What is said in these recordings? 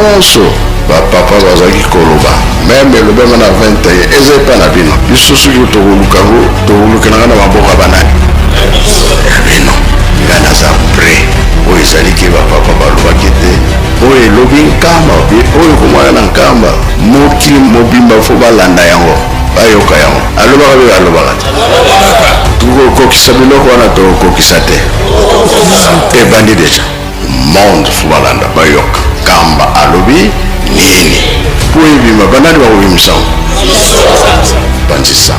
nyonso bapapa bazalaki koloba meme eloba na 21 eza epa na bino biso soki tokolukananga na maboka banani ya bino nga naza pre oyo ezaliki bapapa balobaki te oyo elobi nkamba oyo komwana na nkamba mokili mobimba fo balanda yango bayoka yango alobaka be alobaka te tokokokisa biloko wana tokokokisa te ebandi deja monde fo balanda bayoka kamba alobi nini po ebima banani bakobimisa ngo bandisa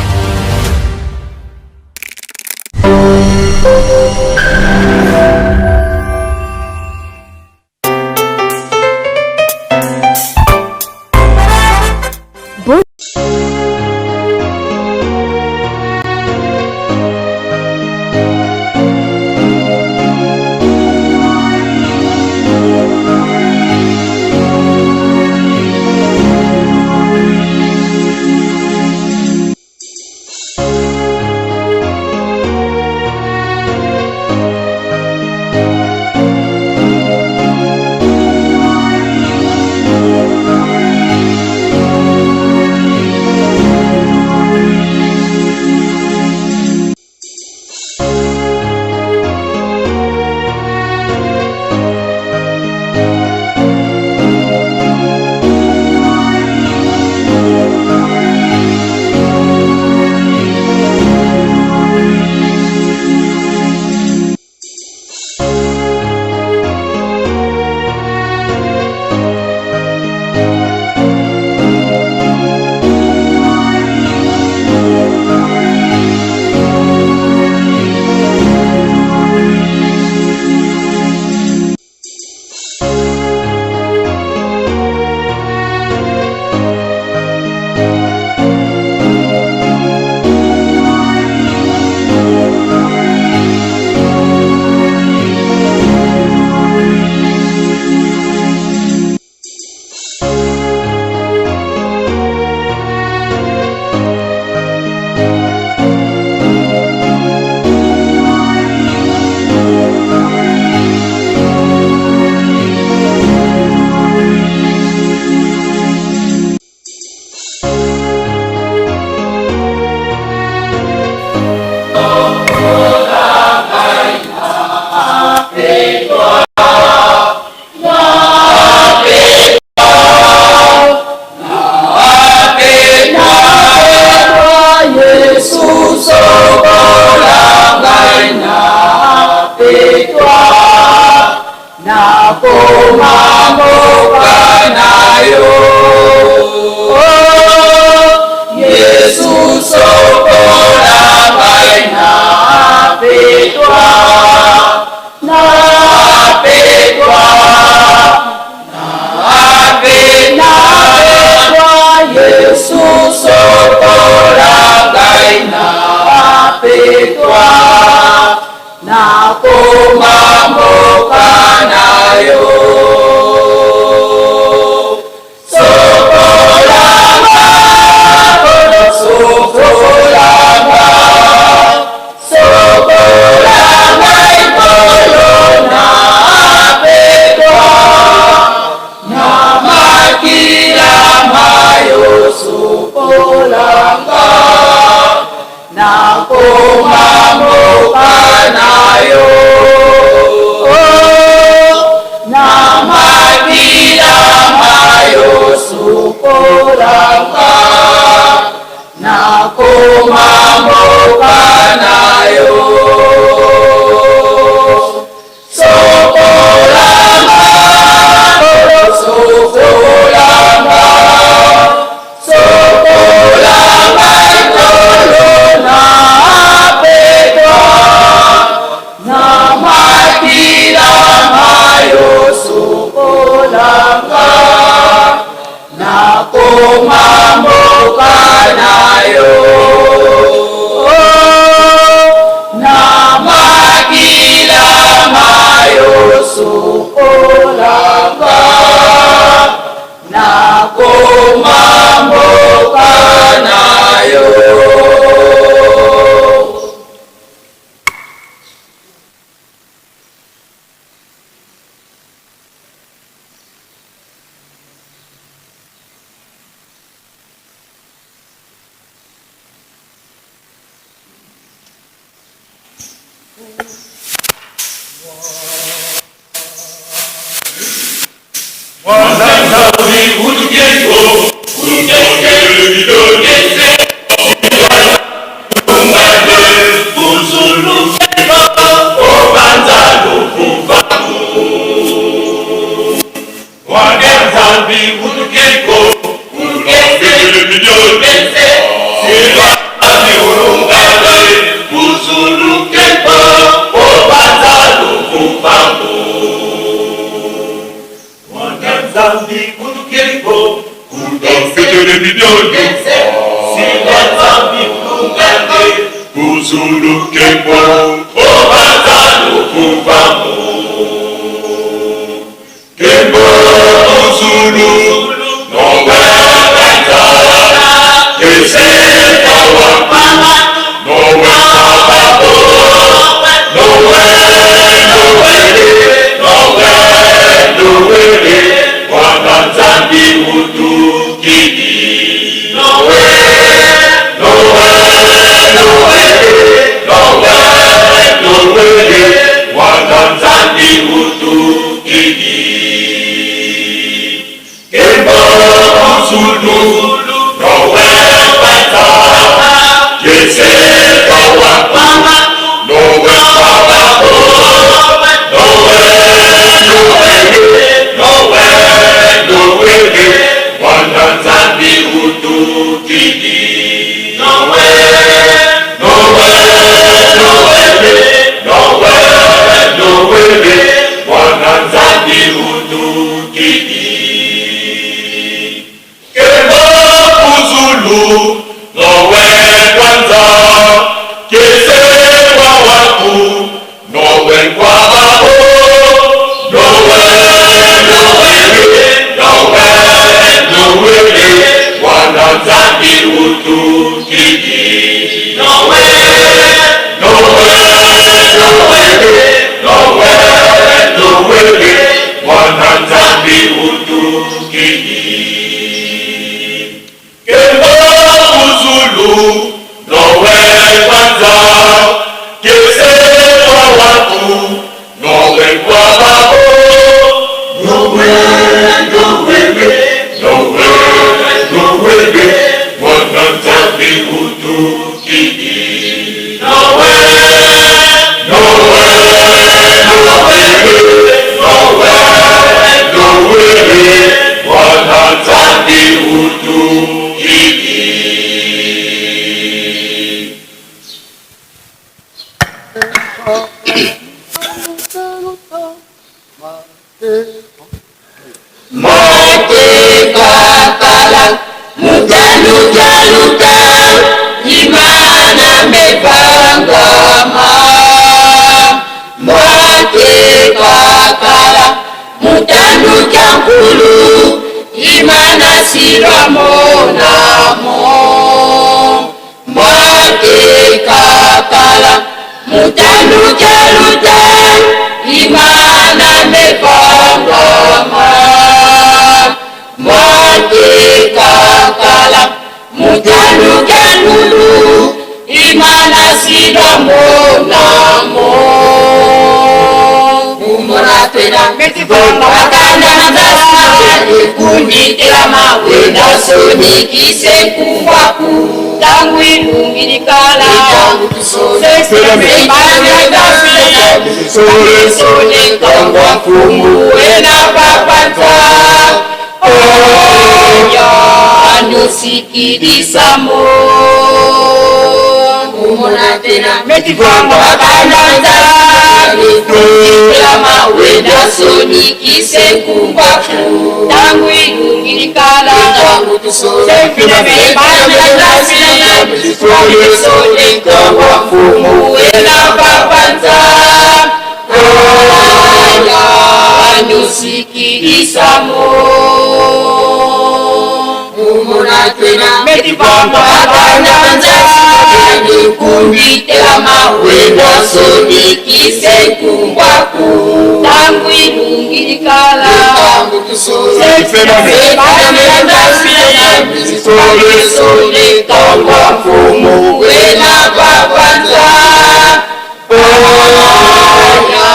Oya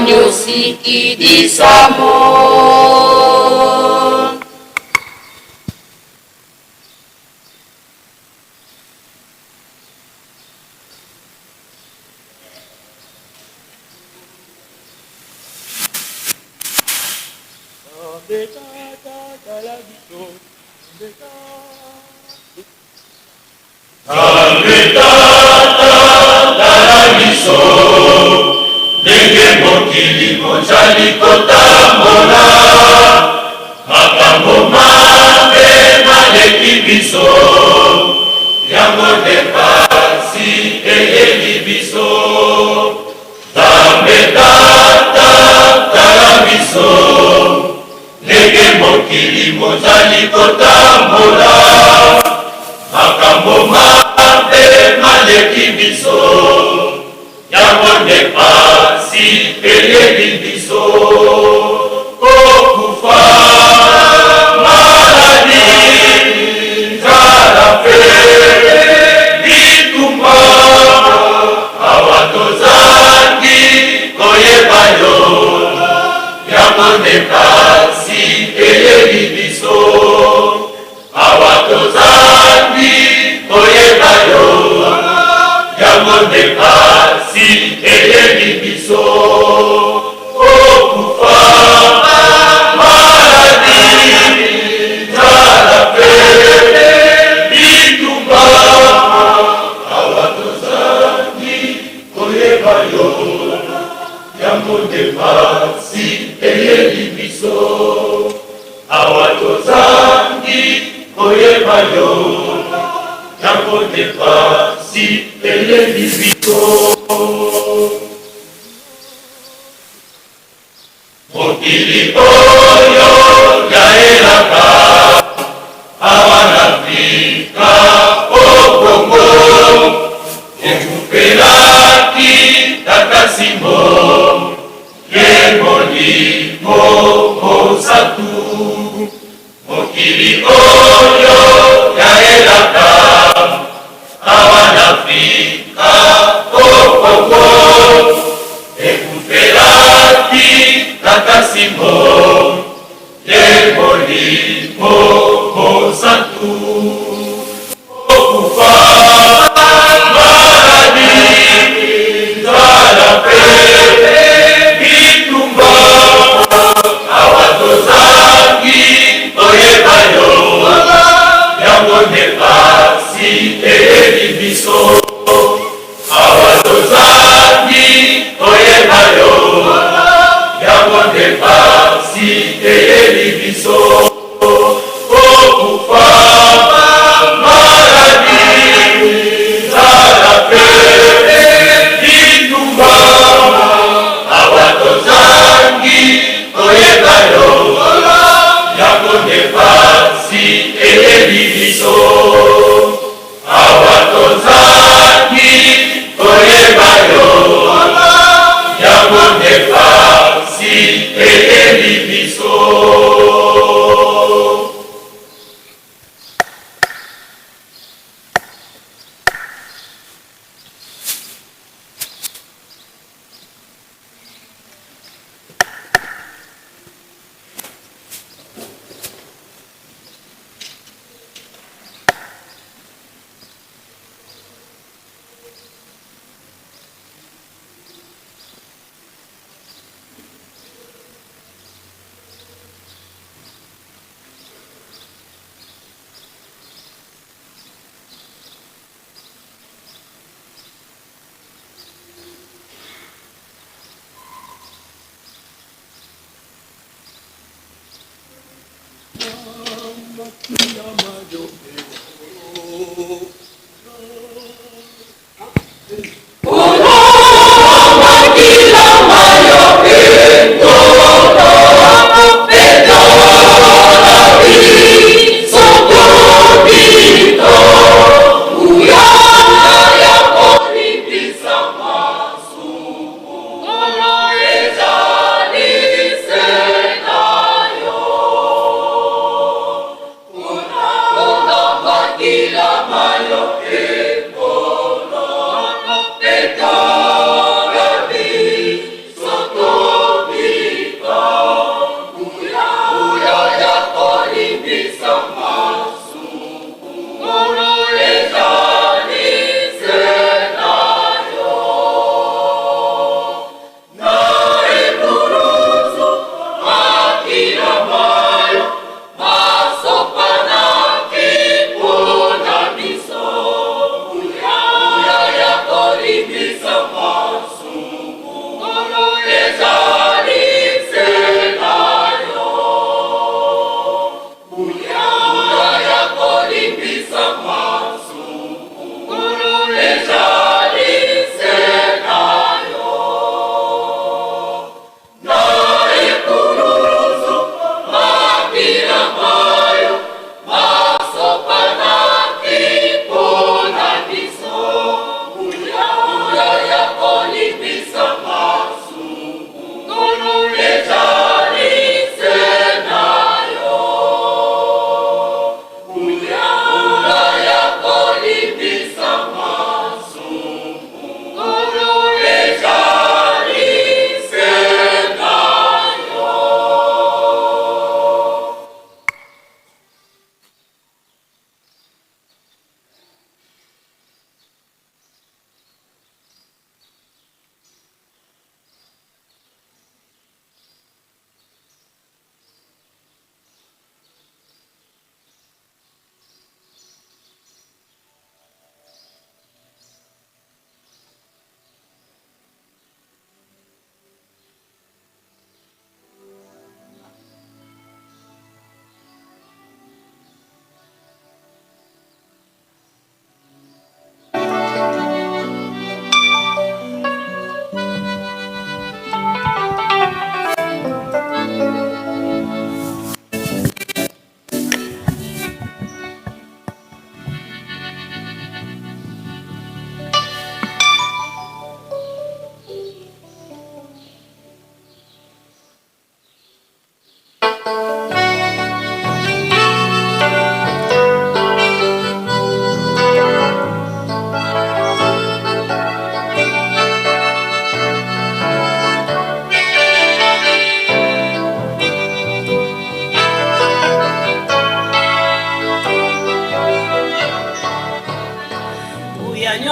nyusikidisamo. Kila mayo,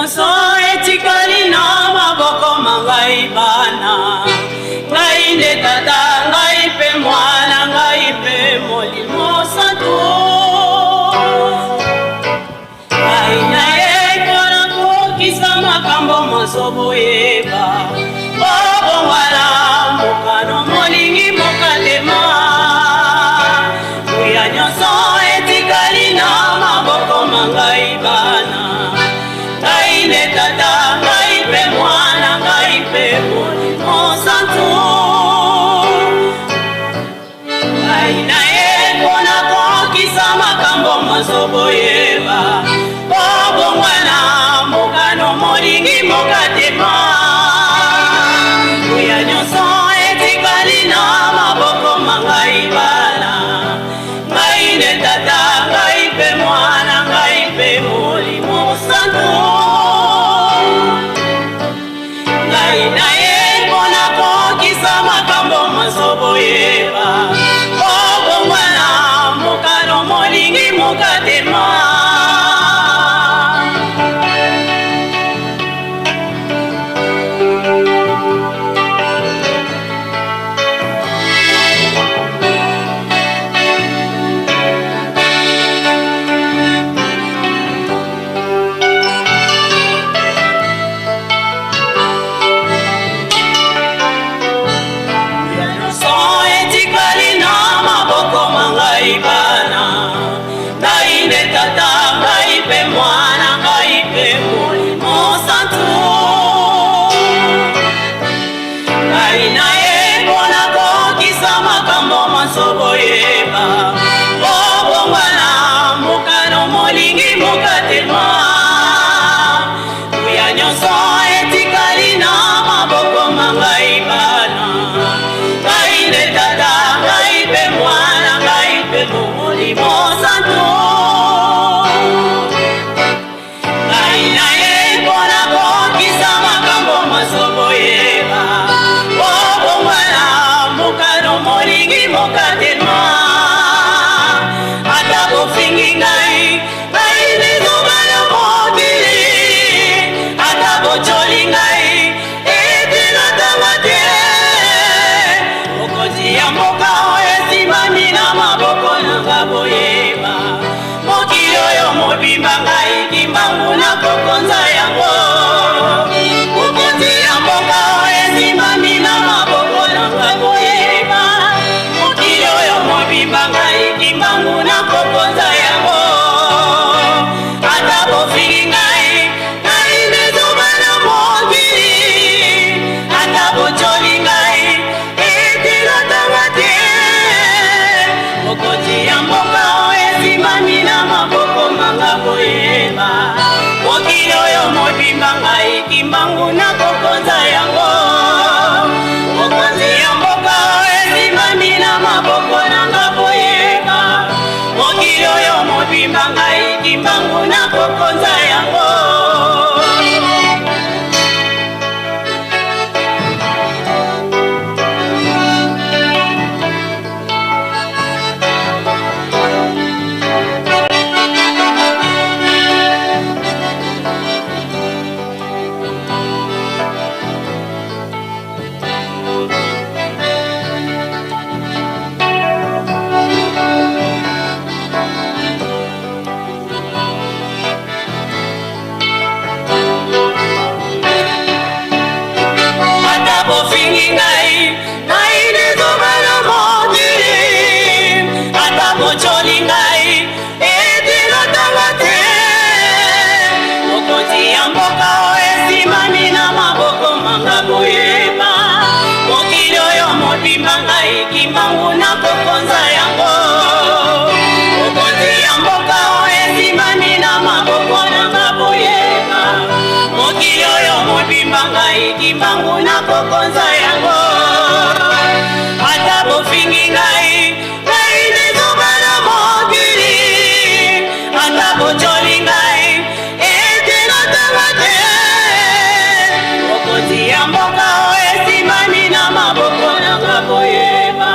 nyonso etikali na maboko mangai bana ngai nde tata ngai pe mwana ngai pe molimo santo ngai na ye mpona kokisa makambo mozoboyeba obongwana mokano molingi mokatema kuya nyonso etikali na maboko mangai bana ngai nde tata ngai pe mwana ngai pe molimo santo ngai na ye mpona kokisa makambo mozoboyeba obongwana mokano molingi mokatema kuya nyonso etikali na maboko mangai bana ngai nde tata ngai pe mwana ngai pe molimo santo ngai na ye mpona kokisa makambo mozoboyeba obongwana mokano molingi mokatema Kimbangu na kokonza yango mokonzi ya mboka esimami na maboko nanga boyeba mokili oyo mobimba ngai kimbangu na kokonza yango Kimbangu na kokonza yango mokonzi ya mboka esimami na maboko nanga boyeba mokili oyo mobimba ngai kimbangu na kokonza yango ata bofingi ngai ngai nezoba na mokili ata bojoli ngai ete notanga te mokonzi ya mboka esimami na maboko nanga boyeba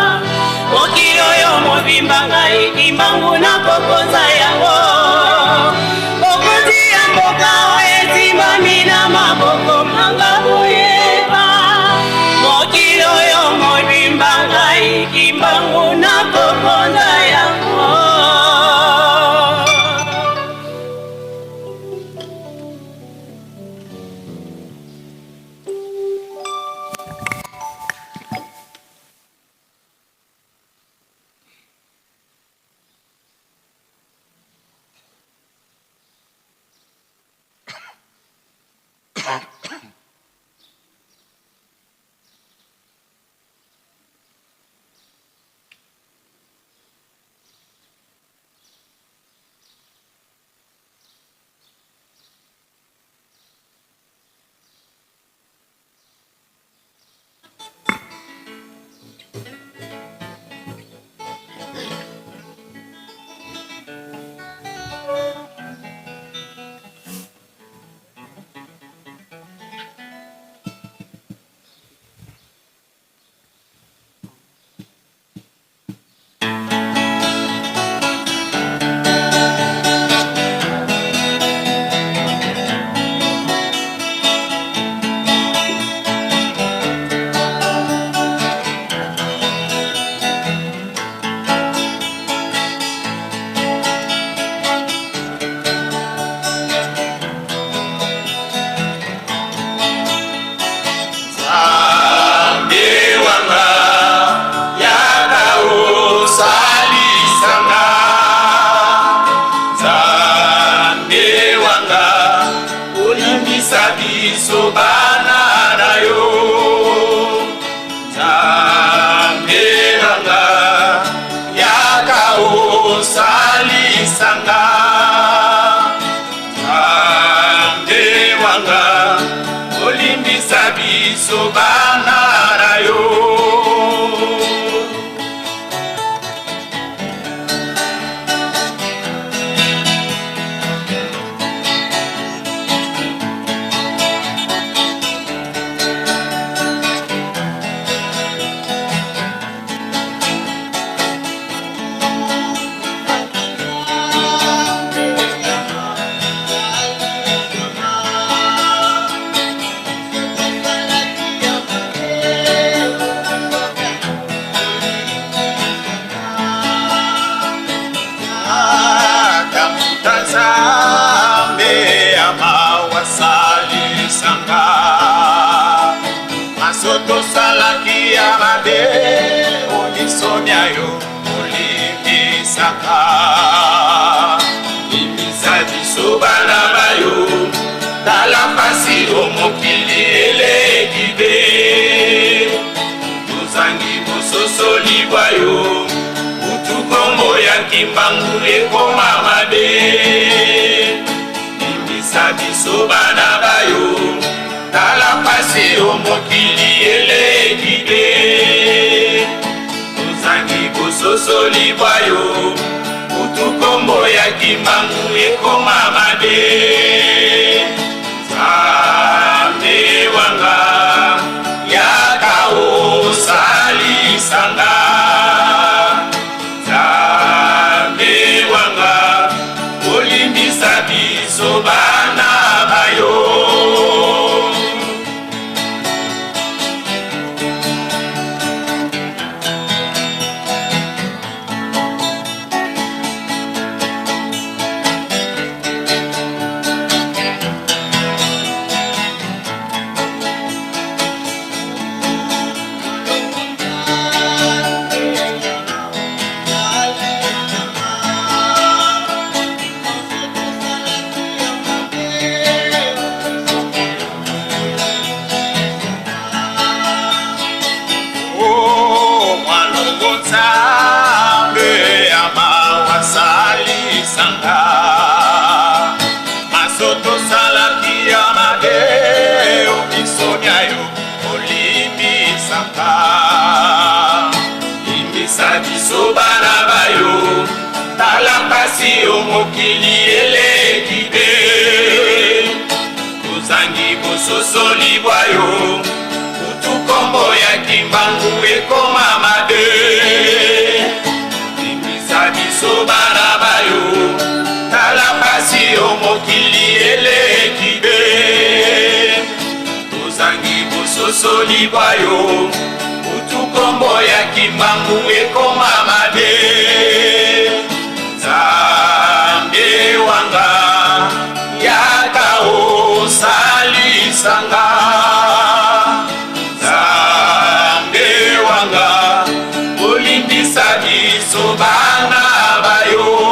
mokili oyo mobimba ngai kimbangu na kokonza yango mokonzi ya mboka esimami Limbisa biso bana bayo tala pasi omokili eleki be tozangi bososo libwayo utu kombo ya kimbangu ekoma mabe limbisa biso bana bayo tala pasi omokili eleki be tozangi bososo libwayo utu kombo ya kimbangu ekoma mabe Nzambe wanga yaka osalisanga Nzambe wanga olimbisa biso bana bayo biso bana bayo tala pasi omokili eleki be tozangi bososo libwayo utu kombo ya kimbangu ekoma mabe limbisa biso bana bayo tala pasi omokili eleki be tozangi bososo libwayo kombo ya kimbangu ekoma mabe Nzambe wanga yaka osalisanga Nzambe wanga olimbisa biso bana bayo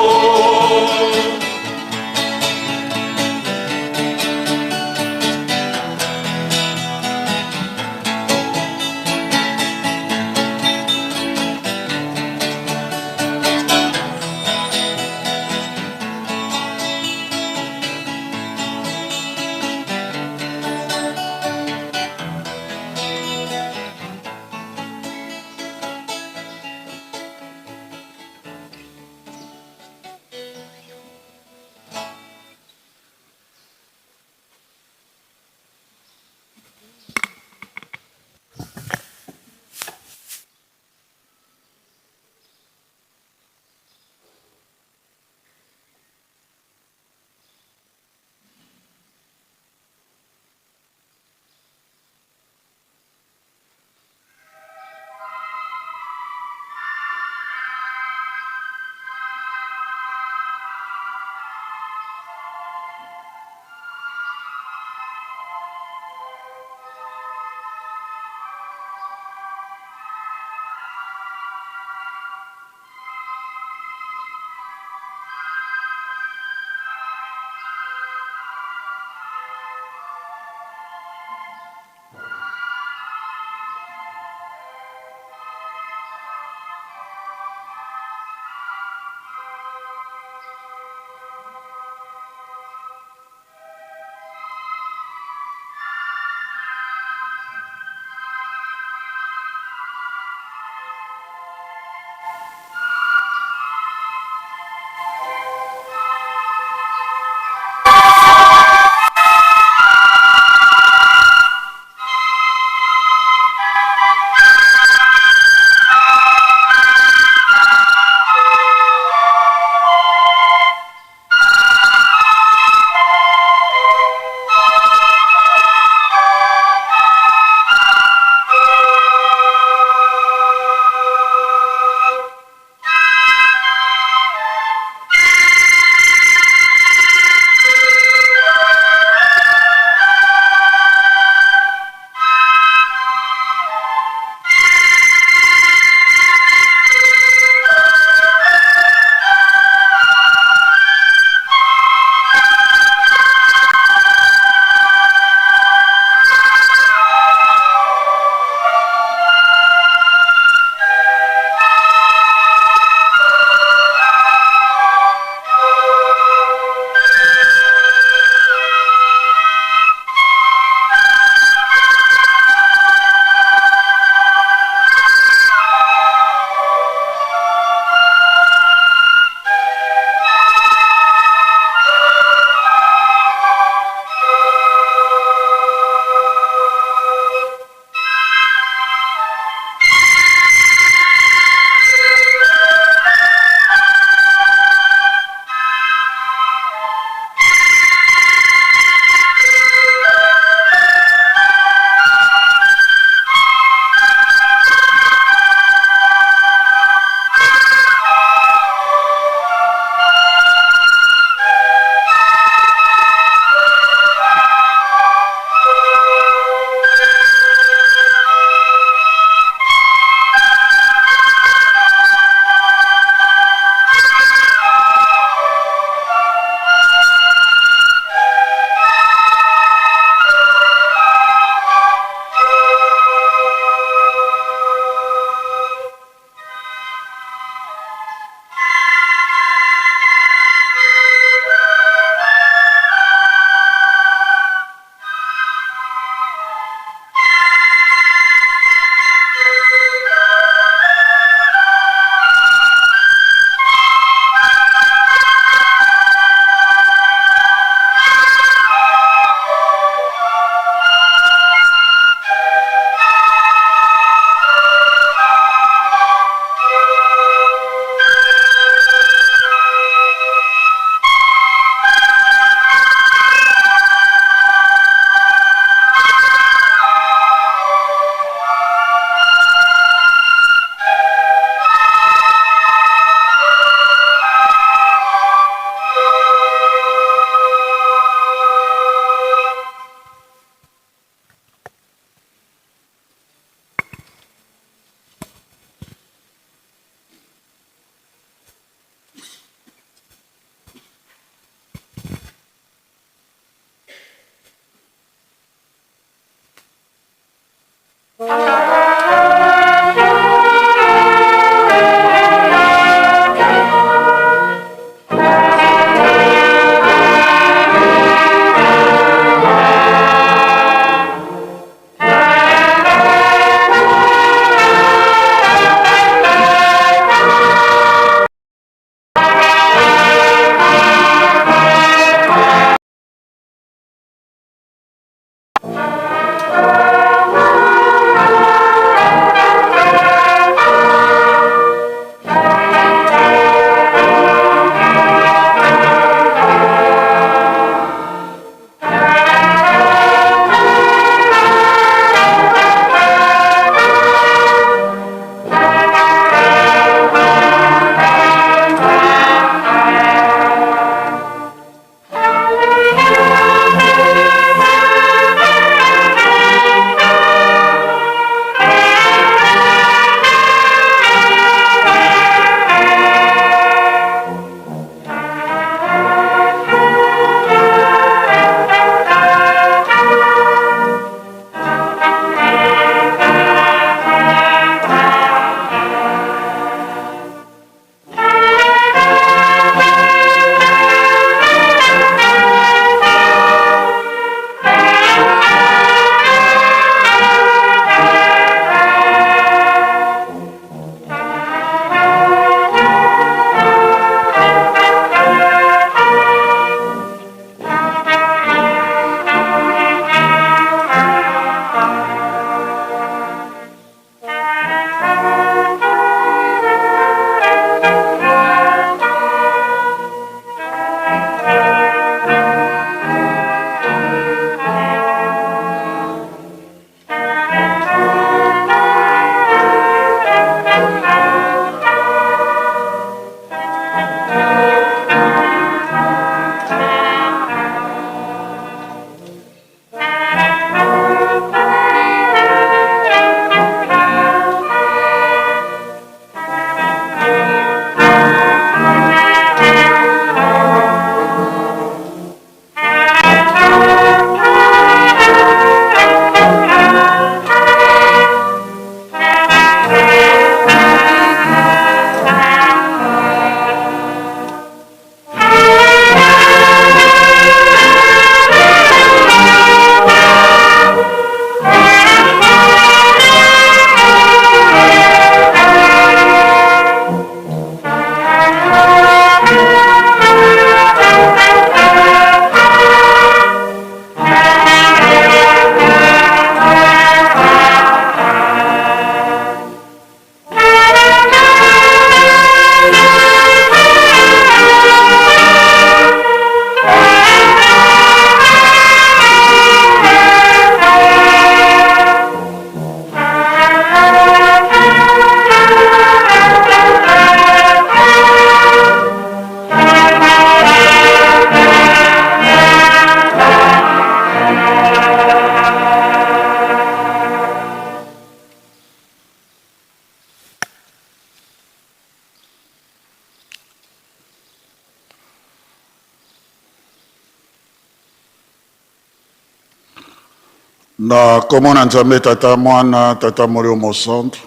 Na komona Nzambe tata mwana tata molimo centre.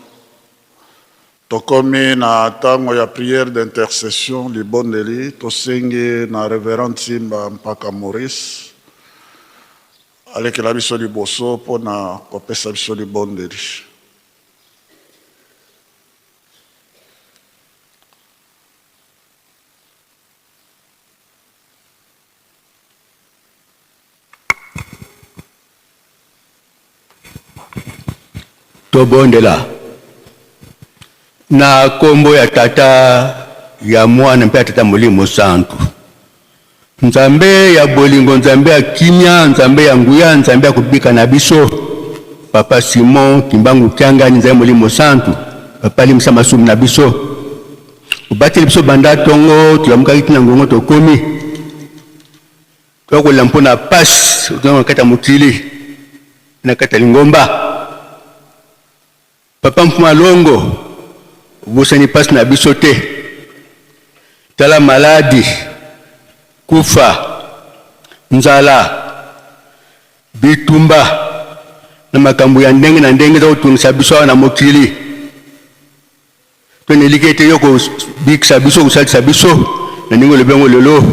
Tokomi na tango ya prière d'intercession libondeli tosengi na révérend Simba mpaka Maurice. Alekela biso liboso pona kopesa biso libondeli. Tobondela na kombo ya tata ya mwana mpe tata molimo santu. Nzambe ya bolingo, Nzambe ya kimia, Nzambe ya nguya, Nzambe ya kubika na biso. Papa Simon Kimbangu Kiangani Nzambe molimo santu. Papa limsa masumu na biso. Ubateli biso banda tongo tulamuka kiti na ngongo tokomi. Toko lampo na pas utongo kata mutili na kata lingomba. Papa mpuma longo ubusani pas na biso te. Tala maladi, kufa, nzala, bitumba na makambo ya ndenge na ndenge za kutungisa biso na mokili. Tone likete yoko bikisa biso kusalisa biso na ningo lebengo lelo.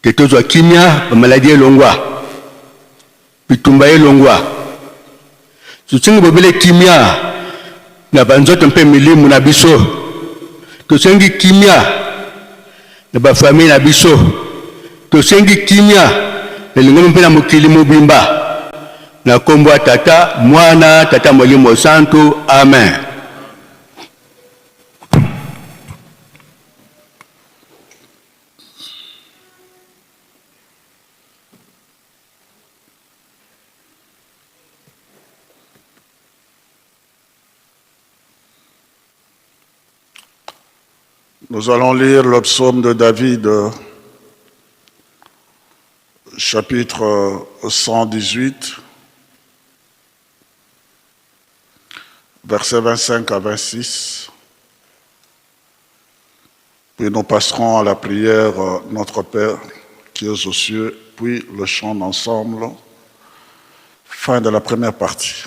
Tetozwa kimia ba maladi elongwa, bitumba elongwa. Tutsingi bobele kimia na banzoto mpe milimu na biso. Tusengi kimia na ba famille na biso. Tusengi kimia na lingombe mpe na mokili mobimba. Na kombo tata mwana tata molimo santu. Amen. Nous allons lire le psaume de David, chapitre 118, versets 25 à 26. Puis nous passerons à la prière Notre Père qui est aux cieux, puis le chant d'ensemble. Fin de la première partie.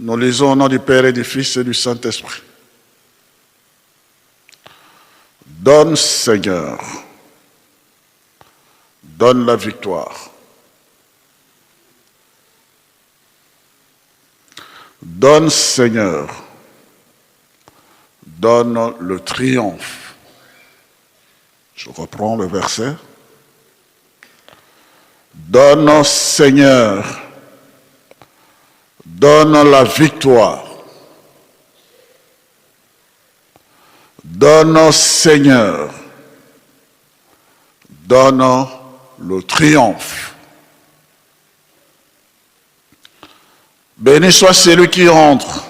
Nous lisons au nom du Père et du Fils et du Saint-Esprit. Donne, Seigneur, donne la victoire. Donne, Seigneur, donne le triomphe. Je reprends le verset. Donne, Seigneur, donne la victoire. Donne, Seigneur, donne le triomphe. Béni soit celui qui entre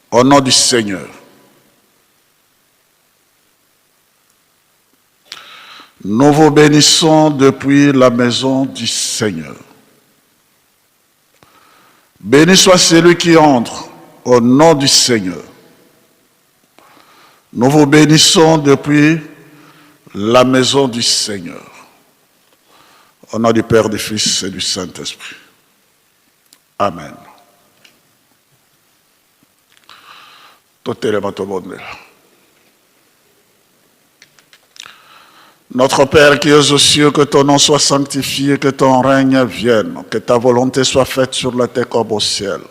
au nom du Seigneur. Nous vous bénissons depuis la maison du Seigneur. Béni soit celui qui entre au nom du Seigneur. Nous vous bénissons depuis la maison du Seigneur. Au nom du Père, du Fils et du Saint-Esprit. Amen. Notre Père qui es aux cieux, que ton nom soit sanctifié, que ton règne vienne, que ta volonté soit faite sur la terre comme au ciel.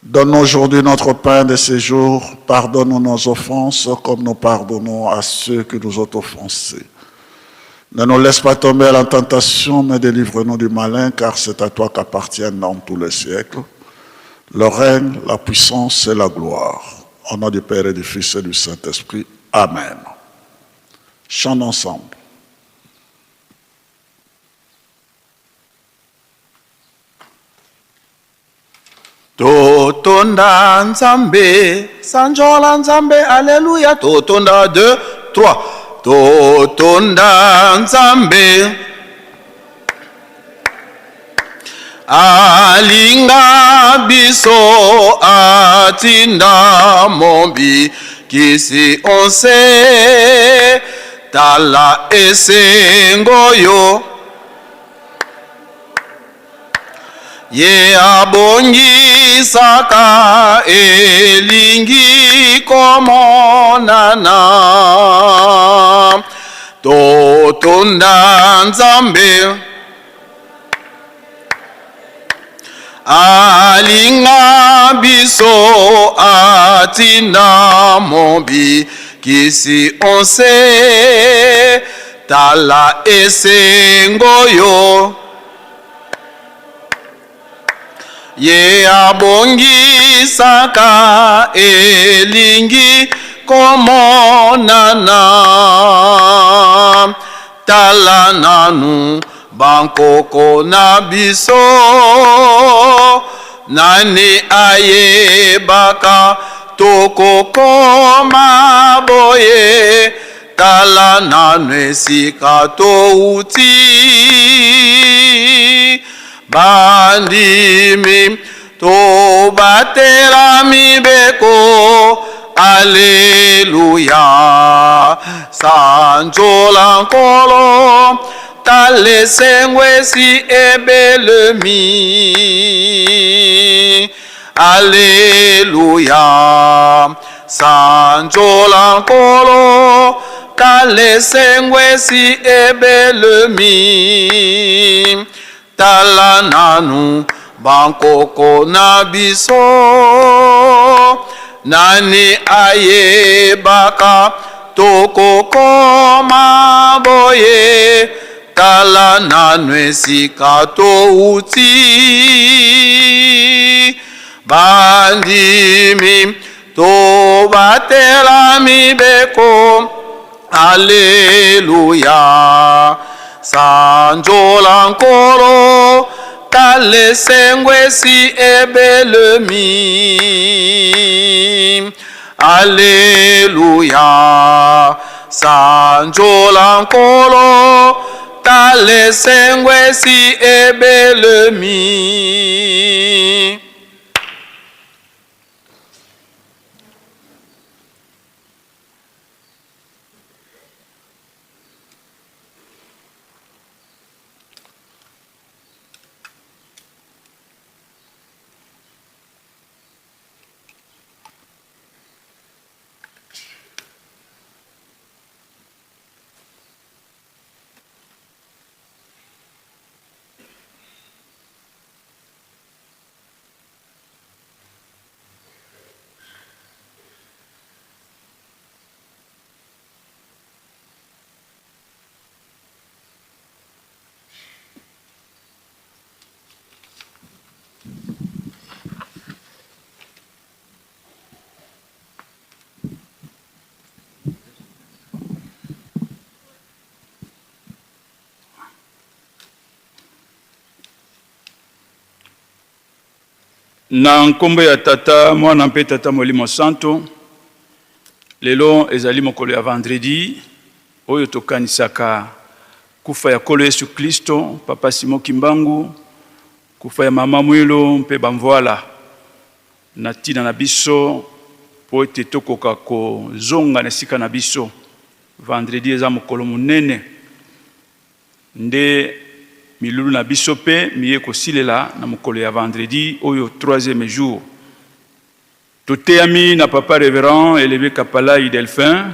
Donne-nous aujourd'hui notre pain de ce jour, pardonne-nous nos offenses comme nous pardonnons à ceux qui nous ont offensés. Ne nous laisse pas tomber à la tentation, mais délivre-nous du malin, car c'est à toi qu'appartiennent dans tous les siècles le règne, la puissance et la gloire. Au nom du Père et du Fils et du Saint-Esprit. Amen. Chantons ensemble. Totonda Nzambe, Sanjola Nzambe, Alléluia. Totonda 2, 3. Totonda Nzambe, alinga biso atinda mombi kisi onse tala esengo yo ye abongisaka elingi komonana totonda nzambe alinga biso atina mobi kisi onse tala esengo yo ye abongisaka elingi komonana tala nanu bankoko na biso nani ayebaka tokokoma boye tala nanu esika touti bandimi tobatela mibeko aleluya sanjola nkolo talesengwe si ebelemi aleluya sanjola nkolo talesengwe si ebelemi tala nanu bankoko na biso nani ayebaka tokokoma boye tala nanu esika touti bandimi tobatela mibeko aleluya sanjola nkolo talesengwe si ebelemi aleluya sanjola nkolo talesengwe si ebelemi. Na nkombo ya tata mwana mpe tata molimo santo lelo ezali mokolo ya vendredi oyo tokanisaka kufa ya kolo Yesu Kristo papa Simon Kimbangu kufa ya mama Mwilo mpe bamvoala na tina na biso po ete tokoka kozonga na sika na biso vendredi eza mokolo munene nde milulu na biso pe miye kosilela na mokolo ya vendredi oyo 3e jour toteami na papa révérend élevé Kapalai Delphin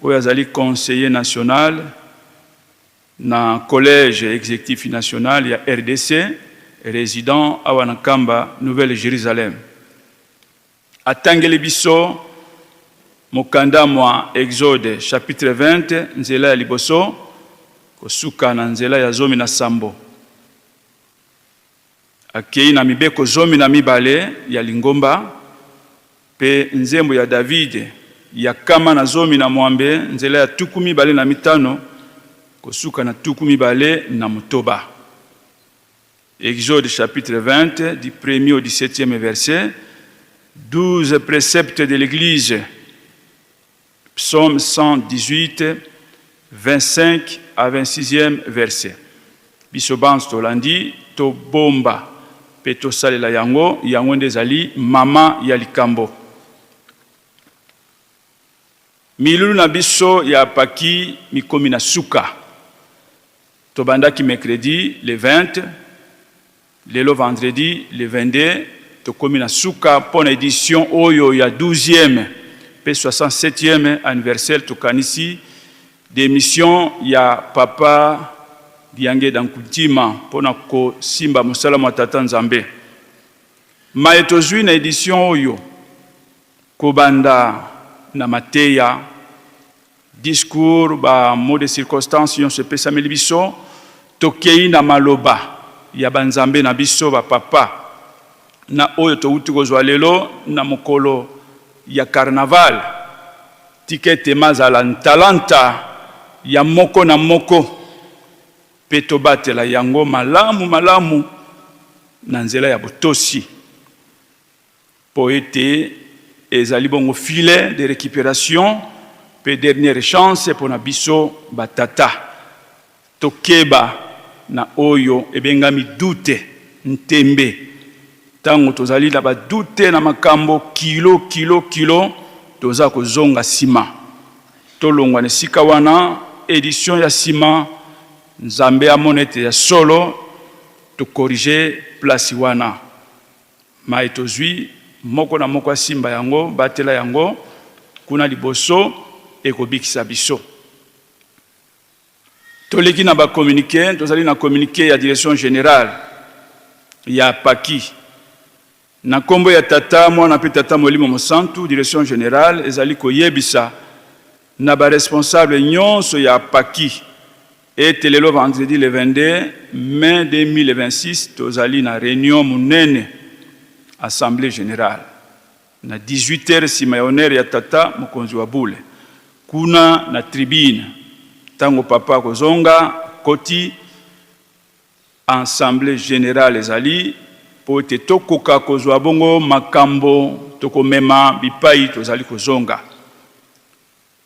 oyo azali conseiller national na collège exécutif national ya RDC résident awa na Kamba Nouvelle Jérusalem atangeli biso mokanda mwa Exode chapitre 20 nzela ya liboso kosuka na nzela ya zomi na sambo akei na mibeko zomi na mibale ya lingomba pe nzembo ya David ya kama na zomi na mwambe nzela ya tuku mibale na mitano kosuka na tuku mibale na mutoba. Exode chapitre 20 du 1er au 17e verset, 12 préceptes de l'église, psaume 118 25 à 26e verset. Biso banso tolandi to bomba pe to salela yango yango ndezali mama ya likambo. milulu na biso ya paki mikomi na suka. Tobandaki mercredi le 20, lelo vendredi le 22, tokomi na suka pour édition oyo ya 12e pe 67e anniversaire tokanisi d'émission ya papa Diange Dankutima pona ko simba musala mwa tata Nzambe. Maetozwi na édition oyo kobanda na mateya discours ba mot de circonstance yon se pesa melibiso tokei na maloba ya banzambe na biso ba papa na oyo touti kozwa lelo na mokolo ya carnaval tikete mazala ntalanta ya moko na moko peto batela yango malamu na nzela ya botosi po ete ezali bongo filet de récupération pe dernière chance pour na biso batata tokeba na oyo ebengami dute ntembe tango tozali na badute na makambo kilo toza kozonga sima tolongwa na sika wana édition ya sima Nzambe amonete ya solo to corriger place wana maitozwi moko na moko simba yango batela yango kuna liboso ekobikisa biso toleki na ba communiquer tozali na communiquer ya direction générale ya paki na kombo ya tata mwana pe tata Molimo Mosantu direction générale ezali koyebisa na ba responsable nyonso ya paki et le vendredi le 22 mai 2026 tozali na réunion munene assemblée générale na 18h sima ya honneur ya tata mokonzi wa bule kuna na tribune tango papa kozonga koti assemblée générale ezali po te tokoka kozwa bongo makambo tokomema bipai tozali kozonga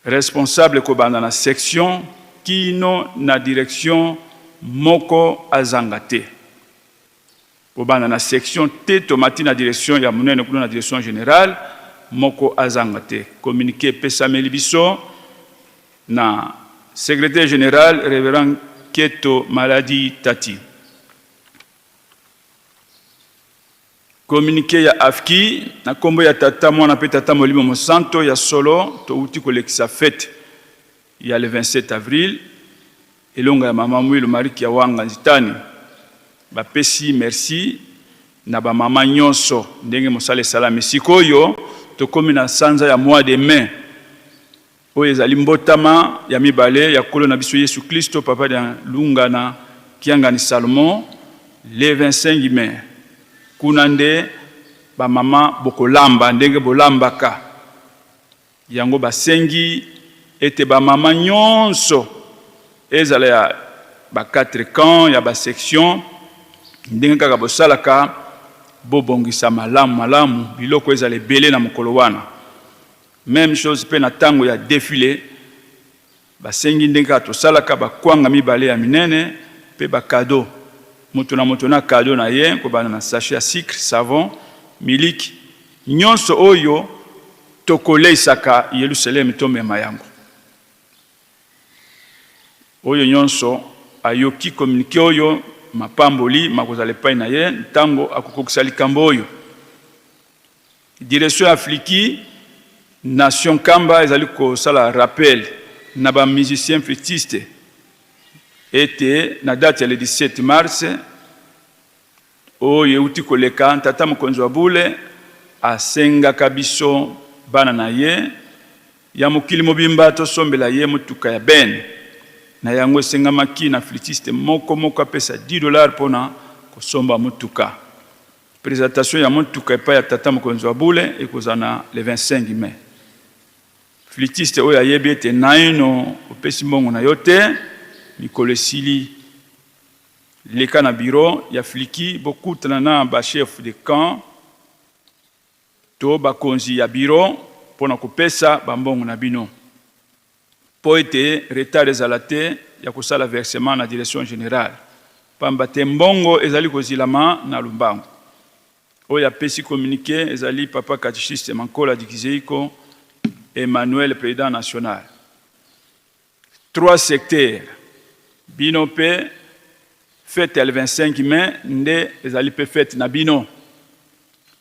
responsable kobanda na section kino na direction moko azangate kobanda na section te tomati na direction ya munene kuna na direction générale moko azangate communiqué pesameli biso na secrétaire général révérend Keto Maladi Tati communiqué ya afki na kombo ya tata mwana pe tata Molimo Mosanto ya solo to uti kolekisa fête ya le 27 avril elonga ya mama Mwilu Mariki ya wanga nzitani bapesi merci na ba mama nyonso ndenge mosale salami sikoyo tokomi na sanza ya mois de mai oyo ezali mbotama ya mibale ya kolo na biso Yesu Kristo papa ya lunga na kianga ni Salomon le 25 mai kuna nde ba mama bokolamba ndenge bolambaka yango basengi ete ba mama nyonso ezala ya ba 4 camps ya ba section ndenge kaka bosalaka bobongisa malamu biloko ezala ebele na mokolo wana même chose pe na tango ya défilé basengi ndenge kaka tosalaka bakwanga mibale ya minene pe ba cadeau moto na cadeau na ye kobana na sachet ya sucre savon miliki nyonso oyo tokoleisaka Yerusalem tomema yango oyo nyonso ayoki communiqué oyo mapamboli makozala epai na ye ntango akokokisa likambo oyo direction afriki nation kamba ezali kosala rappel na ba musicien flûtiste ete na date ya le 17 mars oyo euti koleka tata mokonzi wa bule asengaka biso bana na ye ya mokili mobimba tosombela ye motuka ya ben na yango esengamaki na flûtiste moko apesa $10 pona kosomba motuka présentation ya motuka epai ya tata mokonzi wa bule ekozana le 25 mai flûtiste oyo ayebi ete naino opesi mbongo na yo te mikolo esili leka na bureau ya fliki bokutana na ba chef de camp to bakonzi ya bureau pona kopesa bambongo na bino po ete retard ezala te ya kosala versement na direction générale pamba te mbongo ezali kozilama na lumbango oyo apesi communiqué ezali papa catéchiste Mankola Dikizeiko Emmanuel, président national. 3 secteurs. Bino pe fête le 25 mai, nde ezali pe fête na bino.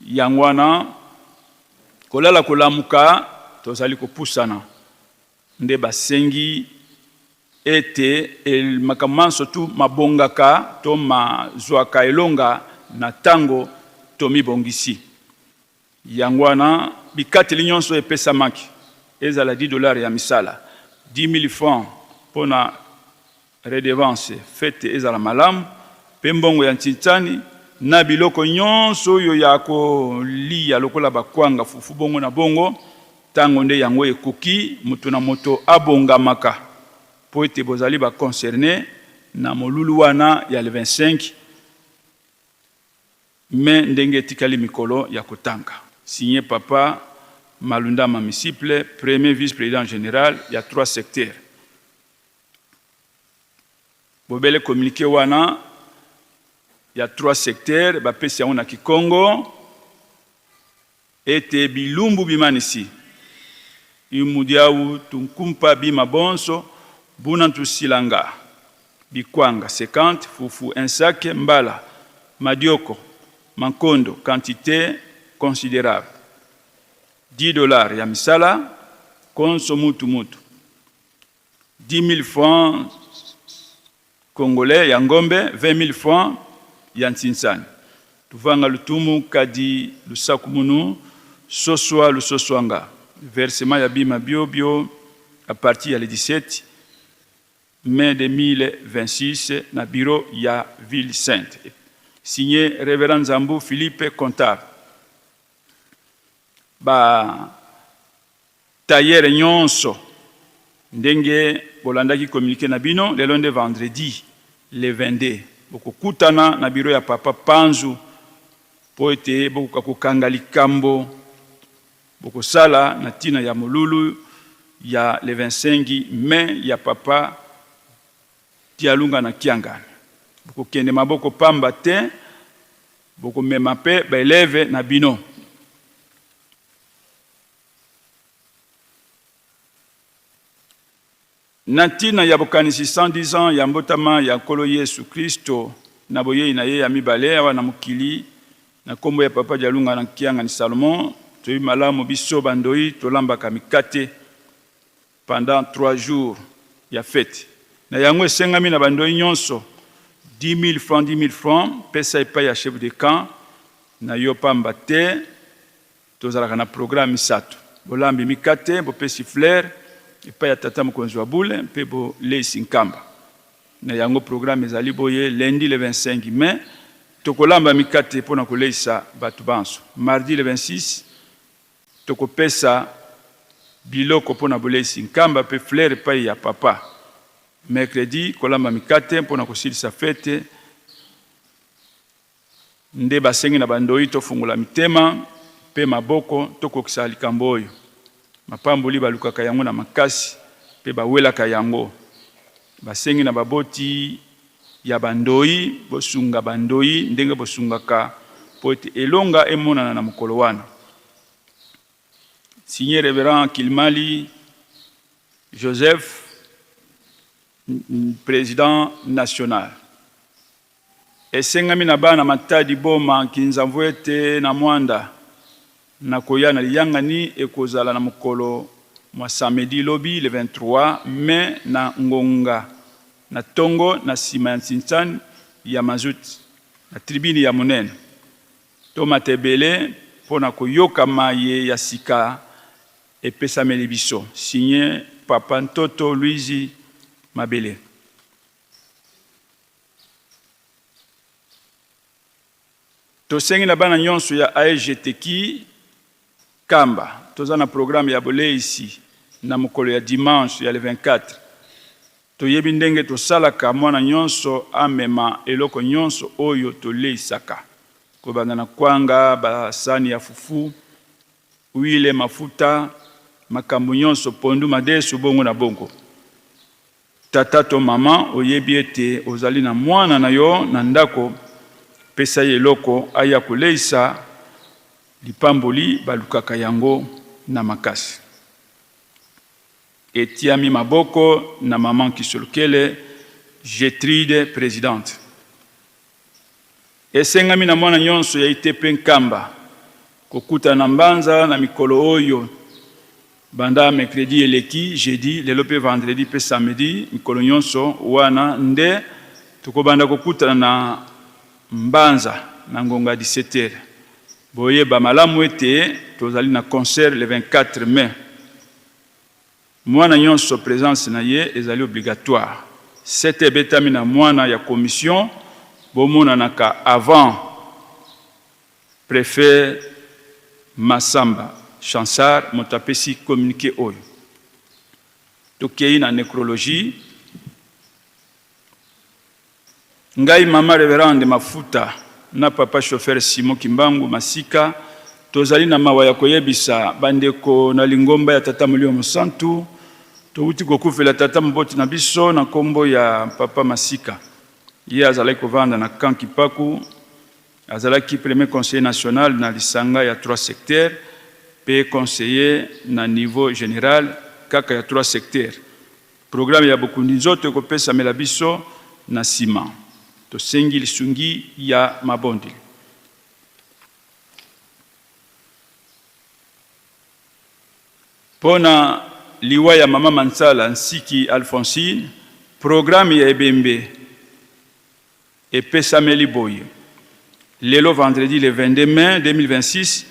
Yangwana, kolala kolamuka, tozali kopusana. Nde basengi ete makamanso tu mabongaka to mazwaka elonga na tango tomi bongisi. Yangwana bikateli nyonso epesamaki ezala $10 ya misala, 10 000 francs pona redevance fete ezala malamu, pembongo ya ntintani na biloko nyonso oyo ya kolia lokola bakwanga fufu bongo na bongo, tango nde yango ekoki mutu na moto abongamaka po ete bozali ba concerné na molulu wana ya le 25 mais ndenge etikali mikolo ya kotanga. Signé Papa Malunda Mamisciple, premier vice-président général, il y a 3 secteurs. Bobele communiqué wana, il y a 3 secteurs, bapesi yango na Kikongo, ete bilumbu bimanisi. Imudiawu tunkumpa bima bonso, bunantu silanga, bikwanga 50, fufu 1 sac, mbala, madioko, mankondo, quantité considérable. $10 ya misala, konso mutu mutu. 10 000 francs congolais ya ngombe, 20 000 francs ya ntinsani. Tuvanga lutumu kadi lusaku munu, soswa lusoswanga. Versement ya bima bio à partir ya le 17 mai 2026 na bureau ya Ville Sainte. Signé Révérend Zambou Philippe Comptable. Ba tailleur nyonso ndenge bolandaki communiqué na bino lelo nde vendredi le 22 bokokutana na bureau ya Papa Panzu po ete bokokanga likambo bokosala na tina ya molulu ya le 25 mai ya Papa Tialunga na Kiangana. Bokokende maboko pamba te bokomema pe baeleve na bino. Natina ya bokanisi 110 ans ya mbotama ya nkolo Yesu Kristo na boyei na ye ya mibale awa na mukili na kombo ya Papa Tialunga na Kianga ni Salomon, toyi malamu biso bandoi tolambaka mikate pendant 3 jours ya fête. Na yango esengami na bandoi nyonso 10 000 francs, 10 000 francs, pesa epai ya chef de camp na yo pamba te tozalaka na programme misato. Bolambi mikate, bopesi fleur, epai ya tata mokonzi wa bule, mpe boleisi nkamba. Na yango programme ezali boye lundi le 25 mai, tokolamba mikate pona koleisa batu banso. Mardi le 26, tokopesa biloko pona boleisi nkamba, pe fleur epai ya papa. Mercredi, kolamba mikate pona kosilisa fete, nde basengi na bandoi tofungula mitema, pe maboko tokokisa likambo oyo. Mapamboli balukaka yango na makasi, pe bawelaka yango. Basengi na baboti ya bandoi, bosunga bandoi, ndenge bosungaka, po ete elonga emonana na mokolo wana. Signé Révérend Kilmali Joseph, président national. Esengami na bana matadi boma kinzamvu ete na mwanda na koya na liyangani ekozala na mokolo mwa samedi lobi le 23 mai na ngonga na tongo na sima ya ntintsani ya mazuti na tribuni ya monene. Toma tebele pona koyoka maye ya sika epesameli biso. Signé Papa Ntoto Luizi Mabele. Tosengi na bana nyonso ya AEGTK Kamba. Toza na programme ya bole ici na mokolo ya dimanche ya le 24. Toyebi ndenge tosalaka mwana nyonso amema eloko nyonso oyo toleisaka. Kobanda na kwanga, basani ya fufu, huile, mafuta, makambo nyonso, pondu, madesu, bongo na bongo. Tata to mama oyebi ete ozali na mwana na yo na ndako, pesa ye eloko aya koleisa lipamboli balukaka yango na makasi. etiami maboko na maman Kisolokele Gertrude présidente. Esengami na mwana nyonso ya ITP Nkamba kokuta na mbanza na mikolo oyo banda mercredi eleki, jeudi, lelo pe vendredi pe samedi, mikolo nyonso wana nde tukobanda kokuta na mbanza na ngonga 17h. Boye ba malamu ete tozali na concert le 24 mai. Mwana nyonso présence na ye ezali obligatoire. C'était betami na mwana ya commission bomona naka avant préfet Massamba Chansar motapesi communiqué oyo. Tokei na nécrologie. Ngai mama révérende Mafuta na papa chauffeur Simon Kimbangu Masika tozali na mawa ya koyebisa bandeko na lingomba ya tata Mulio Mosantu touti kokufela tata mboti na biso na kombo ya papa Masika. Ye azalaki kovanda na Kankipaku, azalaki premier conseiller national na lisanga ya 3 secteurs pe conseiller na niveau général kaka ya 3 secteurs. Programme ya bokundi nzoto kopesa mela biso na sima. Tosengi lisungi ya mabondi. Pona liwa ya mama Mansala Nsiki Alphonsine, programme ya ebembe epesa meli boye. Lelo vendredi le 22 mai 2026,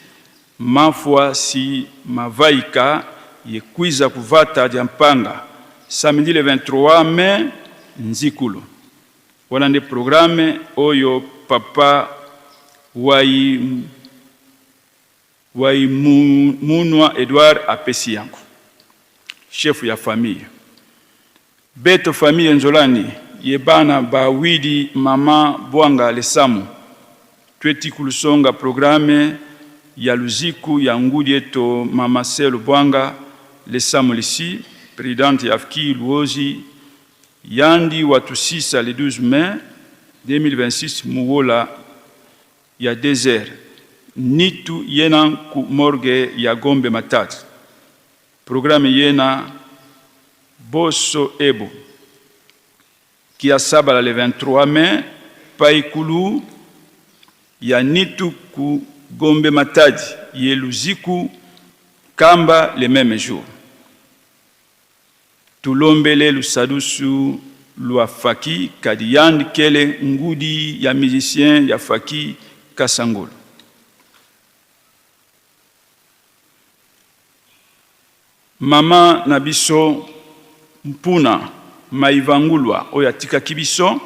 mafwa si mavaika yekwiza kuvata diampanga. Samedi le 23 mai Nzikulu. Wana nde programme oyo papa wai munwa Edouard apesi yango. Chef ya famille. Beto famille Nzolani yebana bawidi mama Bwanga Lesamu. Tweti kulusonga programme ya luziku ya ngudi eto mama Selu Bwanga Lesamu lisi, présidente ya Afki Luozi, yandi watusisa le 12 mai 2026 muwola ya désert. Nitu yena ku morgue ya Gombe Matadi. Programme yena Boso Ebo. Kia sabala le 23 mai, Paikulu ya Nitu ku Gombe Matadi, Yeluziku Kamba le même jour. Tulombele lusadusu luafaki kadiyandi kele ngudi ya musicien ya Faki Kasangolo. Mama Nabiso Mpuna Maivangulwa Oyatika Kibiso.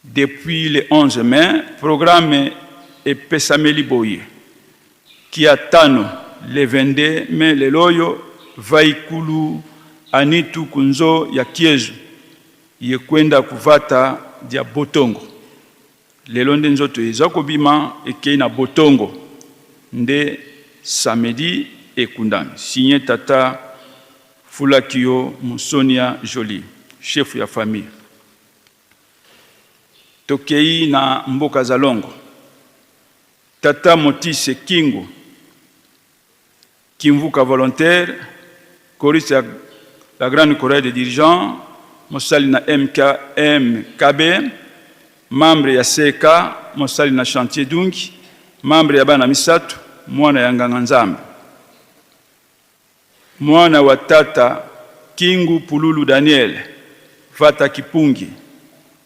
Depuis le 11 mai, programme Epesameli Boye. Kiatano le 22 mai le loyo Vaikulu Anitu Kunzo ya Kiezu yekwenda kuvata dia Botongo. Lelonde nzoto ezakobima ekei na Botongo nde samedi ekundami. Signé tata Fulakio Musonia Jolie, chef ya famille. Tokei na Mboka Zalongo. Tata Motise Kingo, Kimvuka volontaire, choriste à la grande chorale des dirigeants, Mosali na MKB, membre ya CK, Mosali na chantier Dungi, membre ya bana misatu, mwana ya nganga Nzambe. Mwana wa tata Kingu Pululu Daniel, Vata Kipungi,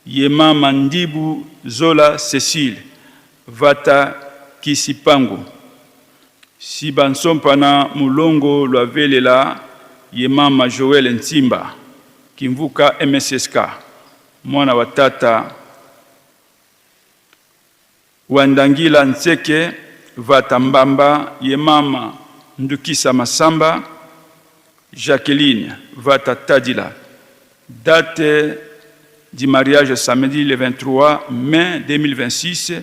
ye mama Ndibu Zola Cécile, Vata Kisipango. Si bansompana mulongo lwa velela ye mama Joel Ntimba, Kimvuka MSSK, mwana wa tata Wandangila Nseke, Vata Mbamba, ye mama Ndukisa Masamba, Jacqueline, Vata Tadila. Date du mariage samedi le 23 mai 2026,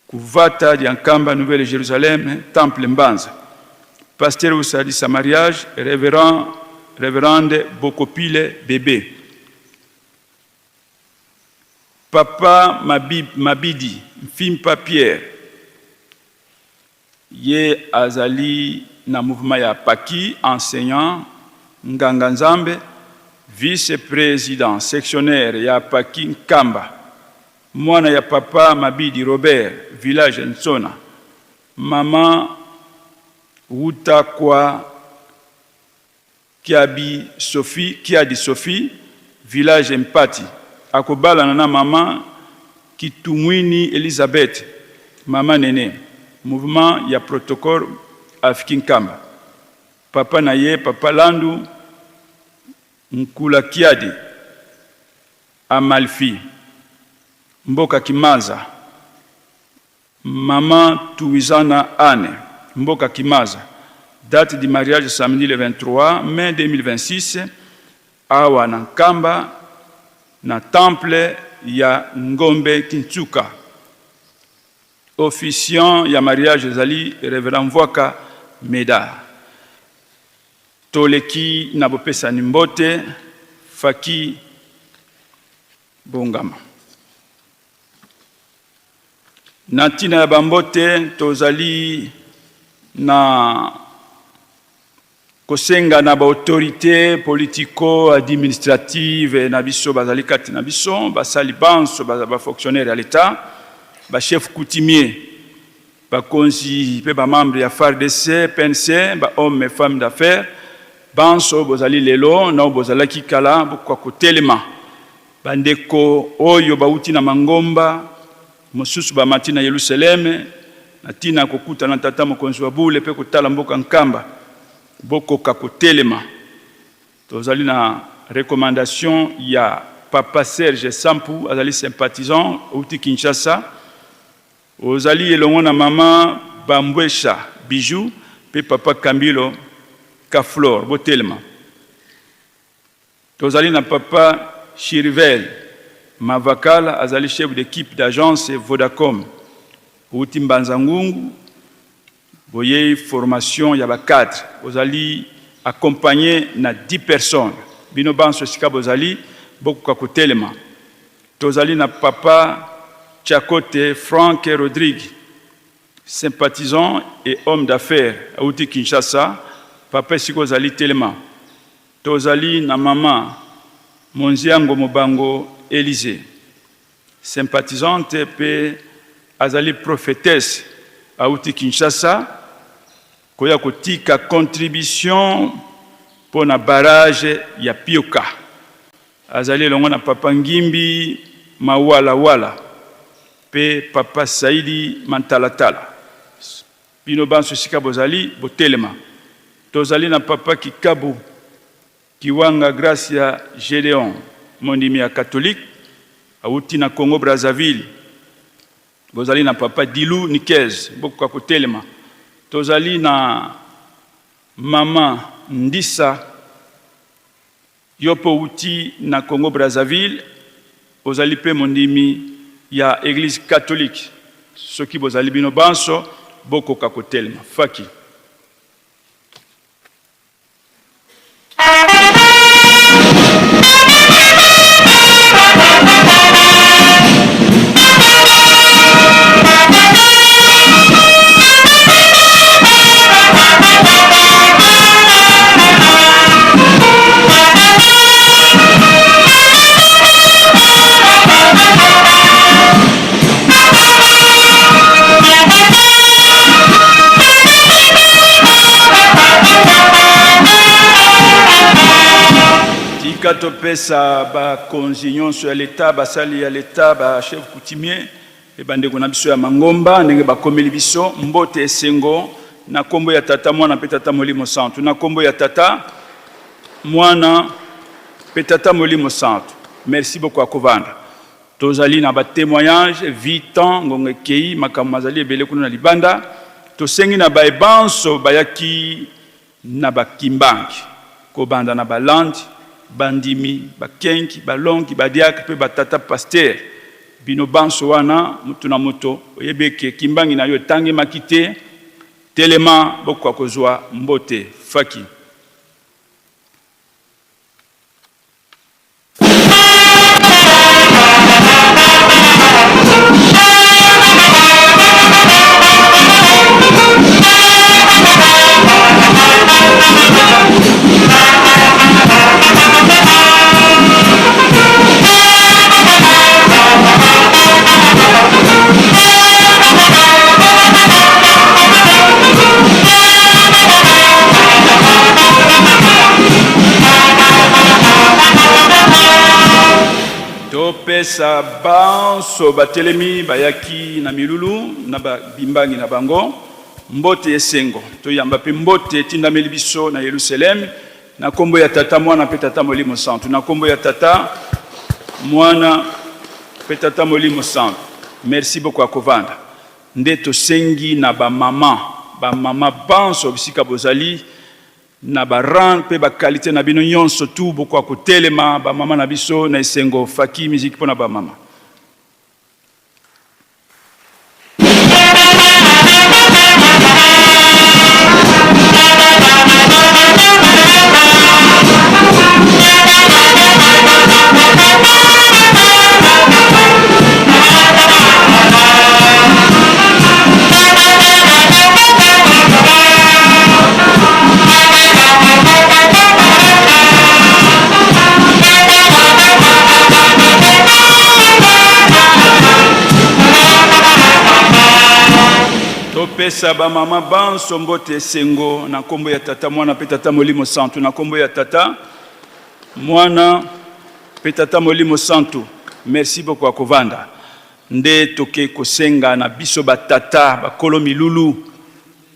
Kuvata Diankamba, Nouvelle-Jérusalem, Temple Mbanza. Pasteur Oussadi sa mariage, révérende Bokopile Bébé. Papa Mabidi, Fimpa Pierre, Ye Azali na mouvement ya Paki, enseignant Nganga Nzambe, vice-président sectionnaire ya Paki Nkamba, mwana ya papa Mabidi Robert, village Nsona, mama Wuta kwa Kiadi Sophie, village Mpati, akobala na mama Kitumwini Elizabeth, mama Nene, mouvement ya protocole Afiki Nkamba, papa na ye, papa Landu Nkula Kiadi, Amalfi, Mboka Kimaza, Maman Touizana Anne, Mboka Kimaza. Date du mariage samedi le 23 mai 2026, awa na Nkamba, na temple ya Ngombe Kintsuka. Officiant ya mariage zali Reverend Mvwaka Meda. Toleki na bopesa nimbote Faki Bongama. Natina ya bambote tozali na kosenga na ba autorité politico-administrative na biso bazali kati na biso, basali banso ba fonctionnaire ya l'État, ba chef coutumier, ba konzi pe ba membre ya FARDC, PNC, ba hommes et femmes d'affaires, banso bozali lelo na bozala kikala kwa kotelema. Bandeko oyo bauti na Mangomba, mosusu ba matina Yerusalem, na tina kokuta na tata mokonzi wa bule pe kotala mboka Nkamba, boko kakotelema. Tozali na recommandation ya papa Serge Sampu, azali sympathisant outi Kinshasa. Ozali elongo na mama Bambwesha Bijou pe papa Kambilo Kaflor botelema. Tozali na papa Chirivel Mavakala, azali chef d'équipe d'agence Vodacom outi Mbanzangungu. Boye formation ya ba cadre, ozali accompagné na 10 personnes. Bino banso sika bozali boku kakotelema. Tozali na papa Chakote Frank Rodrigue, sympathisant et homme d'affaires à outi Kinshasa, papa siko zali telema. Tozali na mama Monziango Mobango Élysée, sympathisante pe azali prophétesse à outi Kinshasa, koya kotika contribution pour na barrage ya Pioka. Azali longo na papa Ngimbi Mawala Wala pe papa Saidi Mantalatala. Bino banso sika bozali botelema. Tozali na papa Kikabu Kiwanga Gracia Gédéon, mondimi ya catholique auti na Congo Brazzaville. Bozali na papa Dilou Nikez boku kotelema. Tozali na mama Ndisa yopo uti na Congo Brazzaville, ozali pe mondimi ya église catholique. Soki bozali bino banso boko kakotelema. Faki. Kato pesa ba konzinyon sur l'État, ba sali ya l'État, ba chef coutumier, e bande kona biso ya Mangomba, ndenge ba komeli biso, mbote esengo, na kombo ya tata mwana pe tata Molimo Santu, na kombo ya tata mwana pe tata Molimo Santu. Merci beaucoup à Kovanda. Tozali na ba témoignage, vitan, ngonge kei, makamazali ebele kuna na libanda, tosengi na ba ebanso, bayaki na ba kimbangi, kobanda na ba landi, bandimi, bakenki, balongi, badiak, pe batata pasteur. Bino banso wana, mutu na moto, oyebeke, kimbangi na yo tangi makite, telema, boko akozwa mbote, faki. topesa banso batelemi bayaki na milulu na bimbangi na bango mbote esengo toyamba pe mbote tindameli biso na Yerusalem na kombo ya tata mwana pe tata molimo santu na kombo ya tata mwana pe tata molimo santu. Merci beaucoup akovanda nde tosengi na ba mama banso bisika bozali na baran pe ba qualité na bino nyonso tu beaucoup akotelema ba mama na biso na esengo faki musique pona ba mama. Pesa ba mama banso mbote sengo na kombo ya tata mwana pe tata molimo santu na kombo ya tata mwana pe tata molimo santu. Merci beaucoup akovanda nde toke kosenga na biso ba tata ba kolomi lulu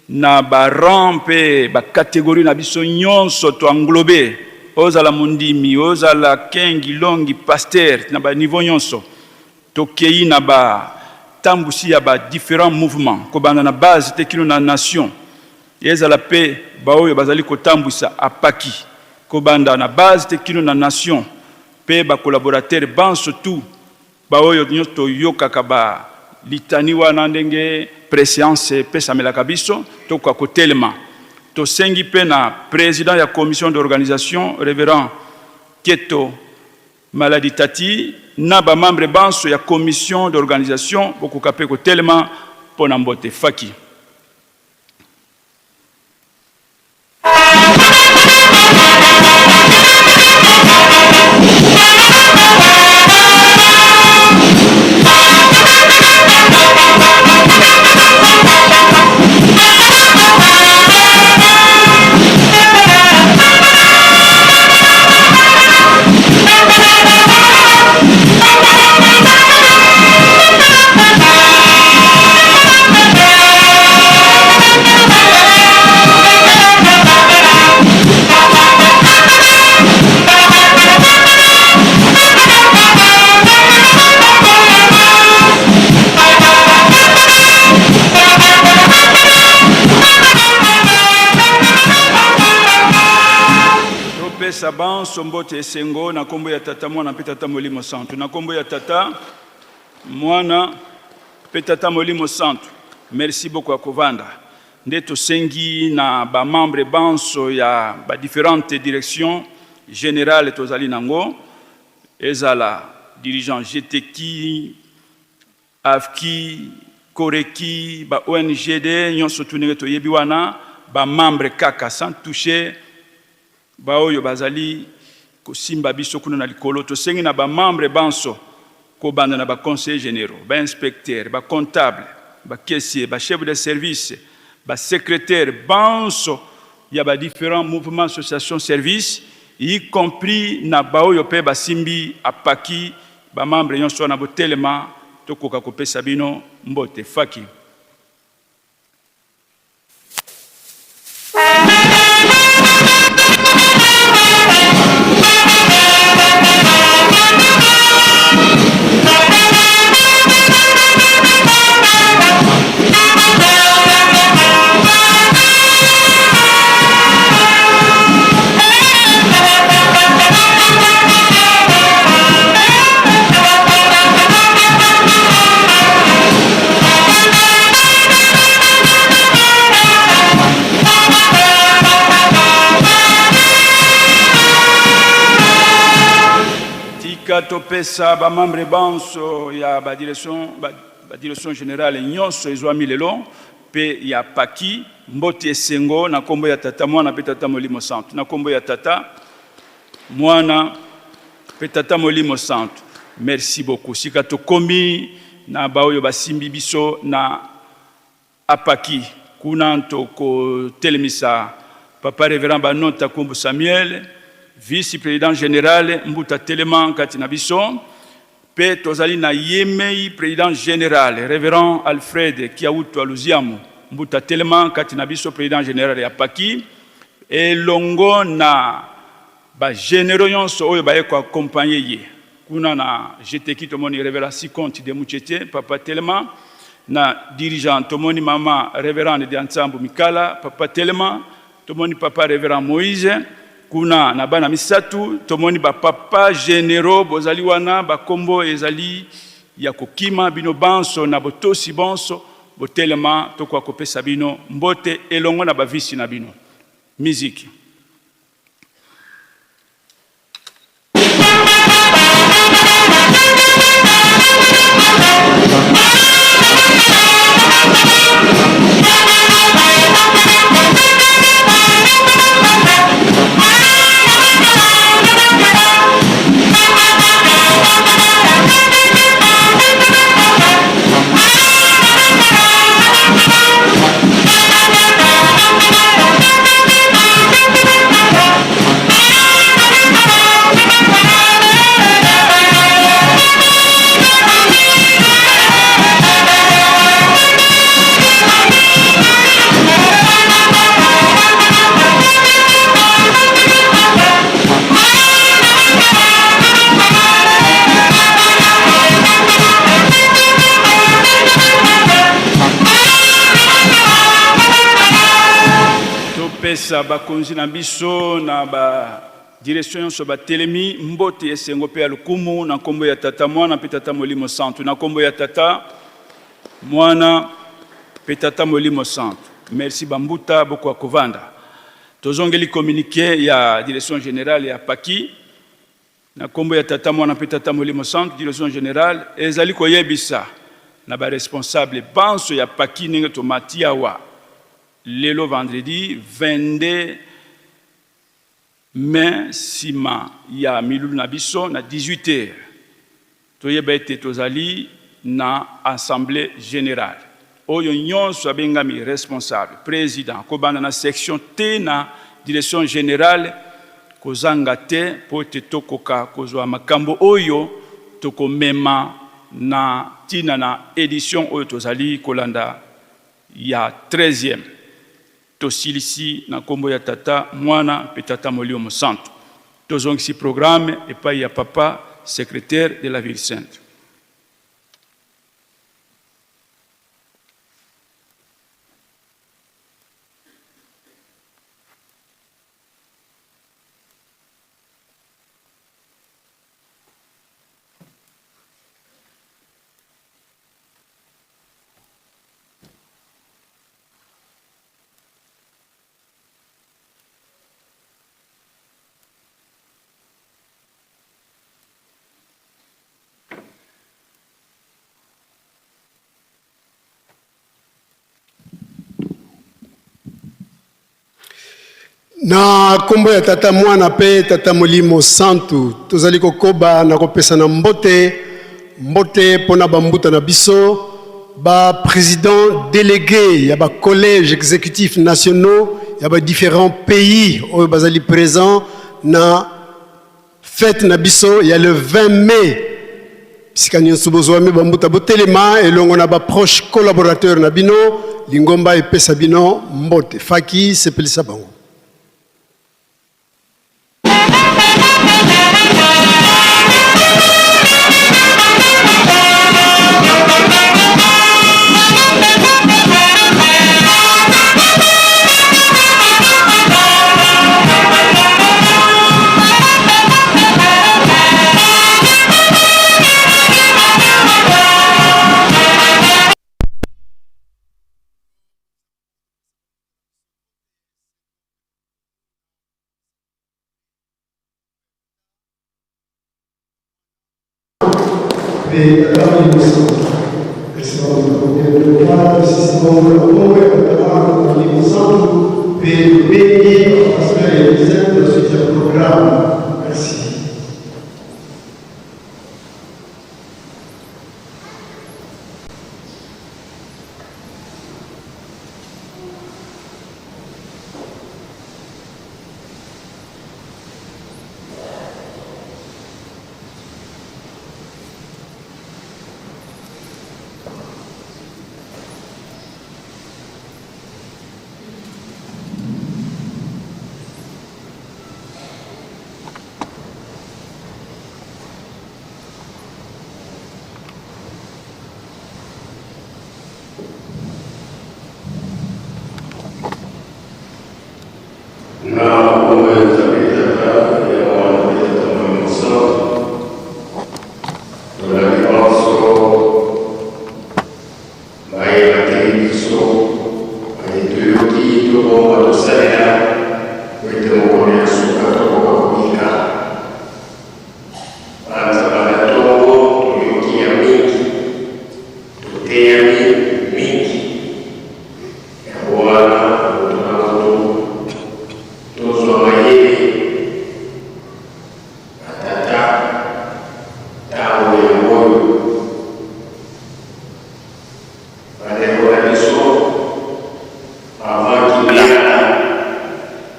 na ba rampe ba catégorie na biso nyonso to englober ozala mondimi ozala kengi longi pasteur na ba niveau nyonso tokei na ba tambusi ya ba différents mouvements ko banda na base tekino na nation ezala pe baoyo bazali ko tambusa apaki ko banda na base tekino na nation pe ba collaborateur banso tout baoyo nyoto yokaka ba litani wana ndenge préséance pe samela kabiso to kwa kotelema to sengi pe na président ya commission d'organisation révérend Keto Maladi Tati na ba membre banso ya commission d'organisation beaucoup kapé ko tellement pona mbote faki. Saban sombote esengo na kombo ya tata mwana pe tata molimo santu na kombo ya tata mwana pe tata molimo santu. Merci beaucoup akovanda nde tosengi na ba membre banso ya ba différentes directions générales tozali nango ezala dirigeant GTK AFKI Koreki ba ONGD nyonso tunenge toyebi wana ba membre kaka sans toucher baoyo bazali ko simba biso kuna na likolo to sengi na ba membre banso ko banda na ba conseillers généraux ba inspecteurs ba comptables ba caissiers ba chefs de service ba secrétaires banso ya ba différents mouvements associations services y compris na baoyo pe ba simbi apaki ba membre nyonso na botelema to koka ko pesa bino mbote faki. Topesa ba membre banso ya ba direction générale nyonso ezwami lelo pe ya paki mbote esengo na kombo ya tata mwana pe tata molimo santu na kombo ya tata mwana pe tata molimo santu. Merci beaucoup sika tokomi na baoyo basimbi biso na apaki kuna toko telemisa papa révérend Banota Kombo Samuel vice-président général Mbuta Teleman Katina Biso, Pe tozali na yemei président général révérend Alfred Kiautu Aluziamu mbuta telema kati na biso président général ya Paki elongo na ba généraux nyonso oyo baye ko accompagner ye kuna na jeteki tomoni révérend Sikonti de Muchete papa telema na dirigeant tomoni mama révérend de Ansambu Mikala papa telema tomoni papa révérend Moïse kuna na bana misatu tomoni ba papa généraux bozali wana ba kombo ezali ya kokima bino banso na botosi bonso botelema tokwa kopesa bino mbote elongo na bavisi na bino musique. Pesa bakonzi na biso na ba direction so ba telemi mbote esengo pe alukumu na kombo ya tata mwana pe tata molimo santu na kombo ya tata mwana pe tata molimo santu. Merci bambuta boko kovanda tozongeli communiqué ya direction générale ya Paki na kombo ya tata mwana pe tata molimo santu direction générale ezali koyebisa na ba responsable banso ya Paki ninge to matiawa lelo vendredi 22 mai sima ya milulu na biso na 18h toyeba ete tozali na assemblée générale oyo nyonso abengami responsable président kobanda na section T na direction générale kozanga te po te tokoka kozwa makambo oyo tokomema na tina na édition oyo tozali kolanda ya 13e tosilisi na kombo ya tata mwana pe tata molimo santu tozongisi programme epai ya papa secrétaire de la ville sainte. Na kombo ya tata mwana pe tata molimo santu tozali kokoba na kopesa na mbote pona bambuta na biso ba président délégué ya ba collège exécutif nationaux ya ba différents pays oyo bazali présent na fête na biso ya le 20 mai sikani subozwami bambuta botelema elongo na ba proche collaborateur na bino lingomba epesa bino mbote faki sepelisa bango.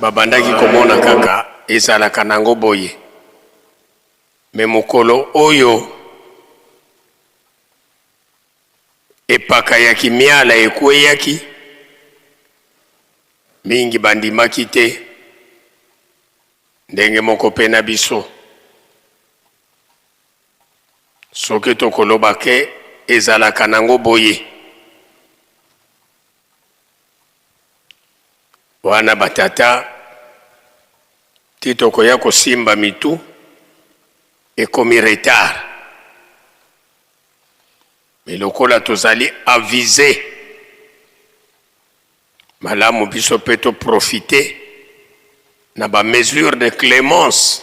babandaki komona kaka ezalaka nango boye me mokolo oyo epaka ya kimiala ekweyaki mingi bandimaki te ndenge moko pe na biso soki tokoloba ke ezalaka nango boye wana batata ti tokoya kosimba mitu ekomi retard me lokola tozali avise malamu biso pe toprofite na bamesure de clémence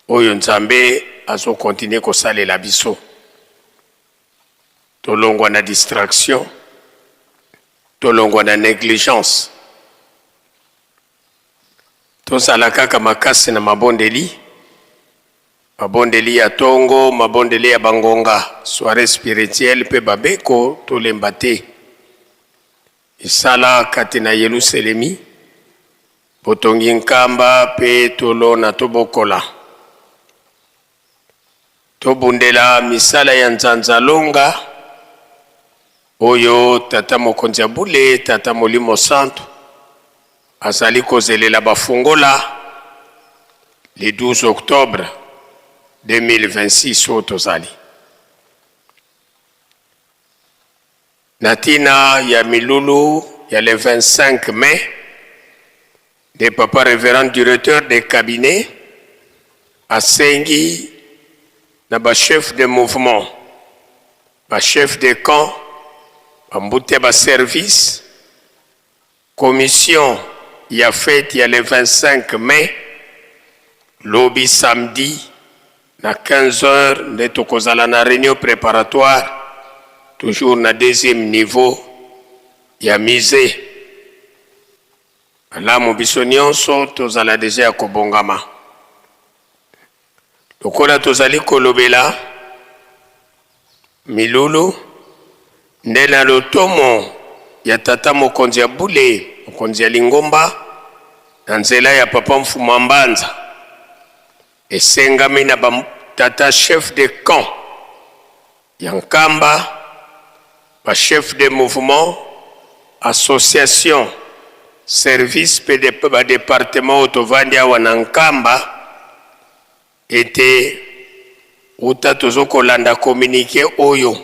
oyo nzambe azokontinue kosalela biso tolongwa na distraction tolongwa na négligence tozala kaka makasi na mabondeli ya tongo mabondeli ya bangonga soirée spirituelle pe babeko tolemba te isala kati na Yerusalemi botongi nkamba pe tolona tobokola tobundela misala ya nzanzalonga oyo tata mokonzi ya bule tata molimo santo azali kozelela bafungola le 12 octobre 2026 oyo tozali na ntina ya milulu ya le 25 mai de papa révérend directeur de cabinet asengi na bachef de mouvement bachef de camp bambute baservice commission ya fête ya le 25 mai lobi samedi na 15h nde tokozala na réunion préparatoire toujours na deuxième niveau ya musée alamu biso nyonso tozala deja ya kobongama lokola tozali kolobela milulu nde na lotomo ya tata mokonzi ya bule mokonzi ya lingomba na nzela ya papa mfuma mbanza esengami na tata chef de camp ya nkamba ba chef de mouvement association service PDP ba département otovandi awa na nkamba ete uta tozokolanda communiqué oyo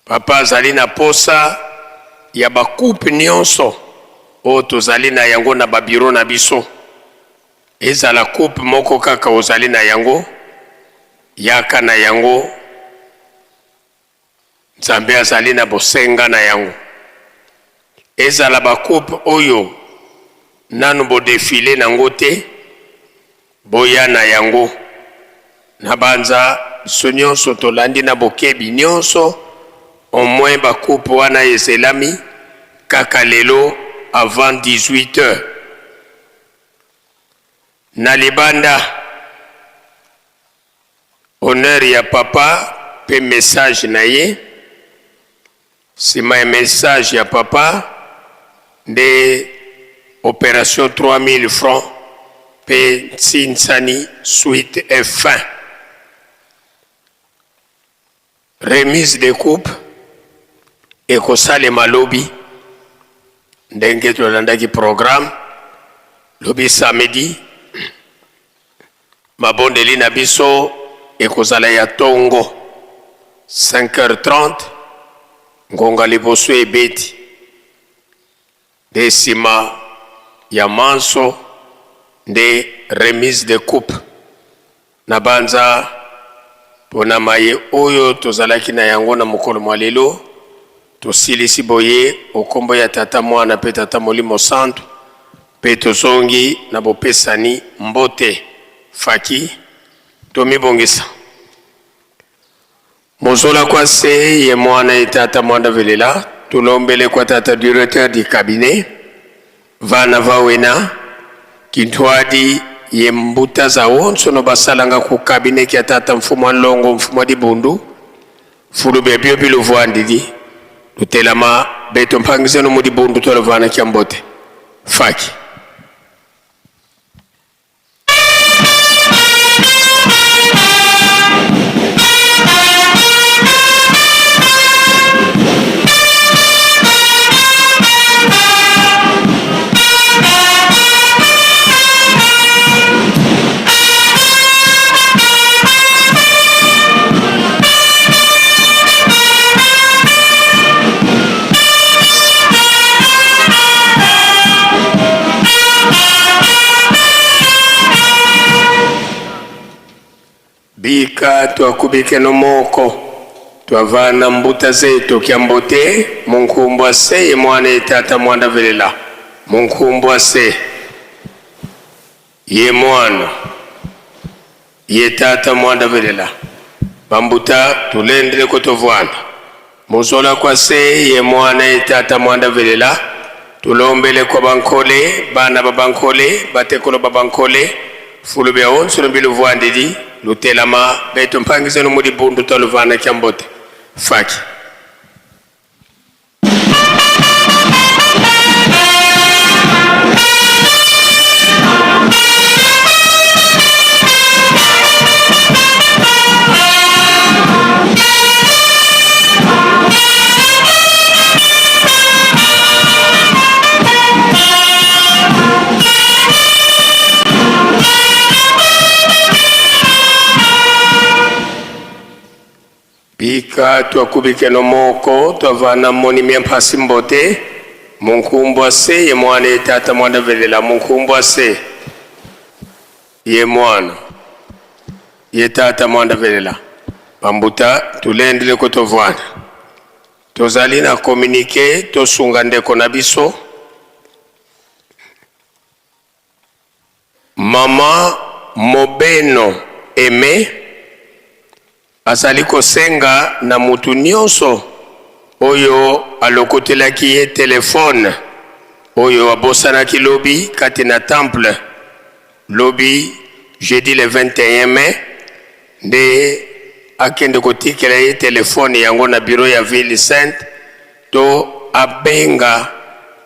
papa azali na posa ya bakupe nyonso oyo tozali na yango na babiro na biso ezala coupe moko kaka ozali na yango yaka na yango nzambe azali na bosenga na yango ezala bakupe oyo nanu bodefile nango te boya na yango na banza biso nyonso tolandi na bokebi nyonso au moins bakupe wana ezelami kaka lelo avant 18h na libanda honneur ya papa pe message na ye sima ya message ya papa nde opération 3000 francs pe Tsinsani suite F1 remise de coupe ekosalema lobi ndenge tolandaki programme lobi samedi mabondeli na biso ekozala ya tongo 5h30 ngonga liboso ebeti desima ya manso nde remise de coupe na banza pona maye oyo tozalaki na yango na mokolo mwa lelo tosilisi boye okombo ya tata mwana pe tata molimo santu pe tozongi na bopesani mbote faki tomibongisa mozola kwa se ye mwana ye tata mwana velela tulombele kwa tata directeur du cabinet vana vawena kintwadi ye mbuta za wonso no basalanga ku cabinet kia tata mfumo longo mfumo di bundu fulu bebyo bilo vwandidi lutelama beto mpangise no mudi bundu tolo vana kia mbote faki bika twakubike no moko twavana mbuta zetu kia mbote munkumbwa se ye mwana tata mwana velela munkumbwa se ye mwana ye tata mwana velela bambuta tulendele kotovwana muzola kwa se ye mwana tata mwana velela tulombele kwa bankole bana babankole batekolo babankole fulu bya onso no bilu vwandidi lutelama beto mpangise no mudi bundu toluvana kia mbote faki bika twakubike no moko twavana moni miempasi mbote munkumbwa se ye mwana tata mwana velela munkumbwa se ye mwana ye tata mwana velela bambuta tulendele kotovwana tozali na komunike tosunga ndeko na biso mama Mobeno Aimé azali kosenga na mutu nyonso oyo alokotelaki ye telefone oyo abosanaki lobi kati na temple lobi jeudi le 21 mai nde akende kotikela ye telefone yango na bureau ya ville sainte to abenga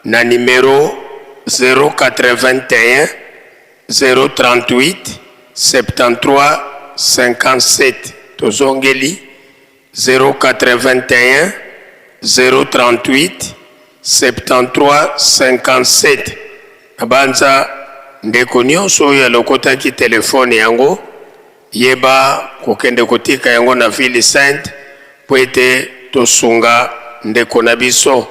na numero 081 038 73 57 tozongeli 081 038 73 57 abanza ndeko nyonso oyo alokotaki telefone yango yeba kokende kotika yango na ville sainte po ete tosunga ndeko na biso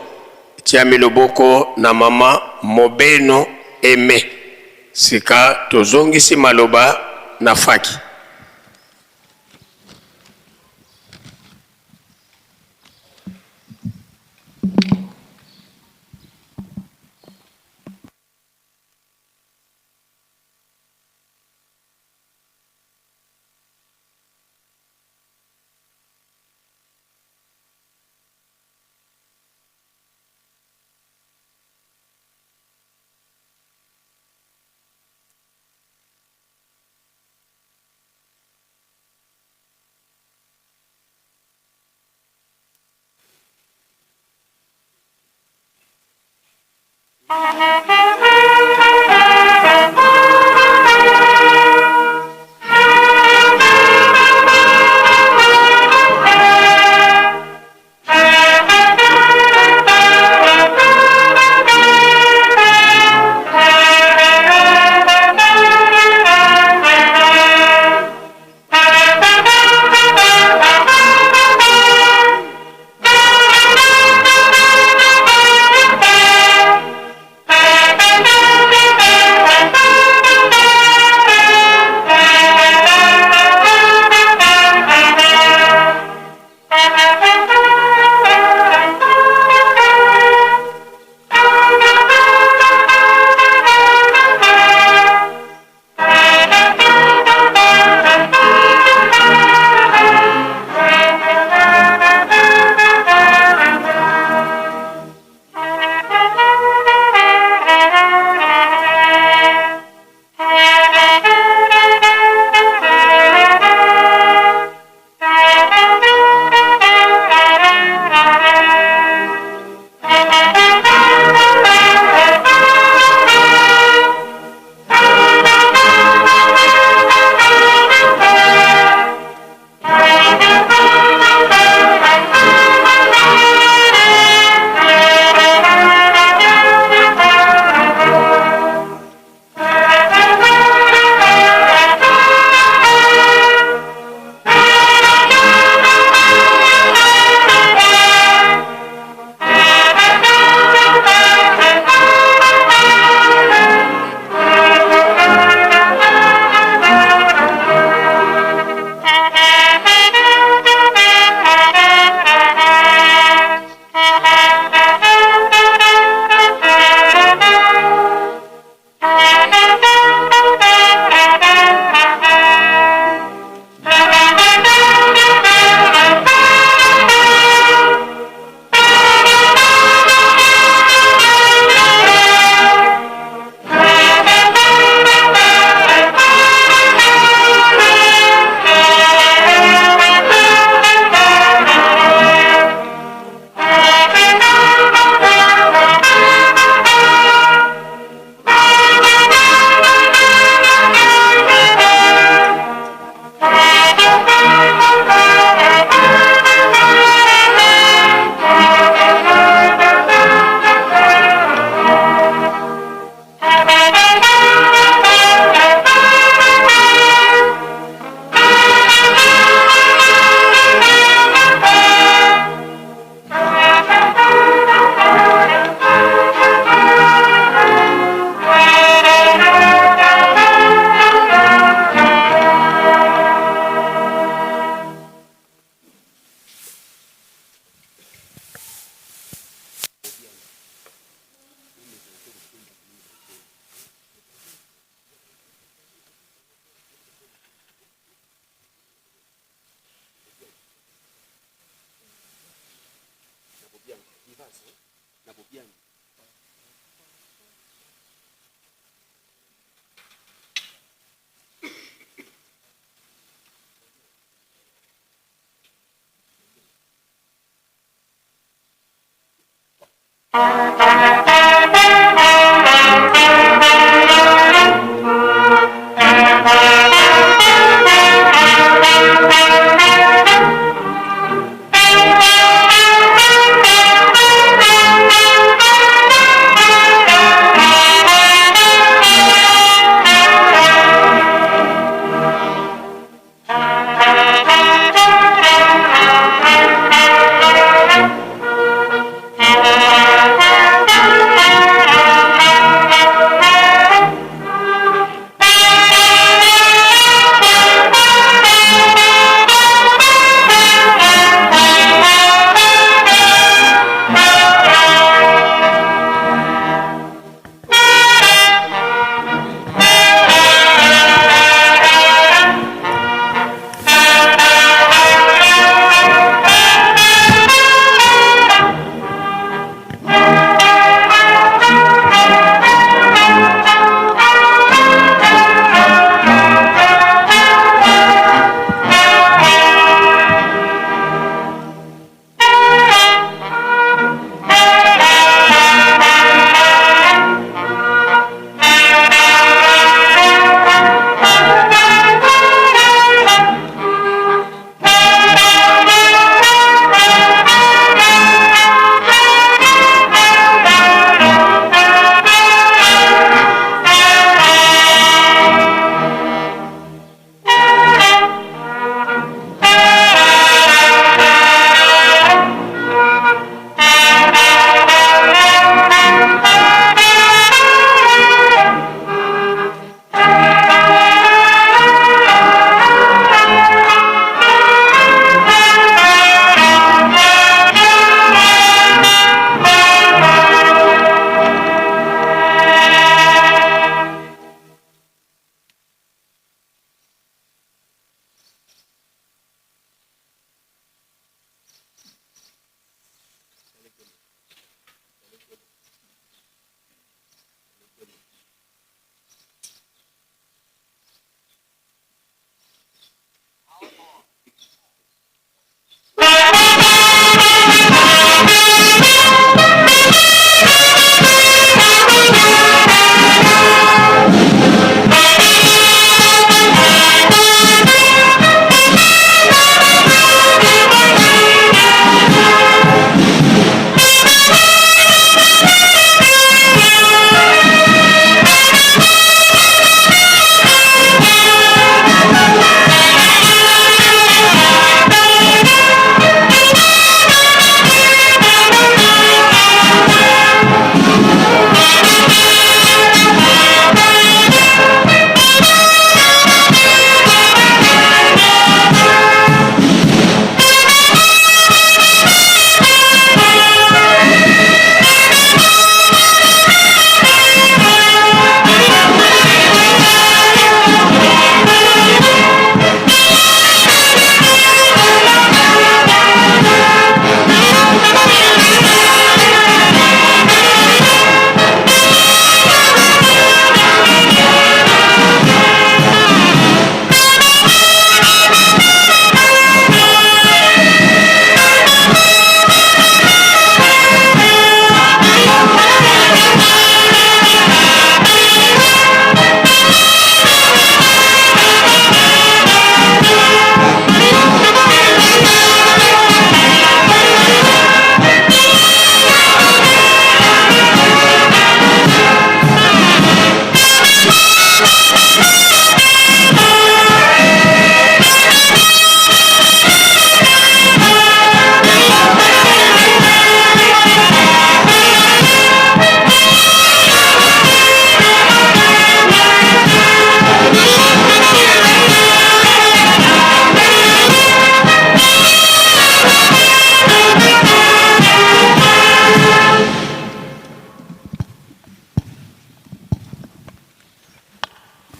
tiami loboko na mama Mobeno Aimé sika tozongisi maloba na faki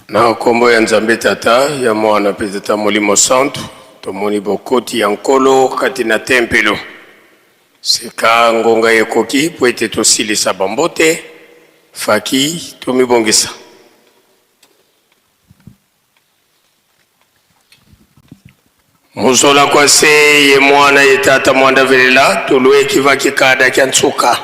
Na kombo ya Nzambe Tata ya mwana pe Tata Molimo Santu tomoni bokoti ya nkolo kati na tempelo sika ngonga yekoki po ete tosilisa bambote faki tomibongisa. Musola kwa se ye mwana ye tata mwanda velela tolue kiva kikada kya ntsuka.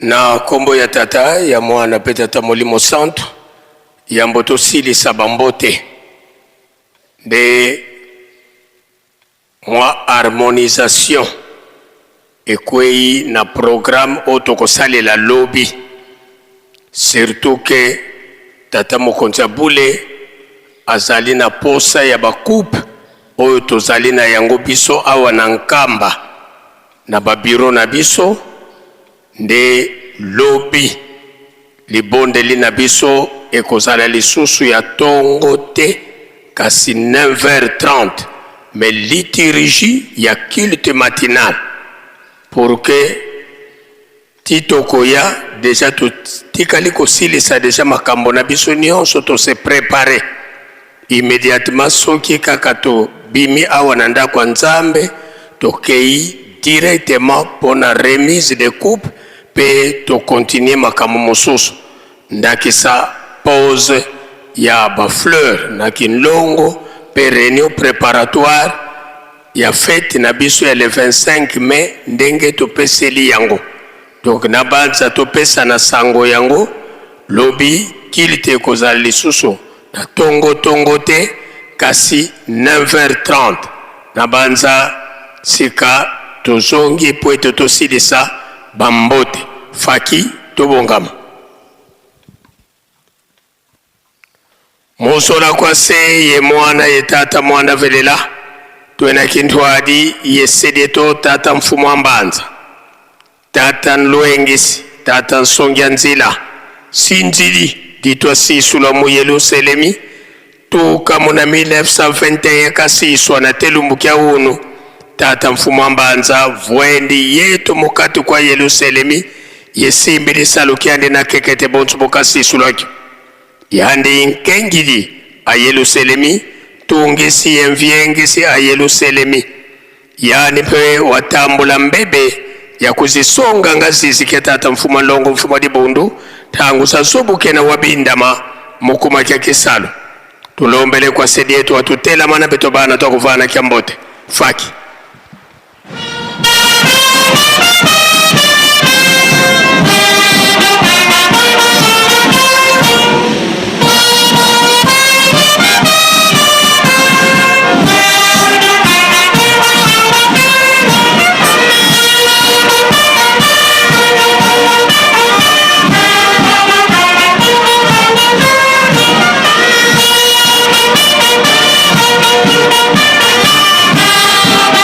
Na kombo ya tata ya mwana pe tata Molimo Santo ya mboto silisa bambote de mwa harmonisation ekwei na programme otokosale la lobby, surtout que tata mokonzi Bule azali na posa ya bakupe oyo tozali na yango biso awa na nkamba na babiro na biso nde lobby libondeli na biso ekozala lisusu ya tongo te kasi 9h30 mais liturgie ya culte matinal pour que titokoya deja totikali kosilisa deja makambo na biso nyonso tose prepare immédiatement soki kaka tobimi awa na ndako ya Nzambe tokei directement pour la remise de coupe pe to continuer makambo mosusu ndakisa pause ya ba fleur na kinlongo pe réunion préparatoire ya fête na biso ya le 25 mai ndenge topeseli yango. Donc na banza topesa na sango yango lobi kilte kozala lisusu na tongo te kasi 9h30 na banza sika tozongi po ete tosilisa bambote faki tobongama. Musola kwa se ye mwana ye tata mwanda velela tuena kintu adi ye sedeto tata mfumu ambanza tata nluengisi tata nsongya nzila sinzili ditwa sisula mu Yerusalemi tuka muna 1921 kasiswa na telumbu kya unu tata mfumu ambanza vwendi yetu mukati kwa Yerusalemi yesimbili salukiande na kekete bonsu bokasisulaki yandi nkengili a Yerusalemi tungisi yenvyengisi a Yerusalemi yani pe watambula mbebe ya kuzisonga ngazizi ke tata mfumu longo mfumu dibundu tangu sasubuke na wabindama mukuma kya kisalo tulombele kwa sedi yetu watutela mana beto bana tukuvana kiambote faki. Thank you.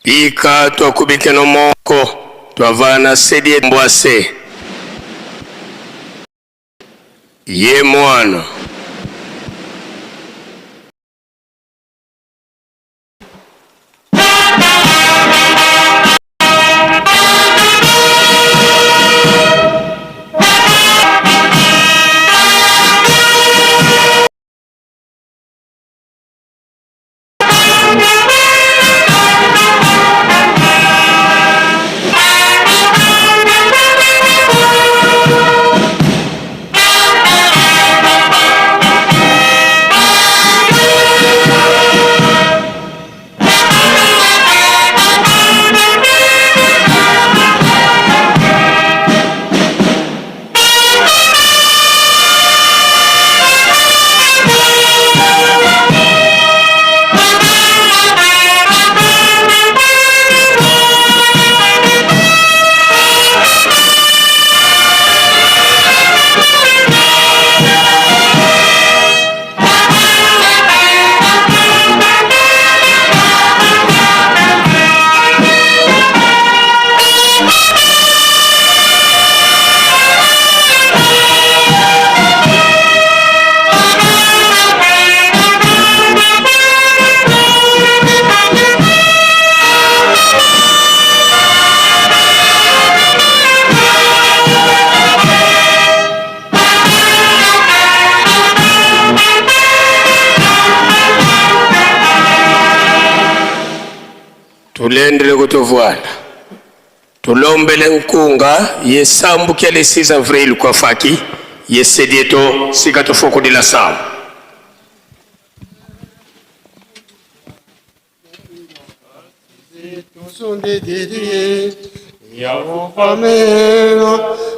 Ika twakubike no moko twavana sedie mbwase ye mwana tulendele kutovuana tulombele nkunga yesambu kele 6 avril kwa faki yesedieto sikatofoko de la sam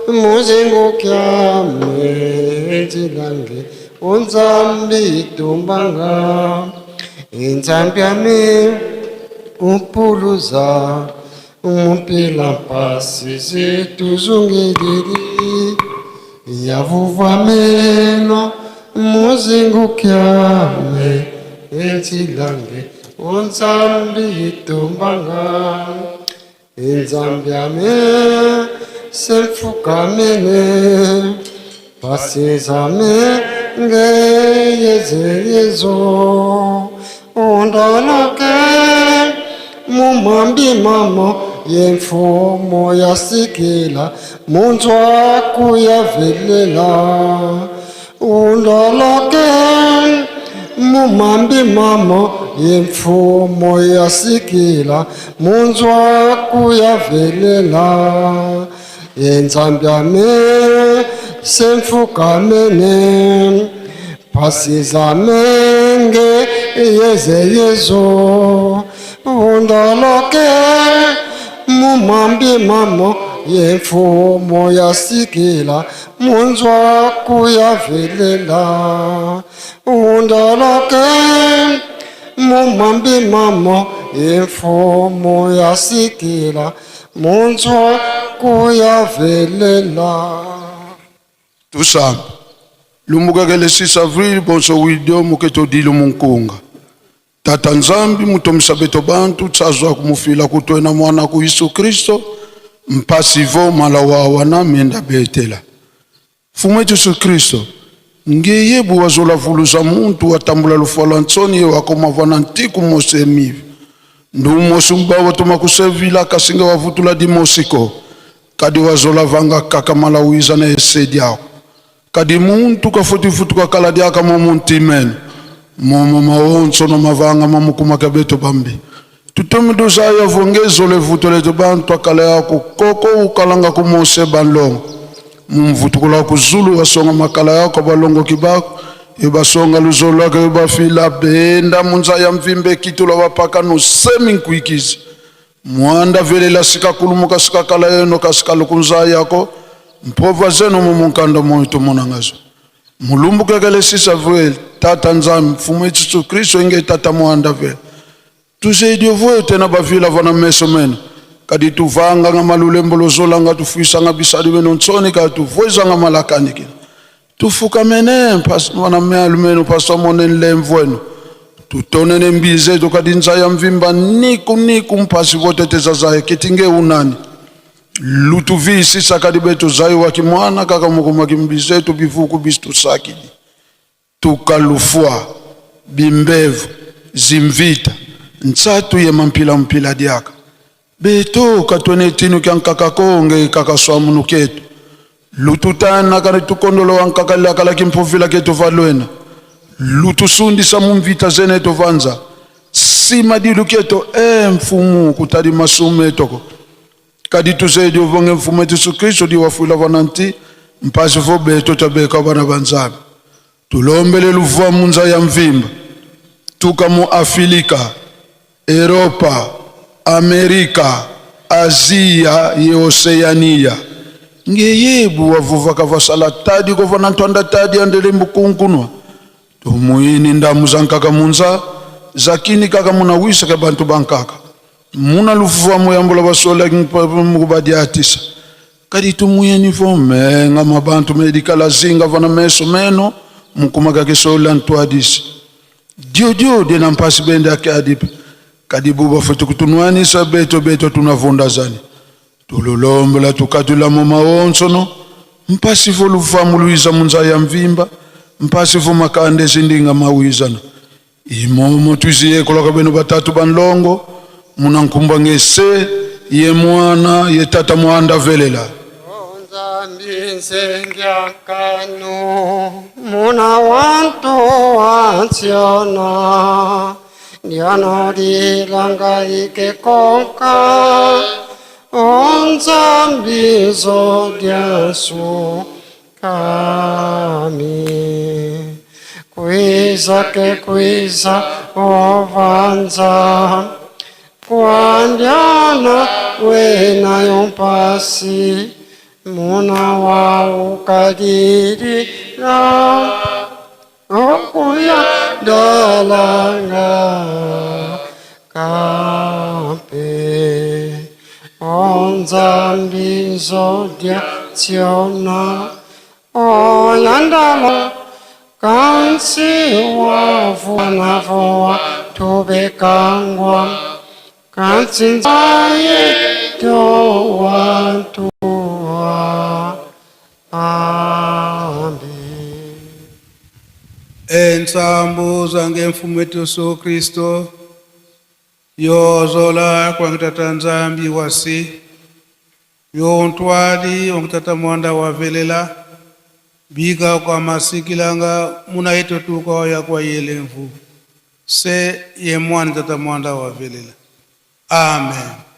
muzengo kyame tilange onzambi tumbanga inzambiame upuluza umpila pasi zetu zungediri yavuvameno muzengo kyame etilange onzambi tumbanga inzambiame semfukamene pasizame ngeyezeyezo ondoloke mumambi mamo yemfumo yasikila munzwa kuyavelela undoloke mumambi mamo yemfumo yasikila munzwa kuyavelela yenzambyame semfukamene pasizamenge yeze yezo undoloke mumambi mamo yemfumo yasikila munzwa kuyavelela undoloke mumambi mamo yemfumo yasikila munzwa kuyavelela. Tusamba lumukakele 6 avril bonso widio muketo dilo munkunga tata nzambi mutomisa beto bantu tsazwa kumufila kutwena mwana ku Yesu Kristo mpasivo malawawa na menda betela fumu Yesu Kristo ngeyebu wazola vuluza muntu watambula lufala ntsoni wakoma vana ntiku mosemivi ndumosi mbawa tumakusevila kasinga wavutula dimosiko kadi wazola vanga kakamala wiza na esedi yao kadi muntu kafuti kakala diaka momuntimene momo maonso no mavanga mamukuma beto bambi tutomido zaya vongezo levuto leto bantu akala yako koko ukalanga kumose balongo mumvutukula kuzulu wasonga makala yako balongo kibako ibasonga luzolo lake ibafila benda munza ya mvimbe kitula wapaka no semi nkwikizi mwanda velela sika kulumuka sika kala yeno kasika lukunza yako mpova zeno mumunkando moito monangazo mulumbu kekele 6 avril tata nzambi mfumu Yesu Kristo inge tata mwanda vele tuzeidio voe tena bavila vana meso meno kadi tuvanga nga malulembo lozola nga tufuisa nga bisadi weno ntsoni kadi tuvoiza nga malakani kina tufuka mene wana mealu meno pasto monen lemvweno tutonene mbize kadi nzaya mvimba niku mpasi vote teza zae kitinge unani lutu visi sakadi beto zai wakimwana kaka mukuma kimbize tu bivuku bistu sakidi tukalufua bimbevu zimvita ntsatu ye mpila diaka beto katwene tinu kyankaka konge kaka swamu ketu lututana kare tukondolo wankakala kala kimpuvila ketu valwena lutu sundi samumvita zene to vanza sima dilu keto mfumu kutadi masume toko kadi tuzedi uvonge mfumu Yesu Kristo di wafuila vananti mpasi fo beto tabeka bana banzabi tulombele luvua munza ya mvimba tuka mu Afrika Europa Amerika Asia ye Oceania ngeyebu wavuva kavasala tadi kovana ntwanda tadi andele mbukunkunwa tumuini ndamu zankaka munza zakini kaka munawisa ke bantu bankaka muna lufuwa muyambula basola mukubadi atisa kadi tumuyeni vome nga mabantu medikala zinga vana meso meno mukumaka kesola ntwadisi dio de nampasi bende ake adipe kadi buba futu kutunwani sa beto tunavonda zani tululombola tukatula mu maonsono mpasi vo lufamu luiza munza ya mvimba mpasi vo makande zindinga mawizana imomo tuziye koloka beno batatu banlongo muna nkumba ngese ye mwana ye tata mwanda velela nzambi nsengyakano muna wantu wansiona ndiano dilanga ikekonka onzambi zodiasu kami kwiza ovanza kwandiana wena yompasi muna wa ukadirira okuya dalanga kampe onzambi zodia tiona oyandala kansi wavuanavoa tubekangwa kansi nzaye towantua amen. Ensambo zange mfumu wetu Yesu Kristo yo zola kwa ngitata nzambi wasi yo ntwali ongitata mwanda wa velela biga kwa masikilanga muna ito tuko ya kwa yelemvu se ye mwani tata mwanda wa velela. Amen.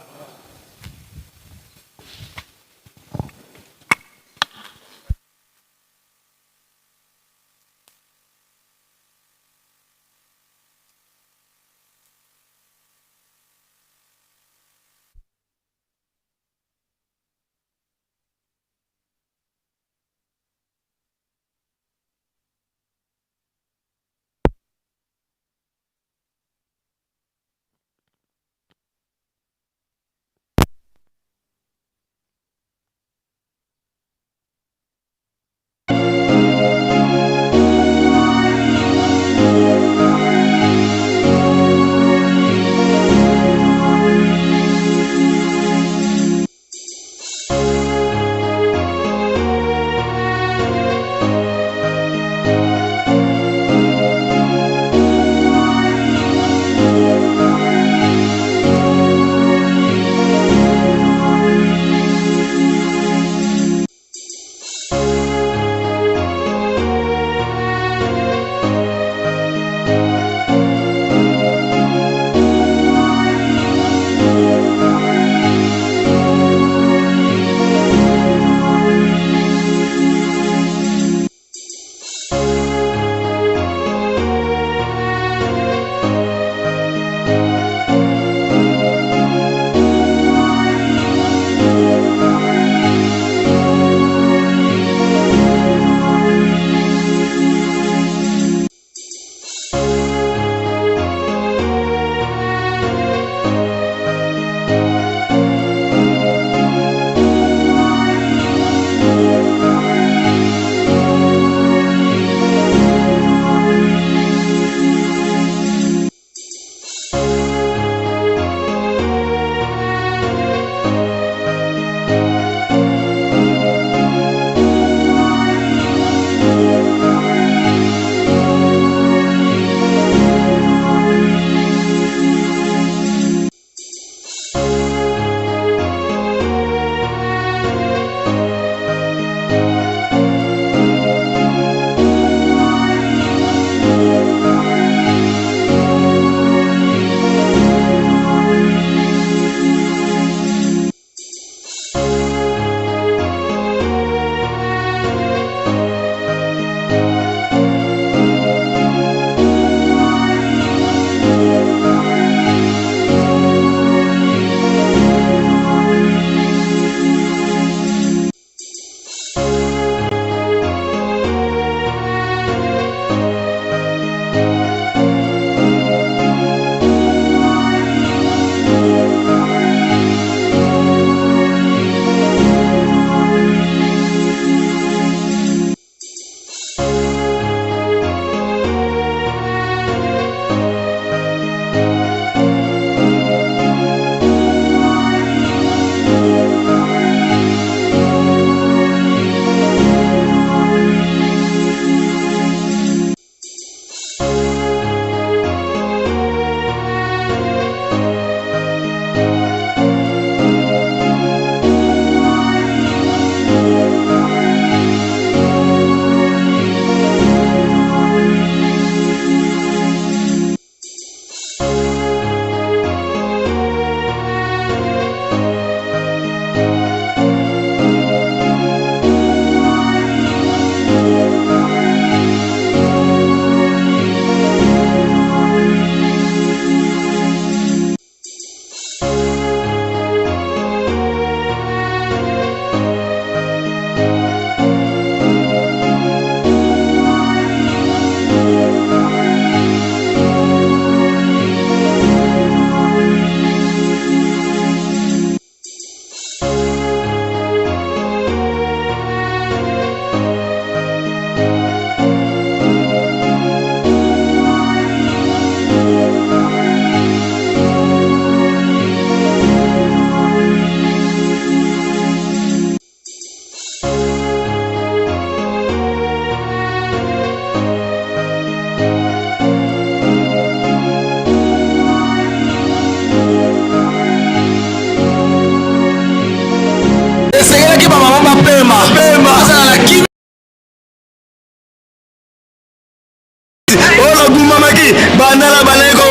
Banala baneko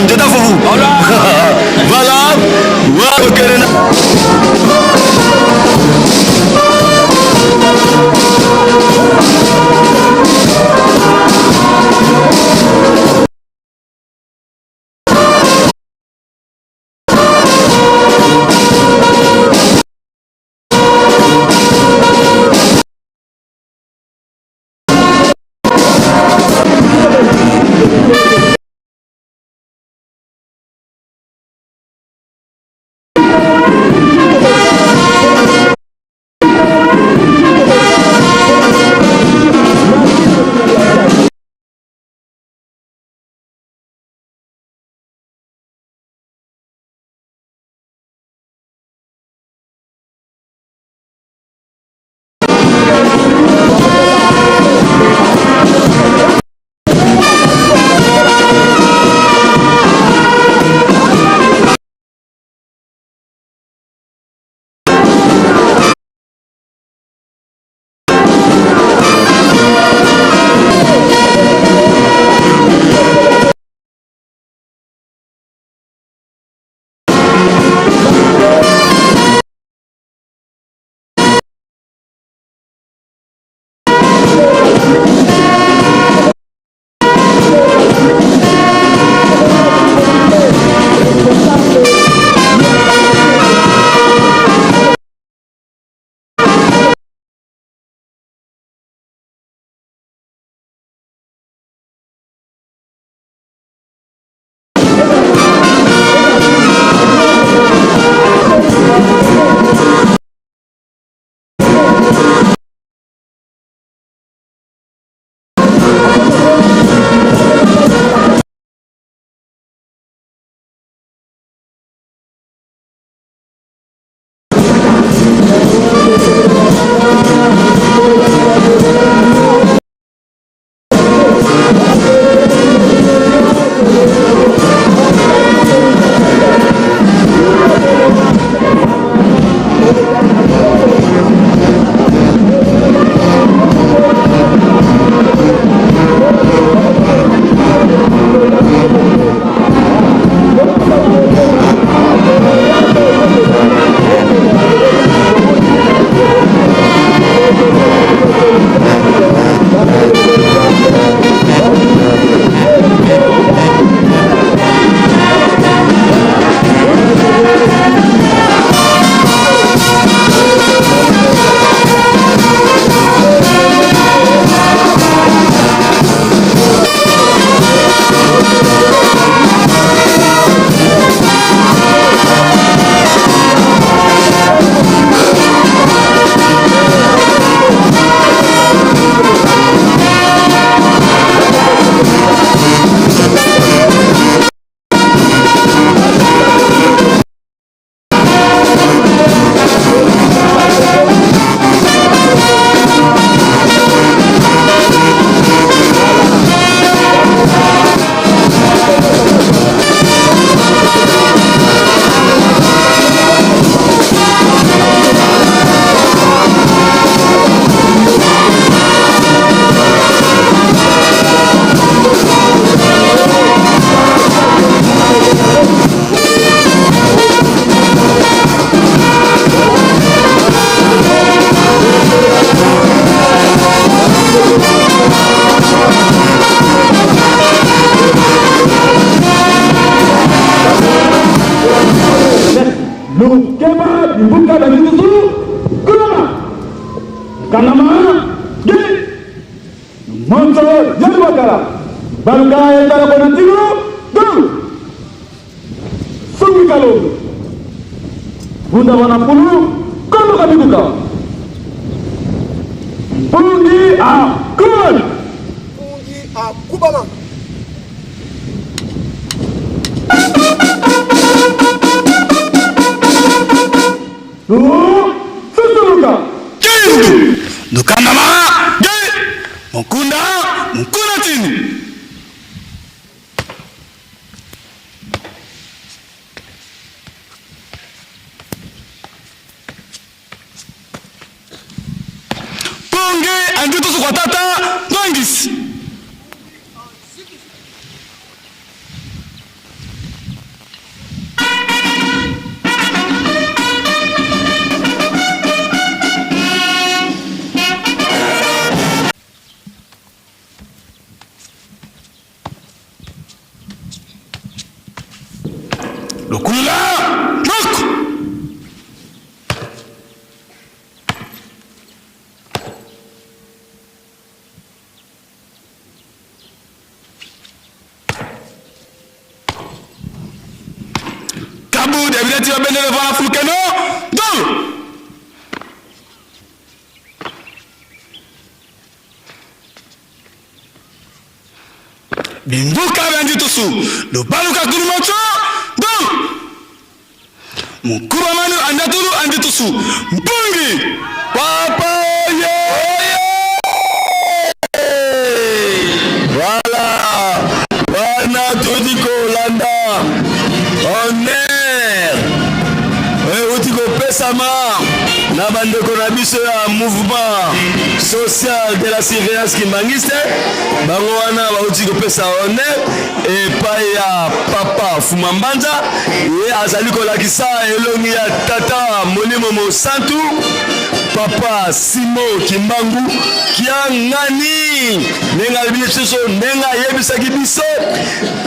mjeta fufu. Voilà. Wa kerena. Bangkai antara Bonantigro, dulu. Sungi Kalau. Bunda Wana Pulu, kalau kami buka. Pungi Akun. Pungi Akubama. Susuruka. Kindu. Dukanama. Mukunda. Mukunda tini. Anjuto kwa tata Bangis. lokulula moko Kabu David va benele voir Fukeno do Binduka bandi tusu do baluka kulumoto do Mukura manu andatulu andi tusu mpungi papa ye voilà wana tudiko landa honneur utiko pesama na bandeko na biso ya mouvement social de la surveillance kimbangiste bango wana bauti kopesa honneur epai ya papa Fumambanja ye azali kolakisa elongi ya tata Molimo Mosantu papa Simo Kimbangu kiangani nenga biso nenga yebisaki biso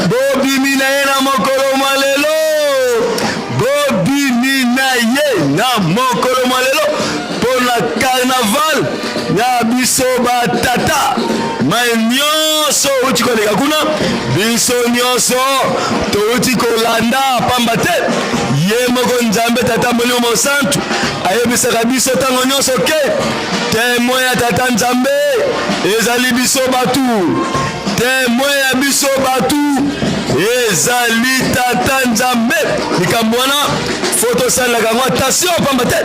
bobimi na ye na mokolo malelo bobimi na ye na mokolo malelo pona carnaval ya biso batata mai nyonso uti koleka kuna biso nyonso touti kolanda pamba te ye moko Nzambe tata Molimo Mosantu ayebisaka biso ntango nyonso ke témoin ya tata Nzambe ezali biso batu témoin ya biso batu ezali tata Nzambe likambo wana foto salaka ngo attention pamba te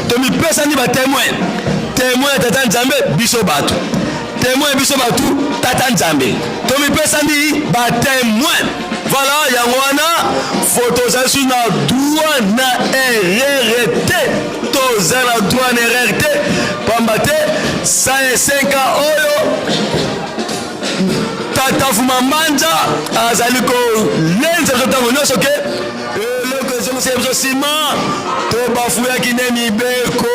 tomipesani ba témoin ya tata Nzambe biso batu témoin biso batu tata Nzambe tomipesani ba témoin voilà yango wana foto zali na droit na RRT toza na droit na RRT pamba te 105 oyo tata Fumambanja azali ko lenza totango nyonso ke eloko ezongosi biso nsima to bafuyaki nde mibeko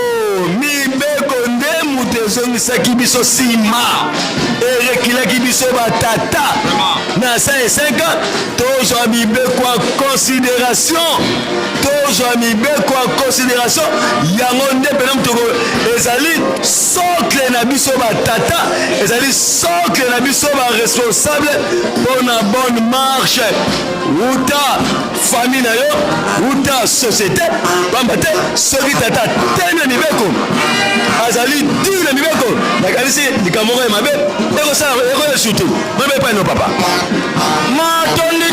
nde moto ezongisaki biso nsima erekilaki biso batata na 105 tozwa mibeko ya considération yango nde pena motoko ezali socle na biso batata ezali socle na biso baresponsable mpona bonne marche uta famille na yo uta société pamba te soki tata teni na mibeko azali dure na mibeko nakanisi likambo moko ya mabe ekosala ekoyesutu mabe epai no papa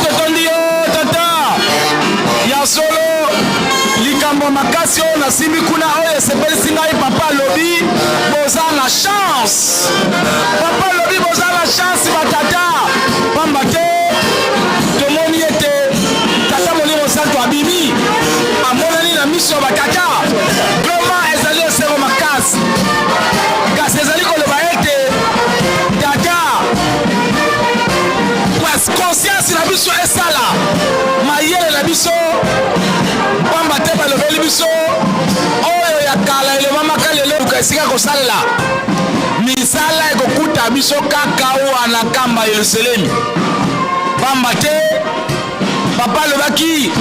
totondi yo tata ya solo likambo makasi oyo nasimbi kuna oyo esepelisi ngai papa alobi boza na chance batata pamba te tomoni ete tata Molimo Mosantu abimi amonani na miso ya batata broma ezali oseko makasi kasi ezali koloba ete tata conscience na biso esala mayele na biso pamba te balobeli biso oyo ya kala elobamaka lelo luka esika kosalela misala ekokuta biso kaka wana kamba Yerusalemi pamba te papa alobaki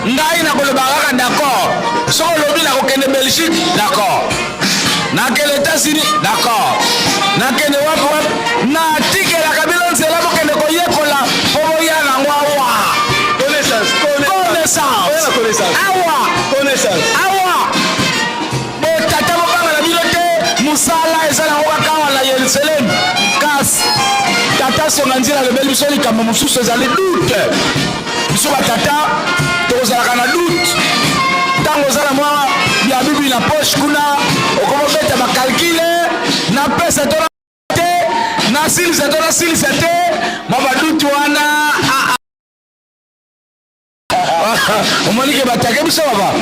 ngai nakoloba kaka d'accord soko olobi nakokende Belgique d'accord nakende États-Unis d'accord nakende wapi natikelaka bino nzela bokende koyekola po boya nango awa awa botata bobanga na bino te mosala eza nango kaka wana Yerusalemi kasi tata songa nzela alobeli biso likambo mosusu ezali dute biso batata tokozalaka na dute ntango oza na mwa ya bibi na poche kuna okomobeta bakalkile na pesa tona te nasilisa te mwa badutu wana omonike batake biso baba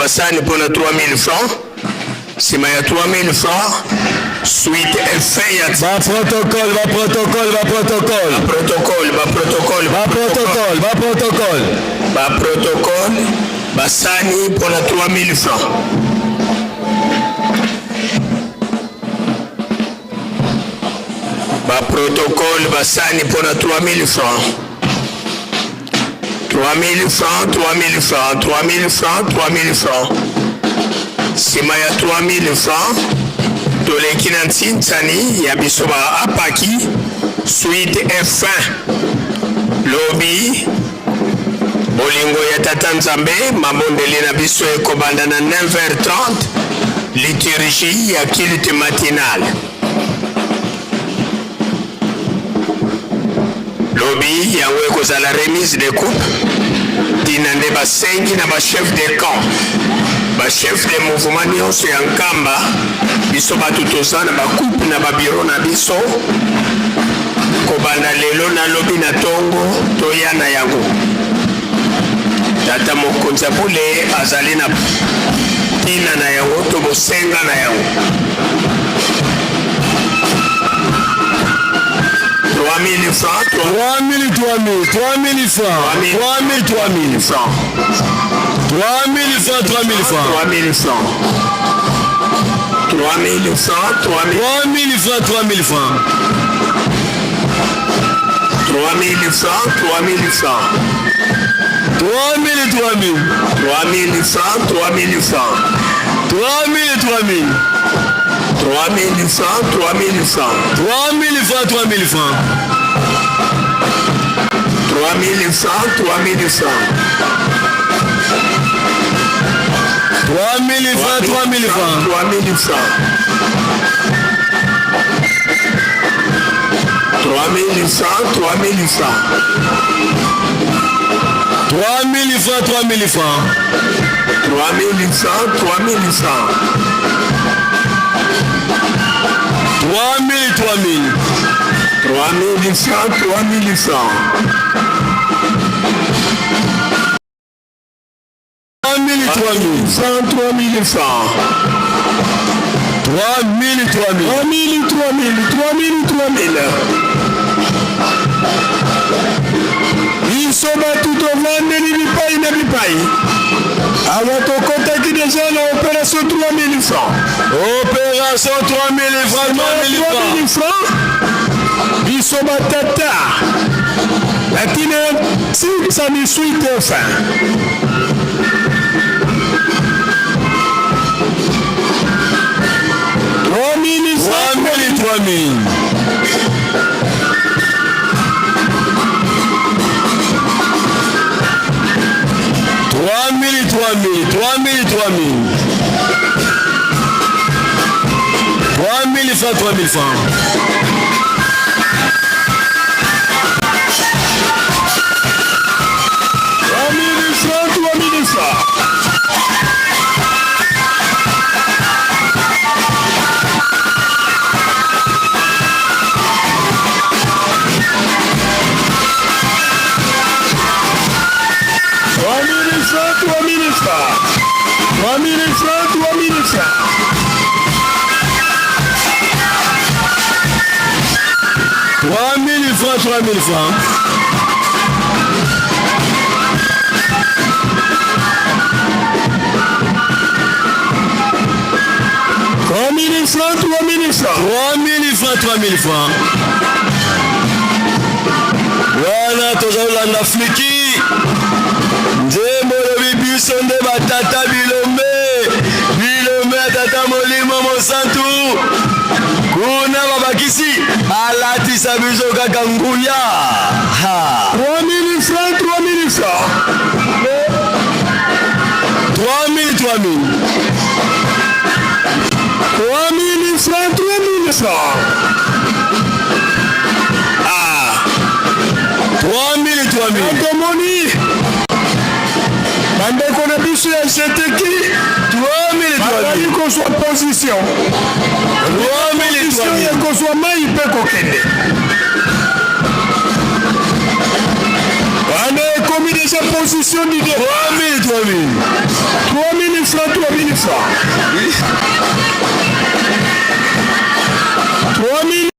Basani pour 3000 francs. C'est ma 3000 francs. Suite F1. Va protocole. Basani pour 3000 francs. Protocole Basani pour 3000 francs. 3000 francs, 3000 francs, 3000 francs, 3000 francs. Sima ya 3000 francs. Toleki na Ntintani ya biso ba apaki. Suite F1. Lobby. Bolingo ya Tata Nzambe. Mabondeli na biso ekobanda na 9h30. Liturgie ya culte matinal. Lobby yango ekozala remise de coupe tina nde basengi na bachef de camp bachef de mouvement nyonso ya nkamba biso bato toza na bakupe na babiro na biso kobanda lelo na lobi na tongo toya na yango tata mokonzi ya bule azali na tina na yango tobosenga na yango 3000 francs, 3000 francs, 3000 francs, 3000 francs, 3000 francs, 3000 francs, 3000 francs, 3000 francs, 3000 francs, 3000 francs, 3000 francs, 3000 francs, 3000 3000 francs, 3000 francs, 3000 3000 francs, 3000 francs, 3000 francs, 3000 francs, 3000 francs, 3000 francs, 3000 francs, 3000 francs, 3000 francs, 3000 francs, 3000 francs, 3000 francs, 3000 francs, 3000 francs, 3000 francs, 3000 francs, 3000 francs. 3000 francs, 3000 francs. 3000 Iso batu tovandeli bipai na bipai. Awa tokotaki déjà na opération 3000 francs. Opération 3000 francs, 3000 francs. Biso batata. Lakini ça ni suite enfin. 3000 francs. 3000 francs. francs, 3000 francs. 3000 francs, 3000 francs. 3000 francs, 3000 francs. 3000 francs, 3000 francs. 3000 francs, 3000 francs. Wana tozolanda fliki. Nzembo lobi biso nde batata bilombe. Bilombe tata molimo mosantu. Kuna babakisi alatisa biso kaka nguya. 3000 francs, 3000 francs. 3000, 3000. 3000 francs, 3000 francs. Ah. 3000, 3000. Antomoni. Bandeko na biso ya jeteki. 3000, 3000. Bakali kozwa position. 3000, 3000. Kozwa mai pe kokende. Ane komi déjà position d'idée. 3000, 3000. 3000 francs, 3000 francs. 3000.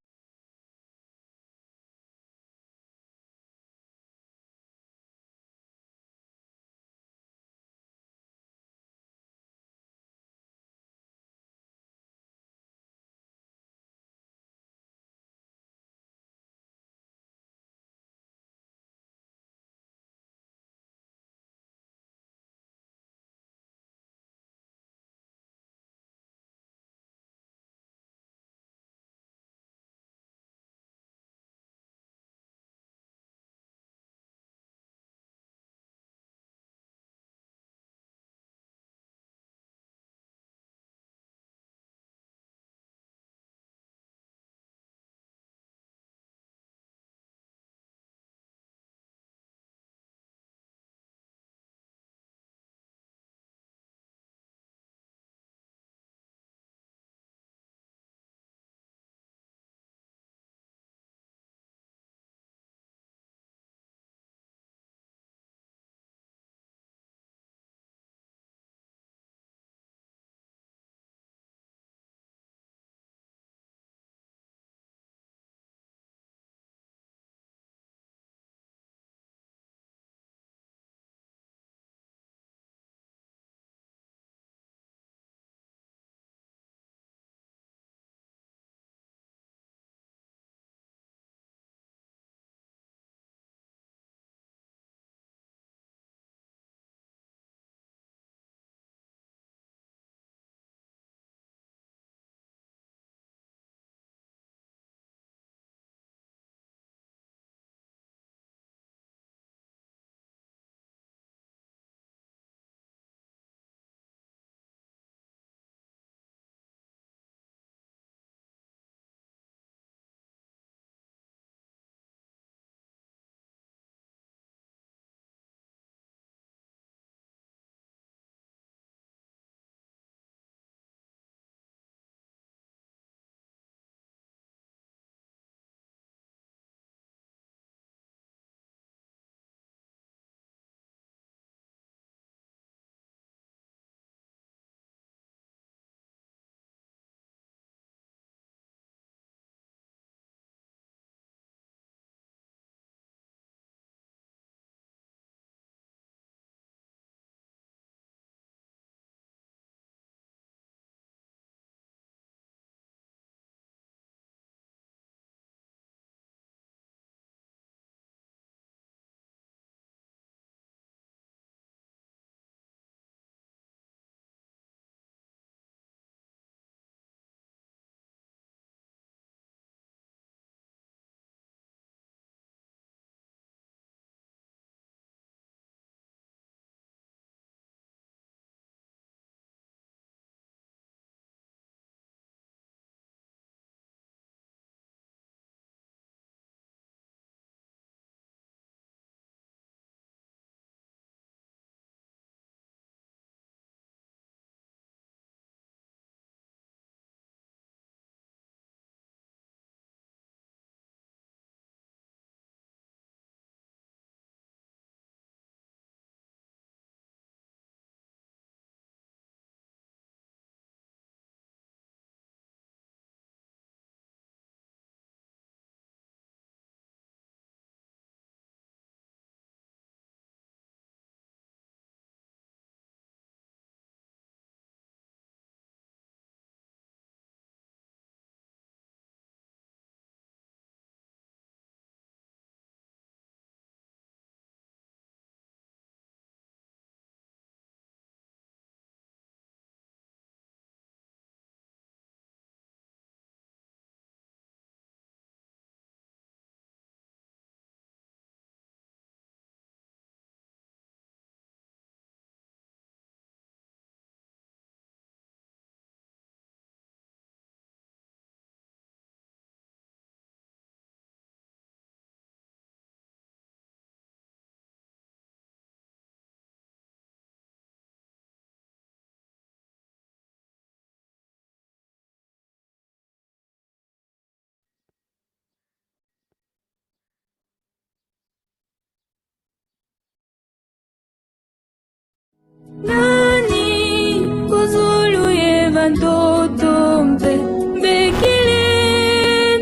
ndoto mbe mbekile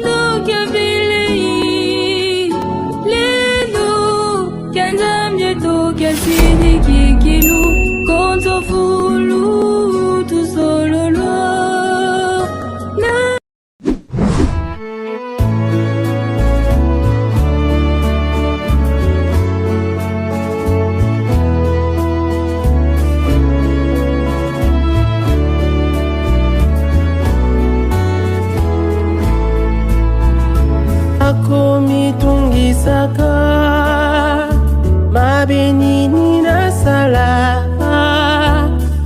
tokia vilei lelo kianzamye tokia sidi kikilu konzo fulu tusololwa na Saka mabenini na sala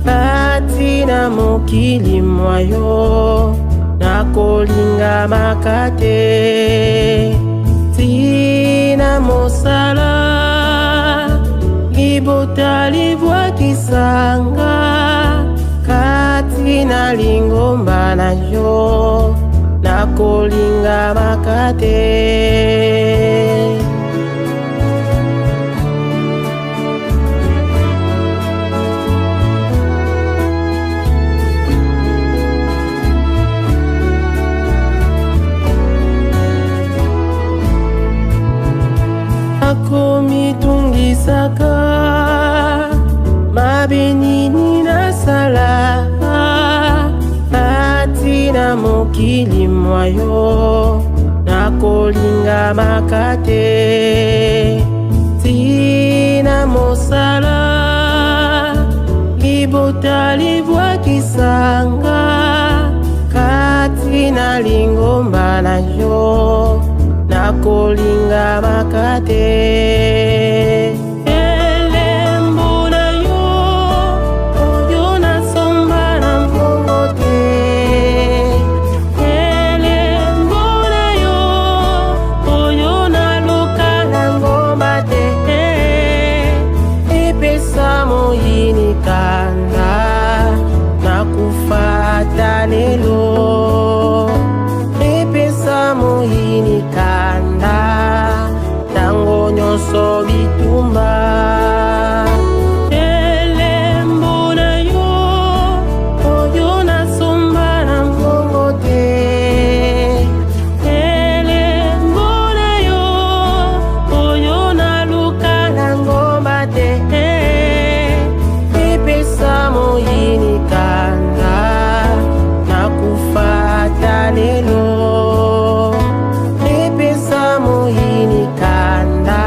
atina mokili mwayo na kolinga makate tina mosala libotali bwa kisanga katina lingomba na yo na kolinga makate Saka mabenini na sala atina mokili mwayo na kolinga makate tina mosala libotali bwa kisanga katina lingomba na yo na kolinga makate so bitumba elembo na yo oyo na somba na mbongo te elembo na yo oyo na luka na ngomba te epesa moyini kanda na kufata lelo epesa moyini kanda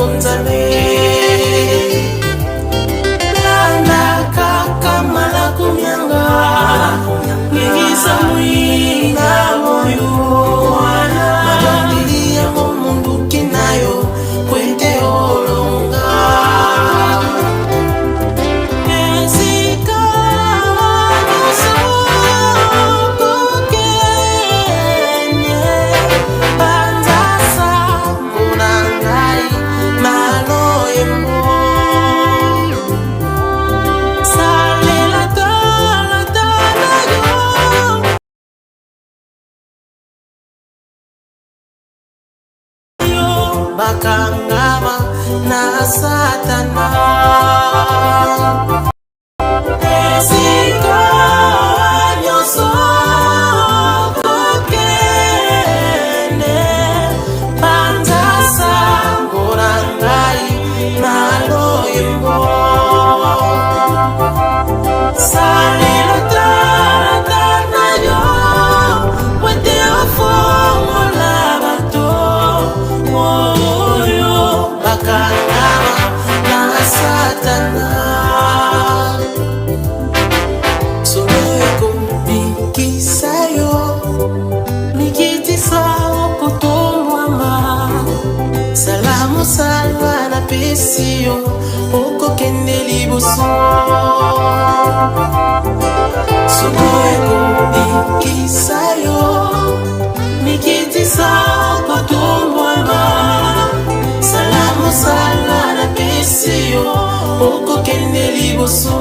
unzame landa kaka mala kumyanga nigisa mwinga moyo wana mabandilia mundu kinayo kwete olonga esika noso kokenye banzasa munangai malo emo salela tala yo bakangama na satana esika nyoso kokene banzasa ngorangai malo emo salelo tala yo wete ofongola bato moyo bakangama na satana soloeko mikisayo mikitisa okotomwama salamu salwa na pesio okokende liboso soloeko mikisayo mikitisa okotomwama salamu salwa na pesio okokende liboso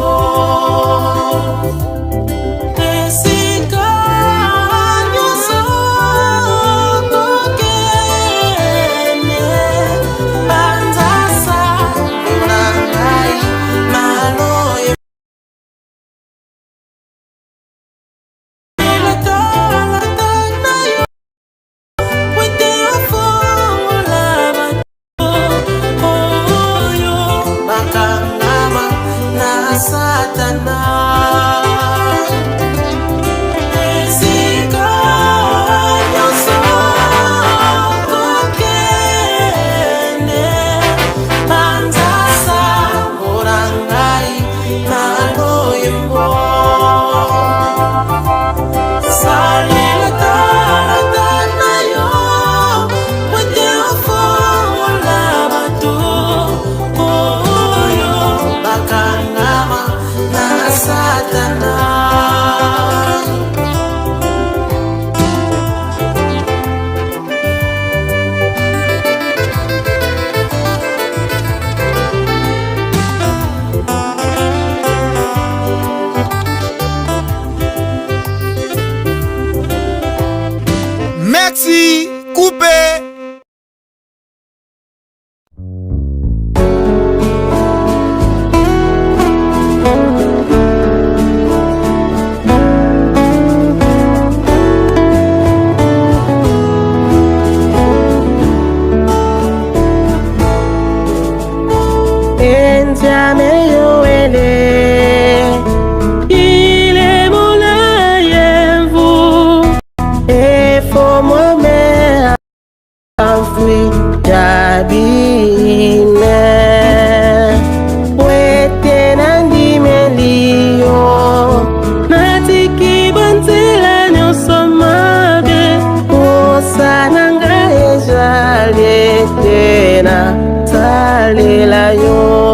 esika nyoso kokene banzasa unangai malo bakangama na satana esika nyoso kokene banzasa ngorangai malo emo salela tala yo wete ofongola bato oyo bakangama na satana Merci, coupé. il est mon aïe vous et faut moi me enfuir d'abine wete nandi melio natiki banzela nyonso mabe osananga ezali tena salela yo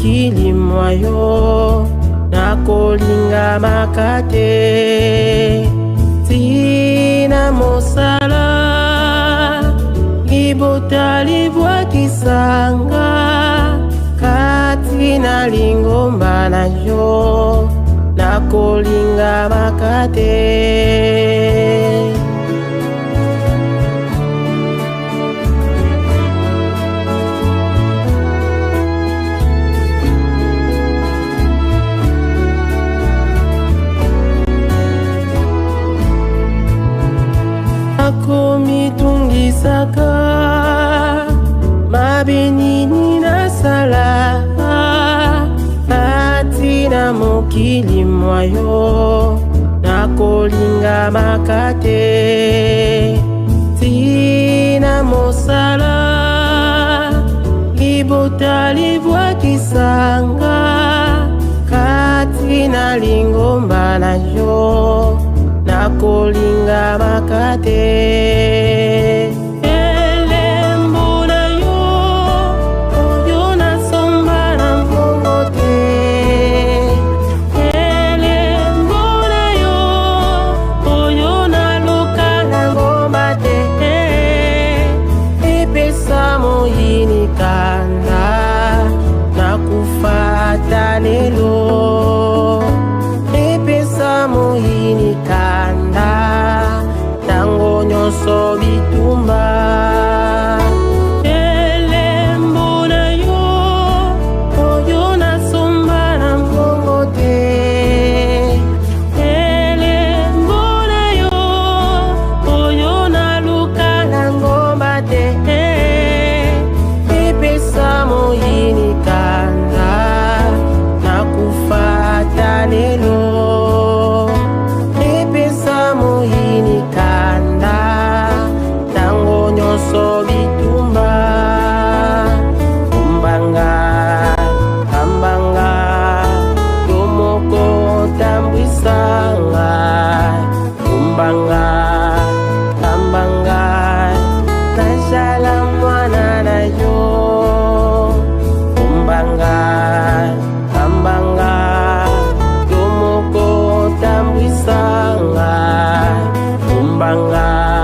mokili mwayo nakolinga makate tina mosala libota libwakisanga kati na lingomba na yo nakolinga makate. Nakomitungisaka mabenini na sala atina mokili mwayo nakolinga makate tina mosala libota libwakisanga kati na lingomba na yo nakolinga makate. So bitumba elembo na yo oyo nasomba na mbongo te elembo na yo oyo naluka na ngomba te epesa moyini kanda nakufata lelo epesa moyini kanda so bitumba kumbanga kambanga yomoko tambwisanga kumbanga kambanga nashala mwana na yo kumbanga kambanga yomoko tambwisanga kumbanga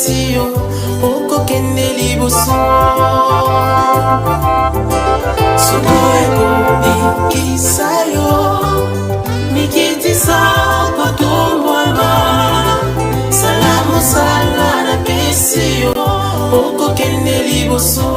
napesi yo okokende liboso soko ekobikisa yo mikitisa kotombwama salamu sala napesi yo okokende liboso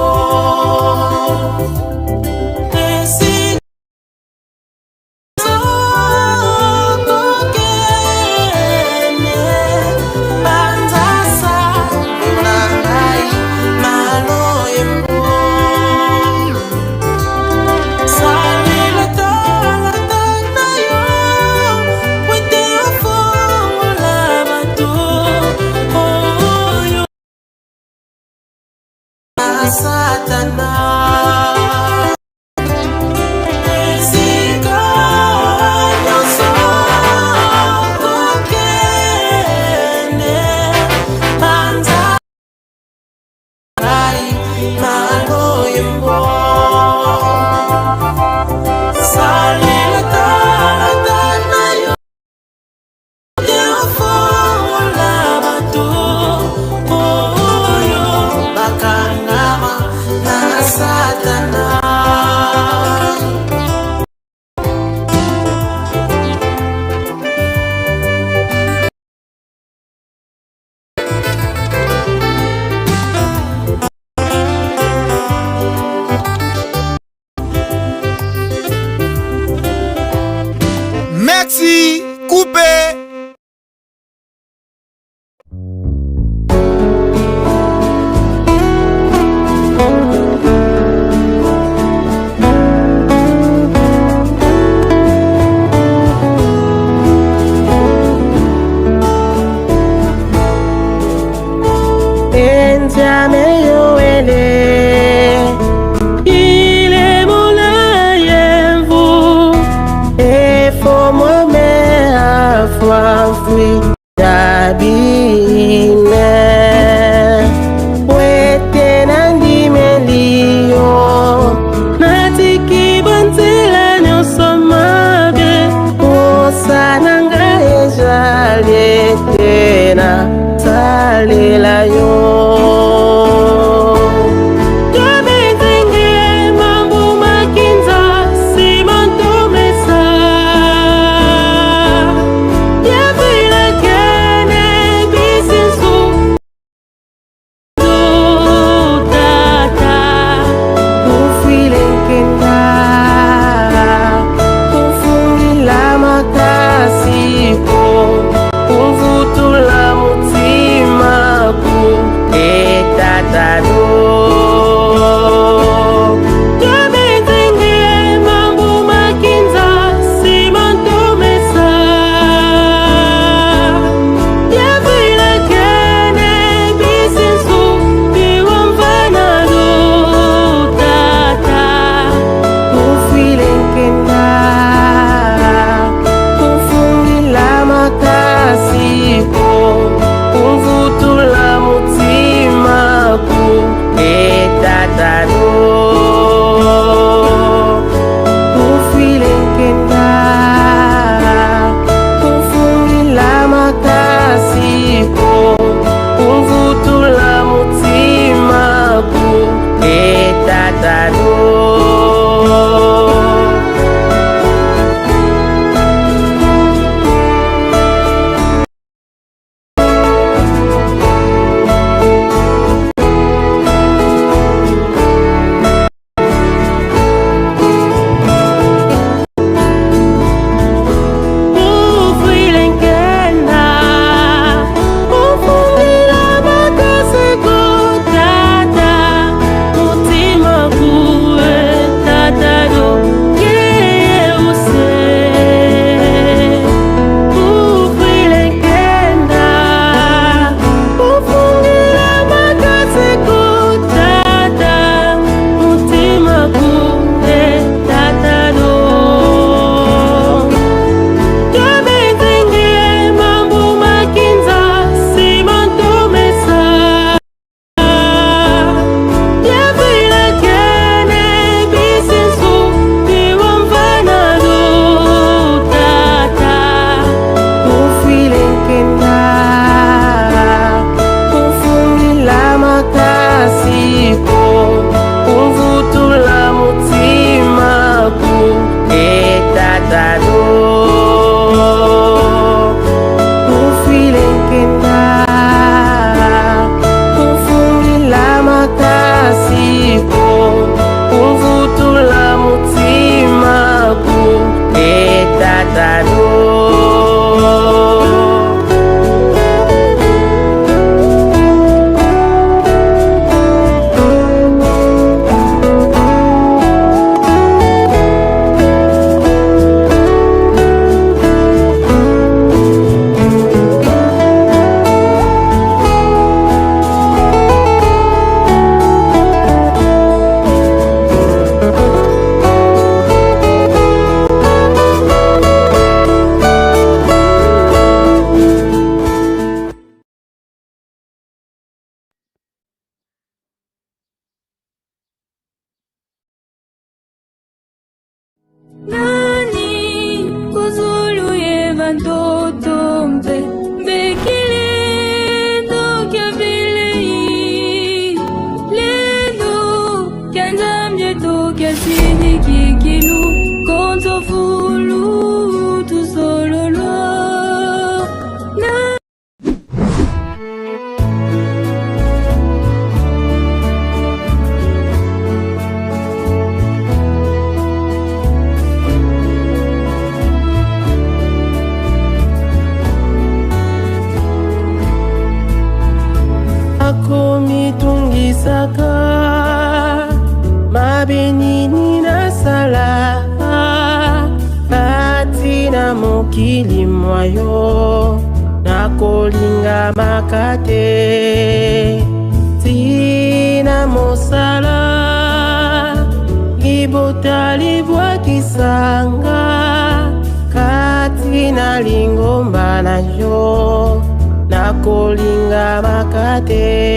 Merci, coupé. Salela yo tofulu tuzololwa na akomitungisaka mabenini na sala katina mokili mwayo nakolinga makate tina mosala libota libwakisanga katina lingomba na yo nakolinga makate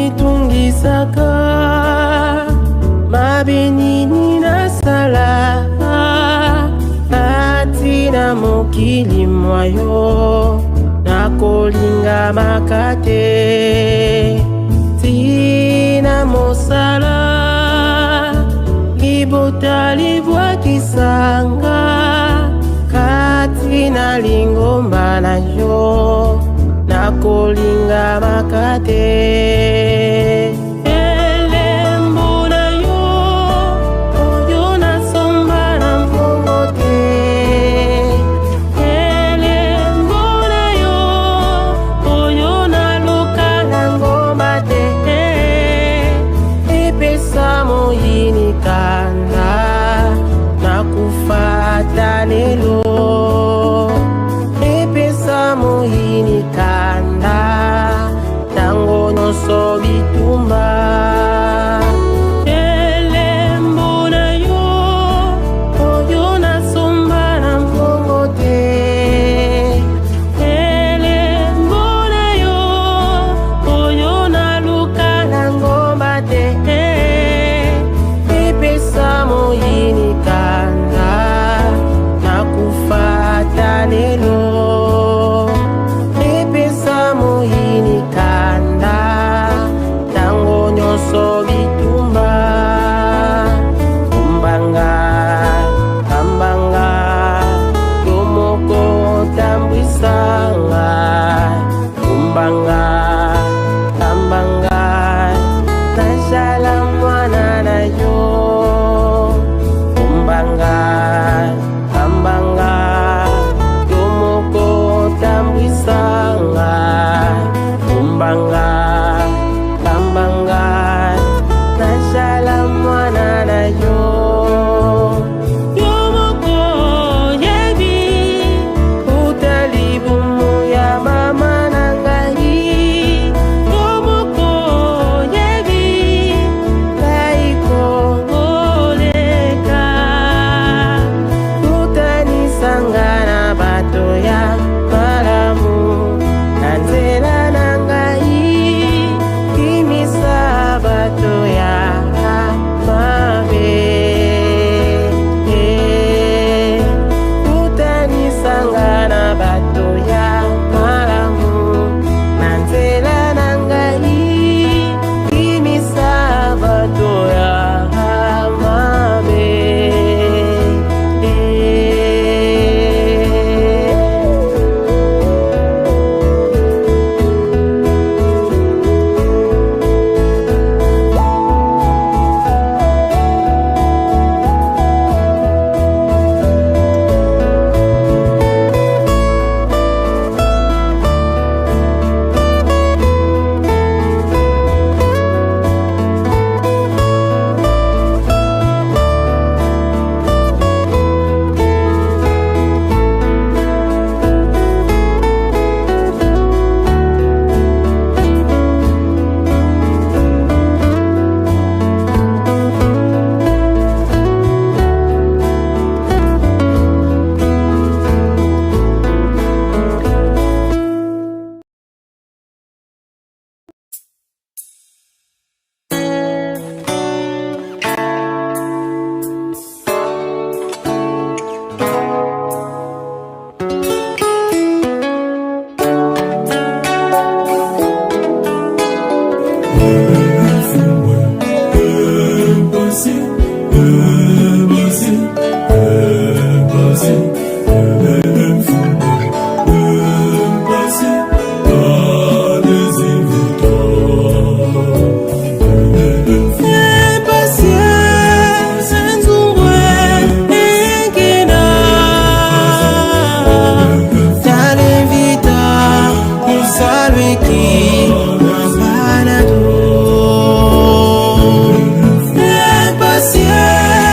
akomitungisaka mabenini na sala katina mokili mwayo nakolinga makate tina mosala libota libwakisanga katina lingomba na yo nakolinga makate elembo na yo oyo nasomba na mbongo te elembo na yo oyo naluka na ngomba te epesa moyini kanda nakufata lelo epesa moyini kanda tango nyonso Impatience.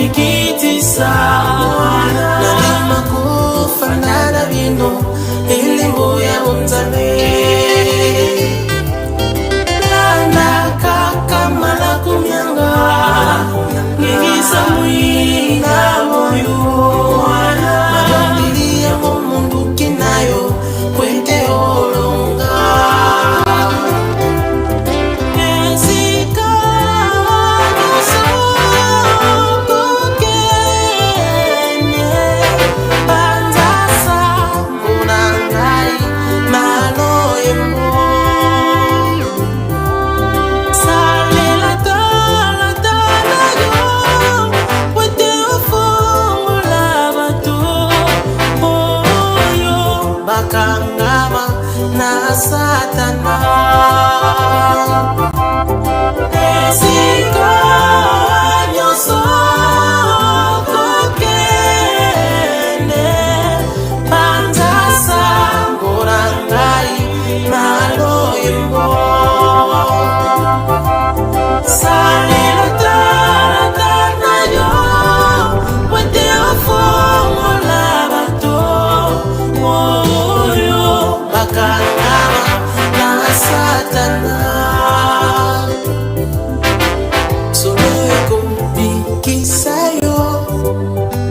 mikitisa nalima kufanana bino ilimbo ya Nzambe landa kakamala kumyanga ngigisa mwinga moyo madondilia mundu kinayo kwete olonga Kangama na Satana esika nyoso kokene panzasa ngorangai maloyembo salila tarata yo wete ofomola bato bakangama na Satana soloeko bikisayo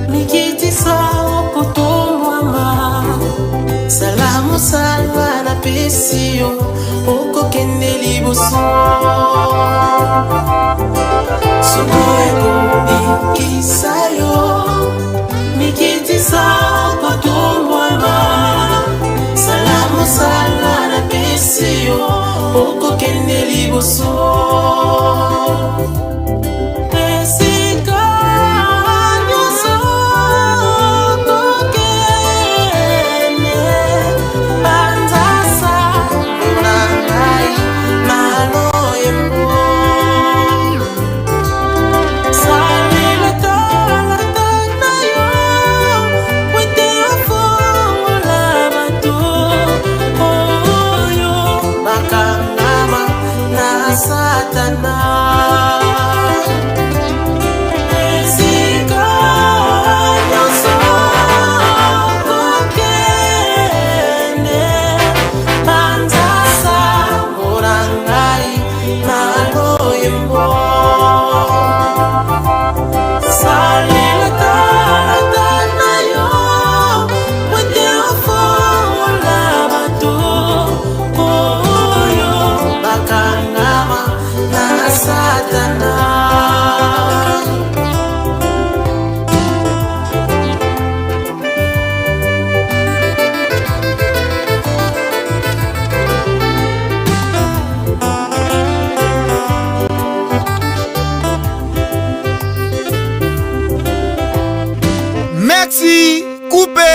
mikitisa okutomwama salamu salwa na pesio okokende liboso soloeko bikisayo mikitisa okutomwama salamu sala na pesio okokende liboso esika nyoso kokene panzasa nangai maloyembo salila talata na yo wete ofomola bato bakangama na Satana esika nyoso kokene panzasa ngorangai maloyembo salila talata na yo wete ofomola bato bakangama na Satana Merci, coupé.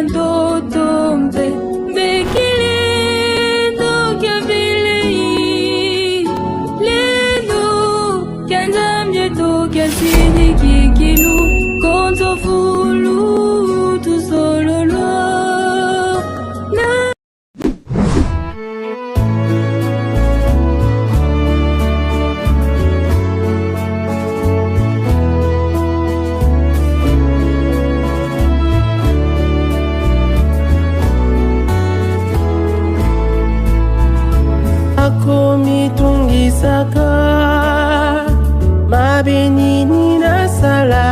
ndoto mpe mbekilendo kya vilei lelo kya nzambe to kya sini kikilu konzo fulu tuzololo na akomitungisaka mabenini na sala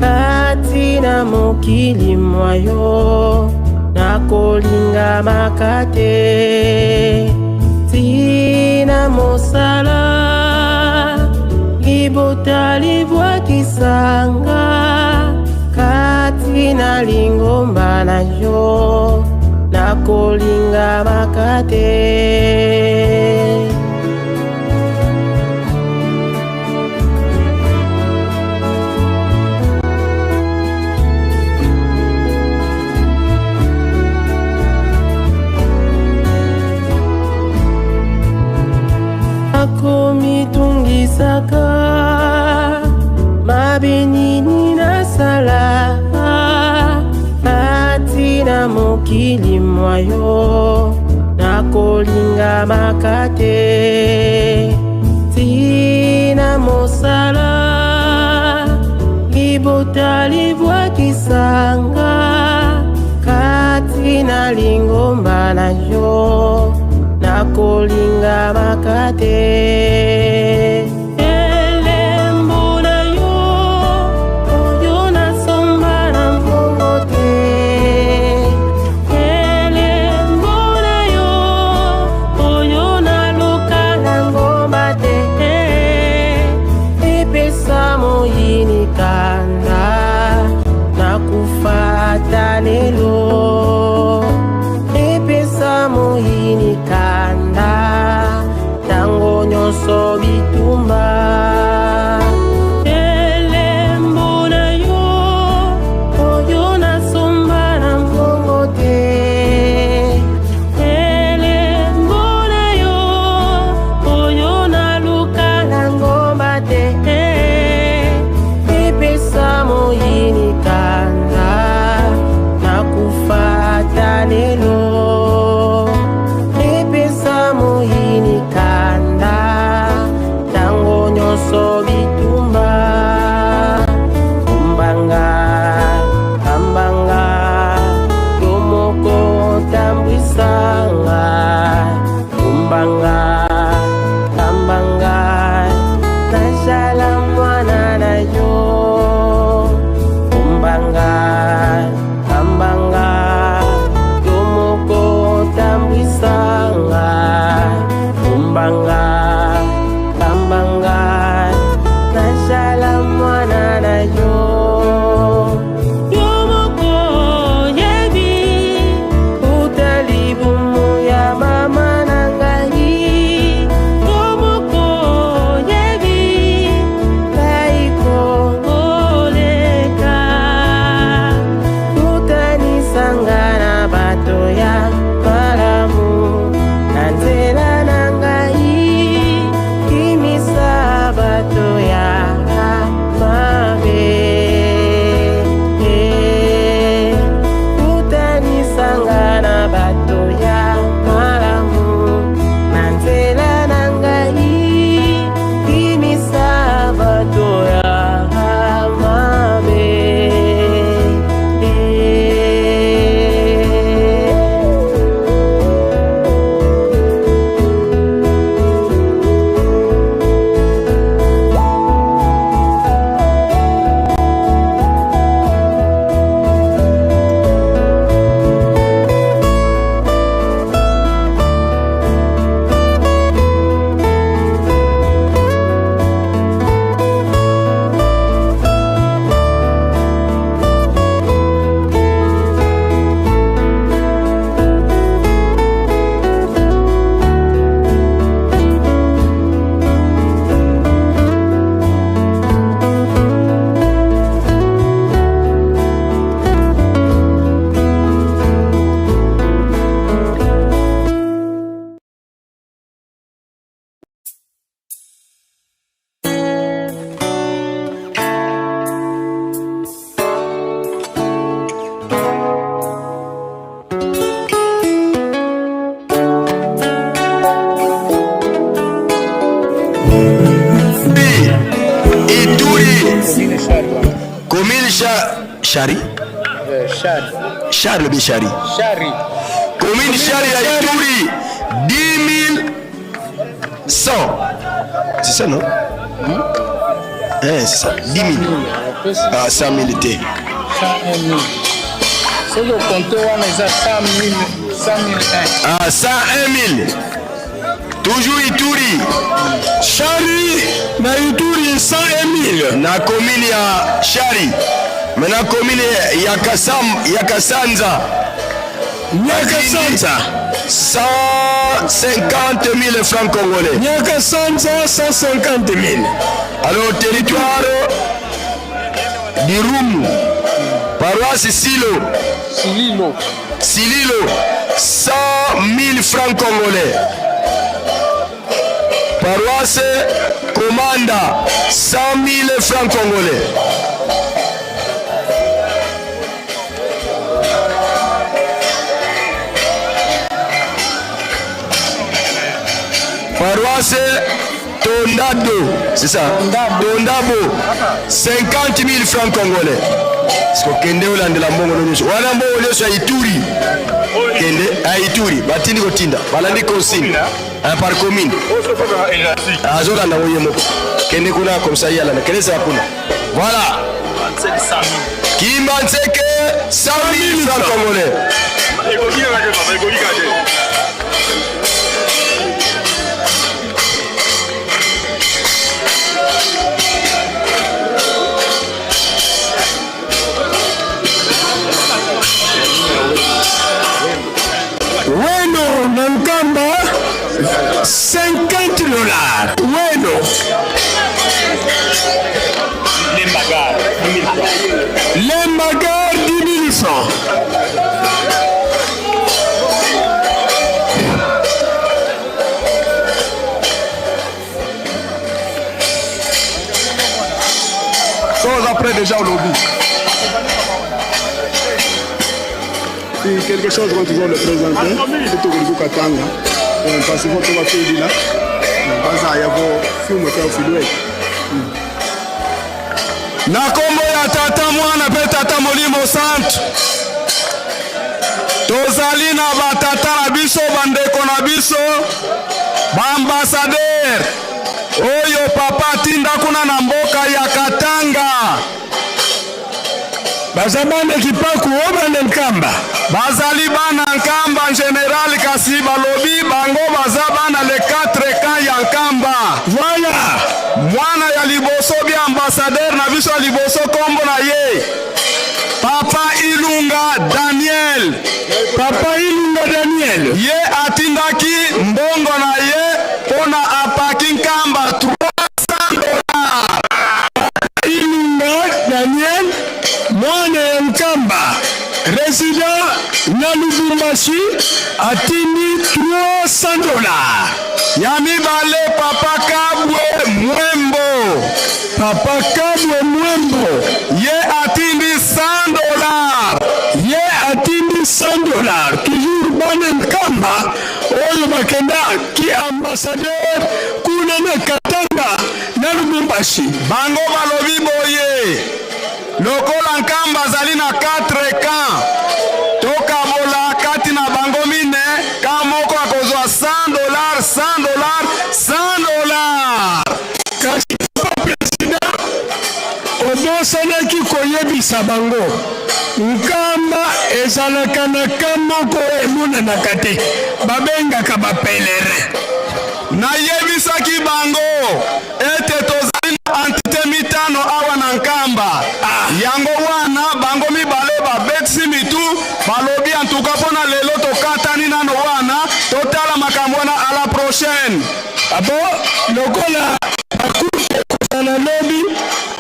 kati na mokili mwayo nakolinga makate tina mosala libota libwakisanga kati na lingomba na yo nakolinga makate akomitungisaka mabenini na sala na mokili mwayo nakolinga makate tina mosala libota libwakisanga kati na lingomba na yo nakolinga makate lelo epesa moyini kanda tango nyonso bitumba elembo na yo oyo nasomba na mbongo te elembo na yo oyo naluka na ngomba te epesa moyini kanda nakufata lelo epesa moyini kanda tango nyonso bitumba kumbanga kambanga yomoko tambwisanga kumbanga kambanga najala mwana na yo Commune Chari. Charles Bichari. Commune Chari à Ituri, 10 100. C'est ça, non? C'est ça, 10 000. Ah, 100 000 était. 101 000. C'est le compteur, on est à 100 000. 101 000. Toujours Ituri. Chari, na Ituri, 101 000. Na commune ya Chari. Mais na commune ya Kasanza. 150 000 francs congolais. Nyakasanza, 150 000. Alors, territoire d'Irumu, paroisse Sililo, 100 000 francs congolais. Paroisse Komanda, 100 000 francs congolais. Paroisse Tondado, c'est ça? Tondabo, 50 000 francs congolais. Parce que Kende Olande la Mbongo Nonusu. Wana Mbongo Nonusu à Ituri. Kende à Ituri. Batini Kotinda. Balandi consigne. Par commune. Azora na Woye Moko. Kende kuna comme ça yala na Kende Sapuna. Voilà. Kimbanseke 100 000 francs congolais. Bueno, Nankamba, $50. Bueno. Lembagar, 10 000 francs. Sommes après déjà au lobby. Si quelque chose qu'on toujours le présenter, c'est tout le Katanga. Parce que votre va faire là. Parce qu'il y a vos films qui ont filmé. Na kombo ya tata mwana pe tata molimo centre. Tozali na batata na biso bandeko na biso. Ba ambassadeur. Oyo papa tinda kuna na mboka ya Katanga. Bazabane kipaku obane Nkamba. Bazali bana Nkamba en général kasi balobi bango bazabana le 4 cas ya Nkamba. Voilà. Mwana ya liboso bi ambassadeur na biso liboso kombo na ye. Papa Ilunga Daniel. Papa Ilunga Daniel. Ye atindaki mbongo na ye pona apaki Nkamba 300 $. Ilunga Daniel. Mwana ya Nkamba, résident na Lubumbashi, atini $300. Yami bale Papa Kabwe Mwembo. Papa Kabwe Mwembo. Ye atini $100. Ye atini $100. Toujours bana Nkamba. Oyo bakenda ki ambassadeur kuna na Katanga na Lubumbashi. Bango balobi boye. Lokola Nkamba zali na 4 camps. Toka bola kati na bango mine kamoko akozwa $100. Kasi president obosanaki koyebisa bango Nkamba ezalaka na kamoko emonanaka te babengaka bapelerin. Nayebisaki bango ete tozali na entité mitano awa na Nkamba. Yango wana bango mibale babetisi mitu balobi antuka pona lelo tokatani nano wana totala makambo wana à la prochaine. Abo lokola akute kozala lobi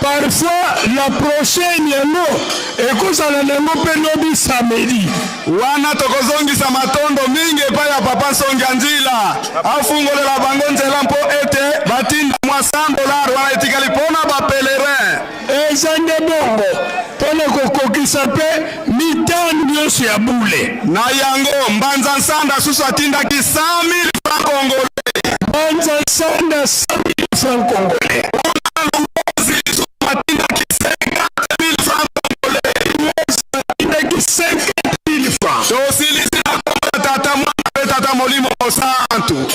parfois la prochaine yango ekozala nango mpe lobi samedi wana tokozongisa matondo mingi epai ya papa Songia Njila afungolela bango nzela mpo ete batinda mwa $100 wana etikali mpona bapelerin. Eza nde bongo mpona kokokisa mpe mitano nyonso ya bule na yango Mbanza Nsanda susu atindaki 100 000 francs congolais. Mbanza Nsanda 100 000 francs congolais. Atindaki 50 bato.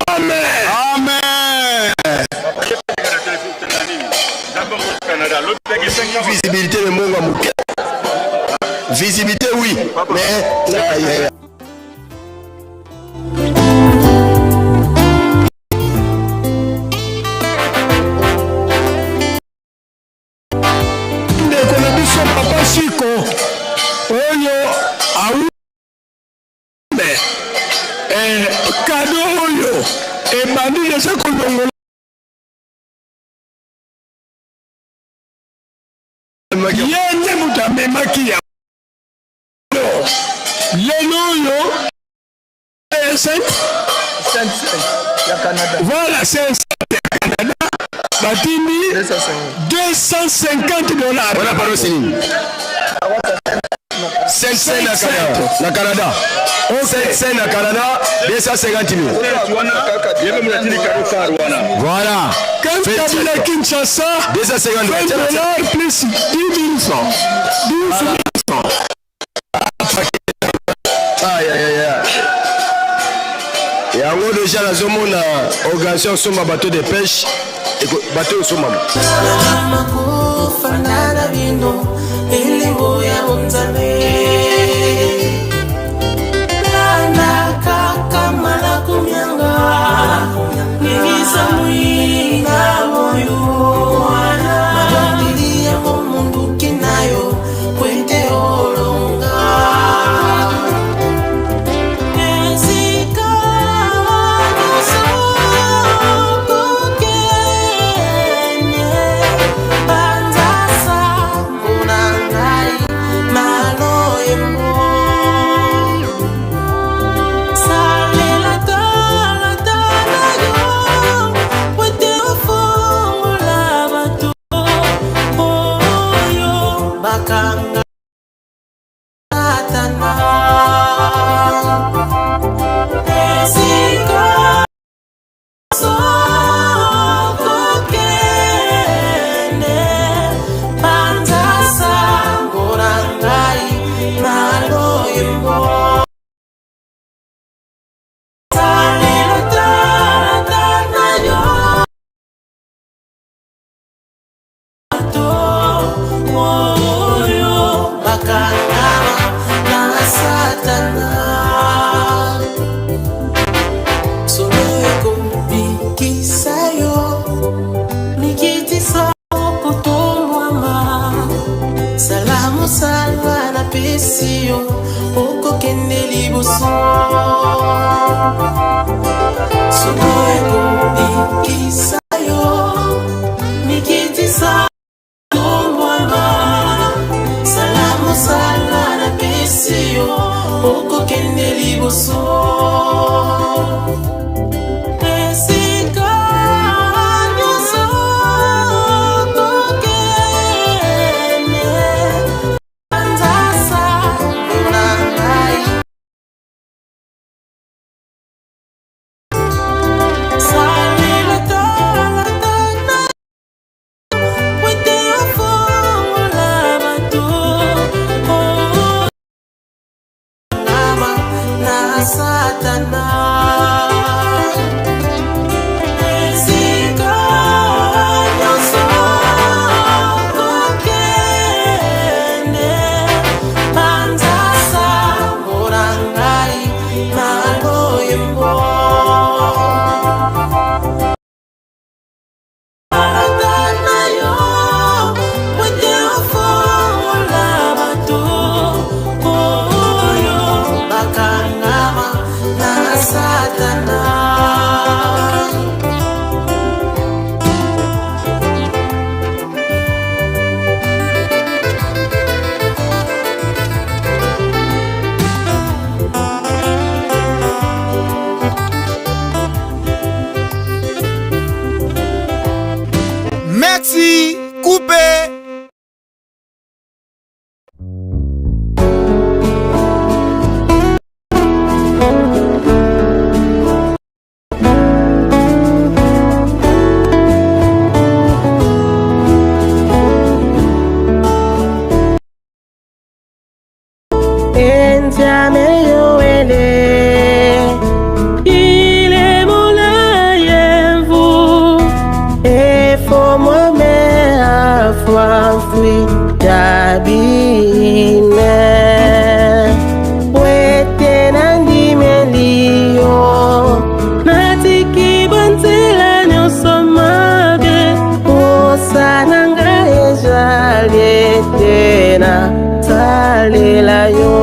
Amen. Amen. Visibilité le monde mouké. Visibilité oui, mais papa Chico oyo aume kado oyo ebandi eza kolongola ye nde moto amemaki ya lelo oyo voilà c'est ya Canada batini 250 dollars. Voilà par le signe. 5 cents na Canada. 5 cents na Canada, 250 000. Voilà. Quand tu as la Kinshasa, 250 dollars plus 10 000 francs. 10 000 francs. Aïe aïe aïe. Et en gros déjà la zone a organisation sur ma bateau de pêche. Bateau sur maman. Nasa sabine wete nandimelio natiki banzela nyosomage osananga ejalie tena salela yo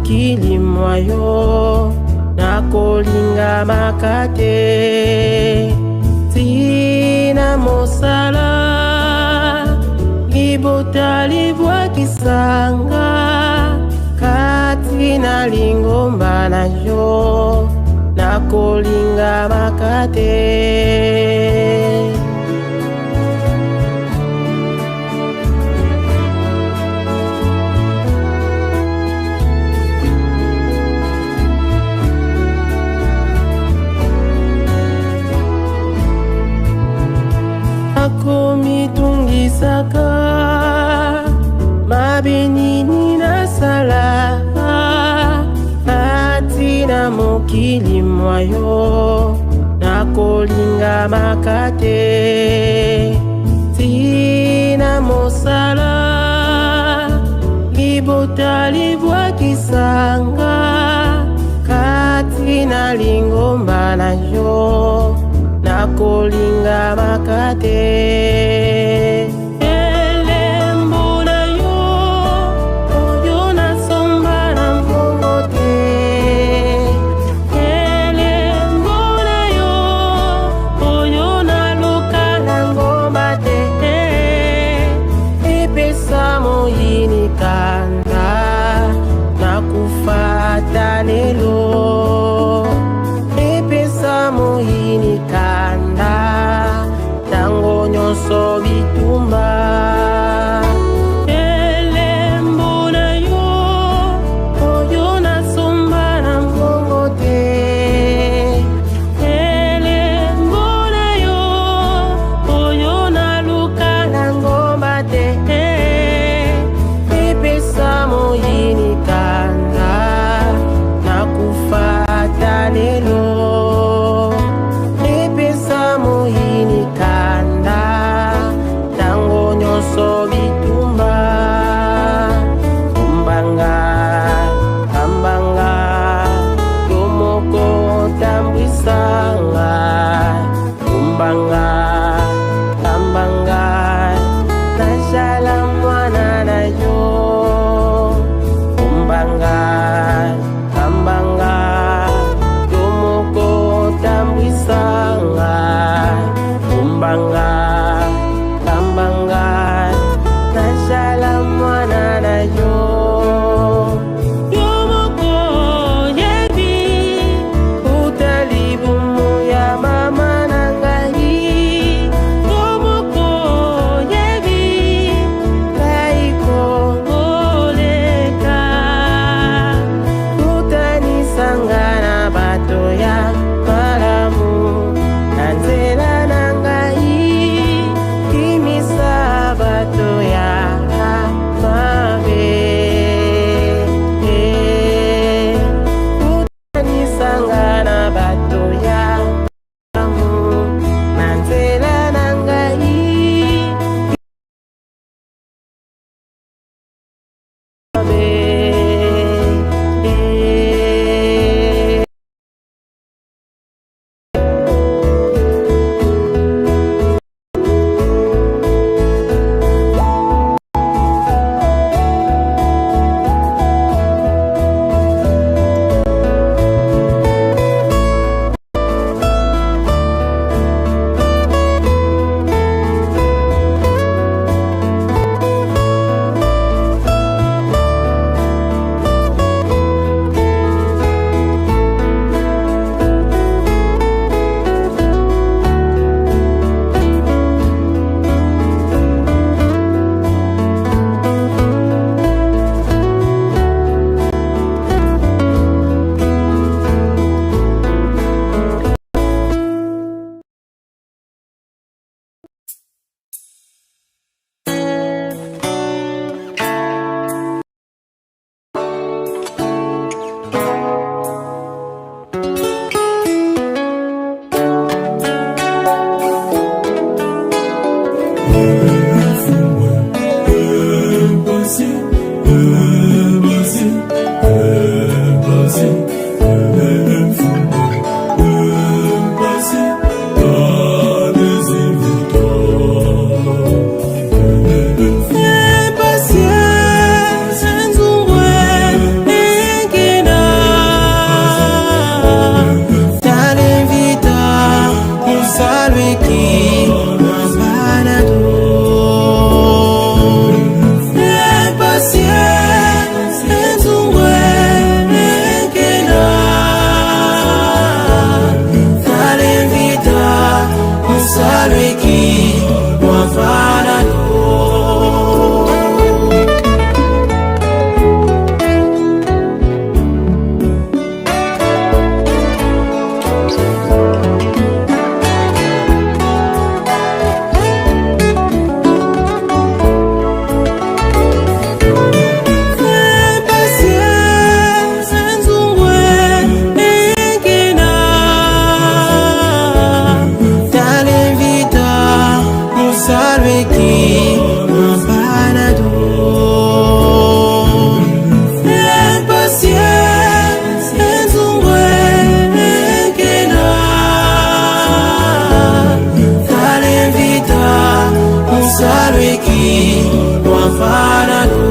Kilimwayo na kolinga makate tina mosala libota libwa kisanga katina lingomba na yo na kolinga makate Saka mabenini na sala atina mokili mwayo na kolinga makate tina mosala libota libwakisanga kati na lingomba na yo na kolinga makate elembo na yo oyo nasomba na mbongo te elembo na yo oyo naluka na ngomba te epesa moyini kanda na kufata lelo epesa moyini kanda tango nyonso bitumba elembo na yo oyo nasomba na mbongo te elembo na yo oyo naluka na ngomba te epesa moyini kanda na kufata lelo epesa moyini kanda tango nyonso bitumba kumbanga kambanga yo moko tambwisanga kumbanga kambanga nashala mwana na yo kumbanga kambanga yo moko tambwisanga kumbanga kambanga nashala mwana na yo yo moko yebi utalibumu ya mama na ngai yo moko yebi kaikongoleka utanisanga na bato ya malamu na nzela na ngai kimisa bato ya mabe utanisanga na bato ya malamu na nzela na ngai mabe Impatience Mozambique, Mampanado. Impatience, Nzungwe, Nkena. Talinvita, Mozambique, Mampanado.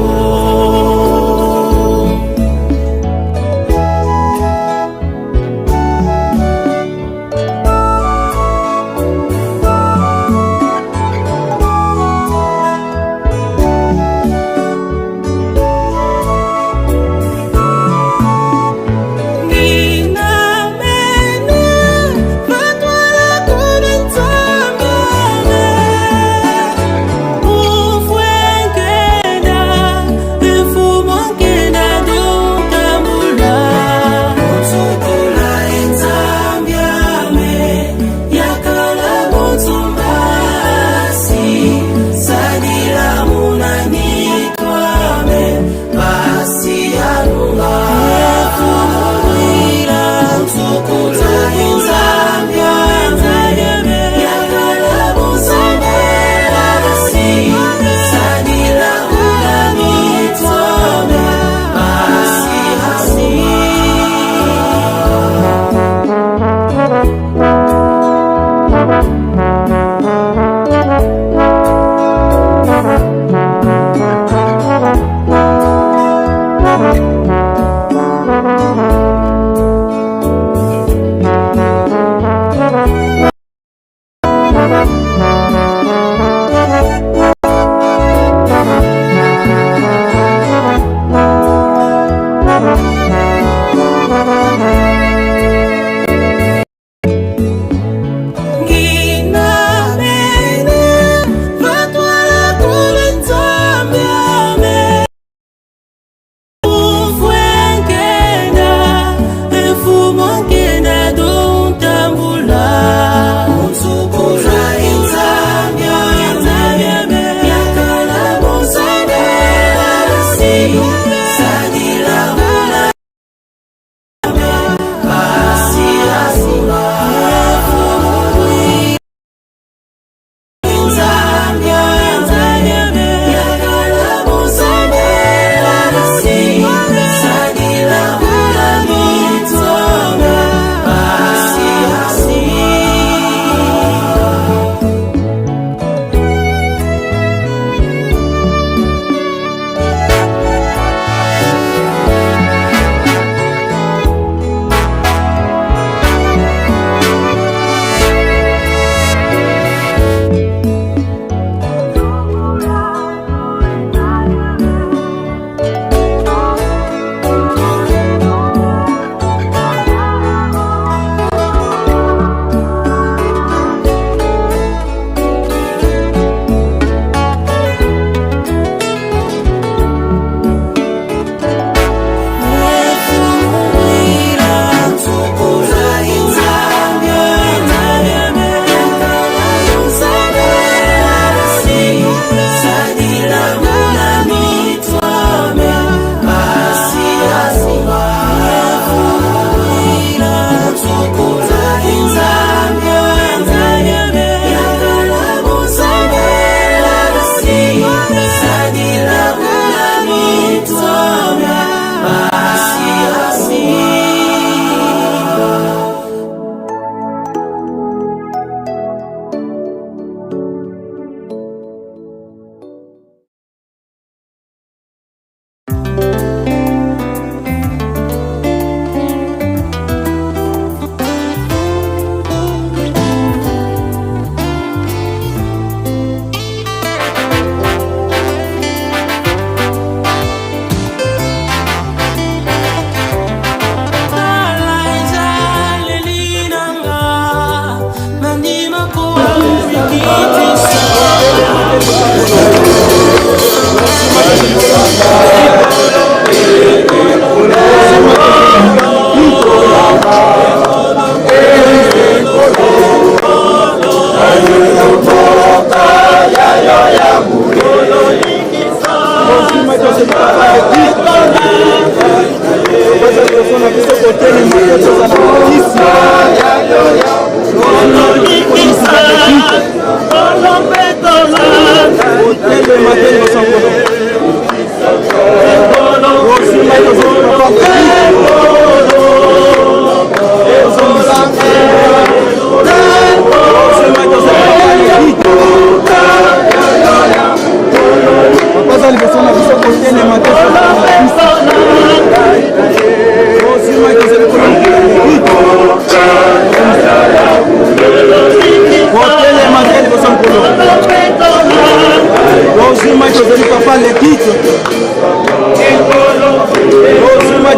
lekito ozuma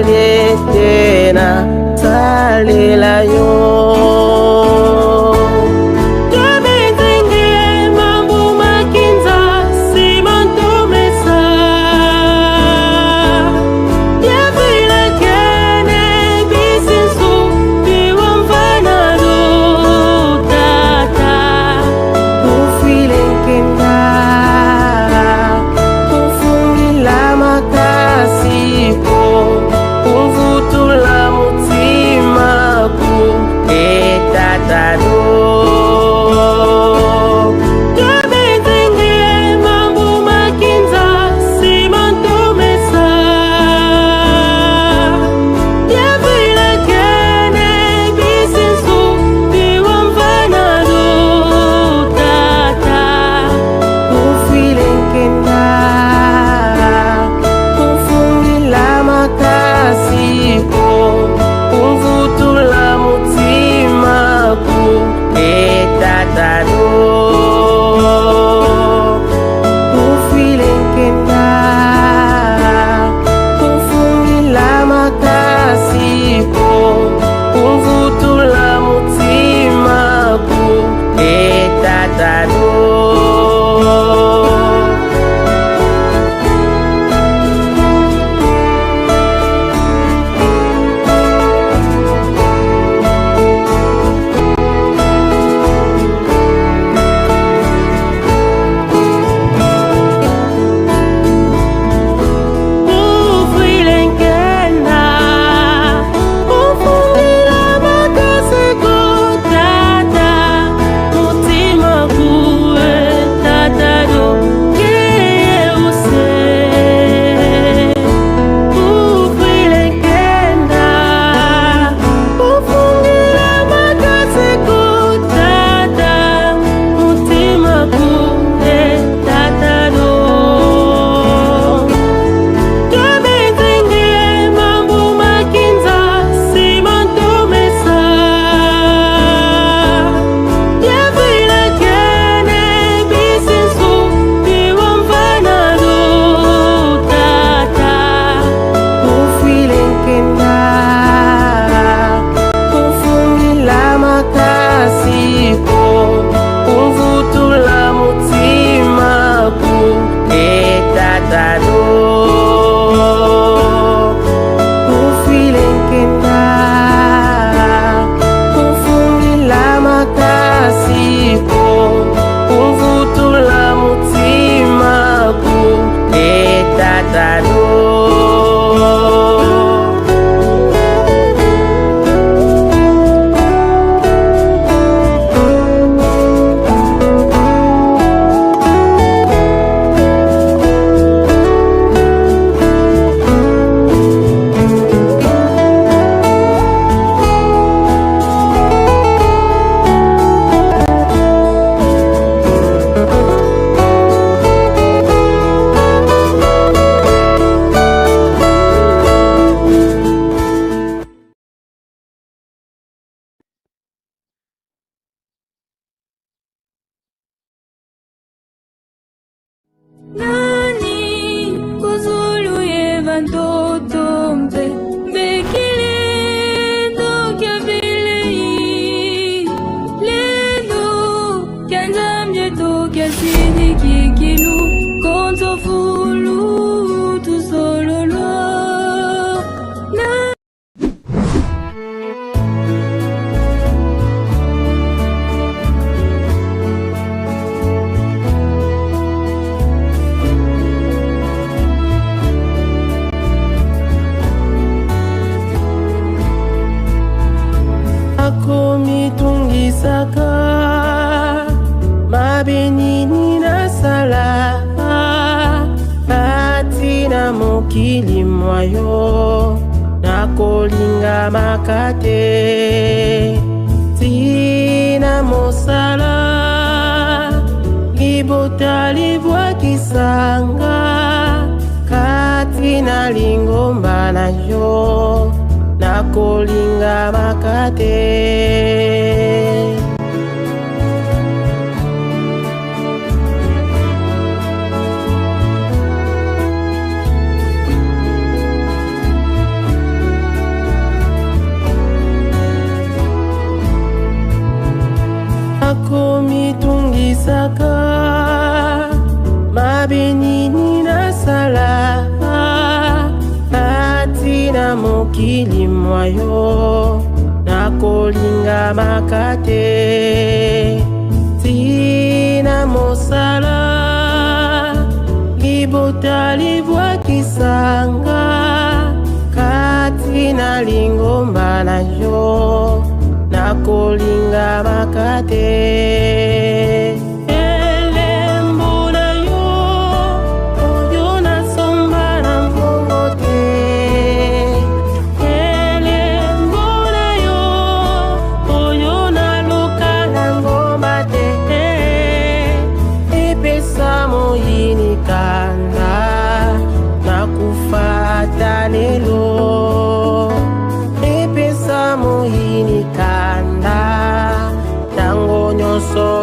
Yeah. kama ndoto mbe kilendo kya vilei lelo kyanza mjeto kya sini kikilu konzo fulu tuzololwa na mitungisaka mabenini na sala atina mokili mwayo nakolinga makate tina mosala libota libwakisanga katina lingomba na yo nakolinga makate akomitungisaka mabenini na sala atina mokili mwayo nakolinga makate tina mosala libota libwakisanga katina lingomba na yo nakolinga makate so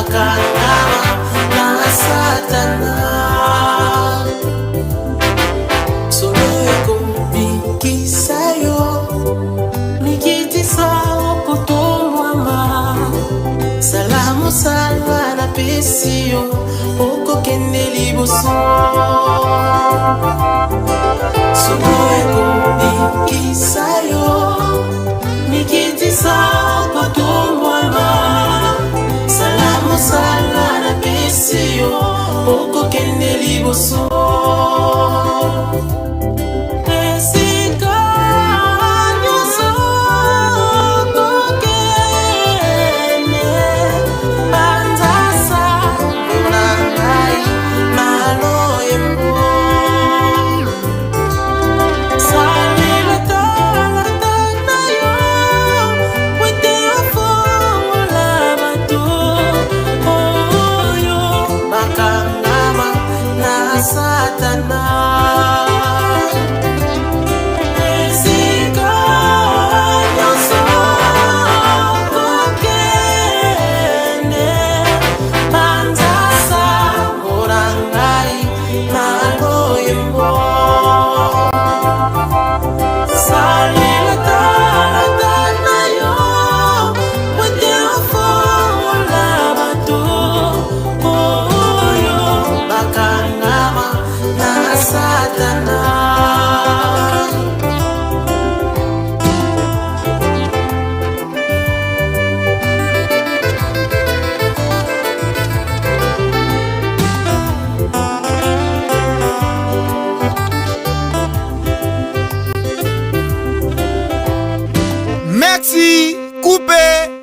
bakangama na Satana. Solo ekumbikisa yo nikitisa okutomwama salamu salwa na pesi yo okokende liboso. Solo ekumbikisa yo nikitisa okutomwama salamu salwa na pesi yo okokende liboso. Satana. Merci, coupé.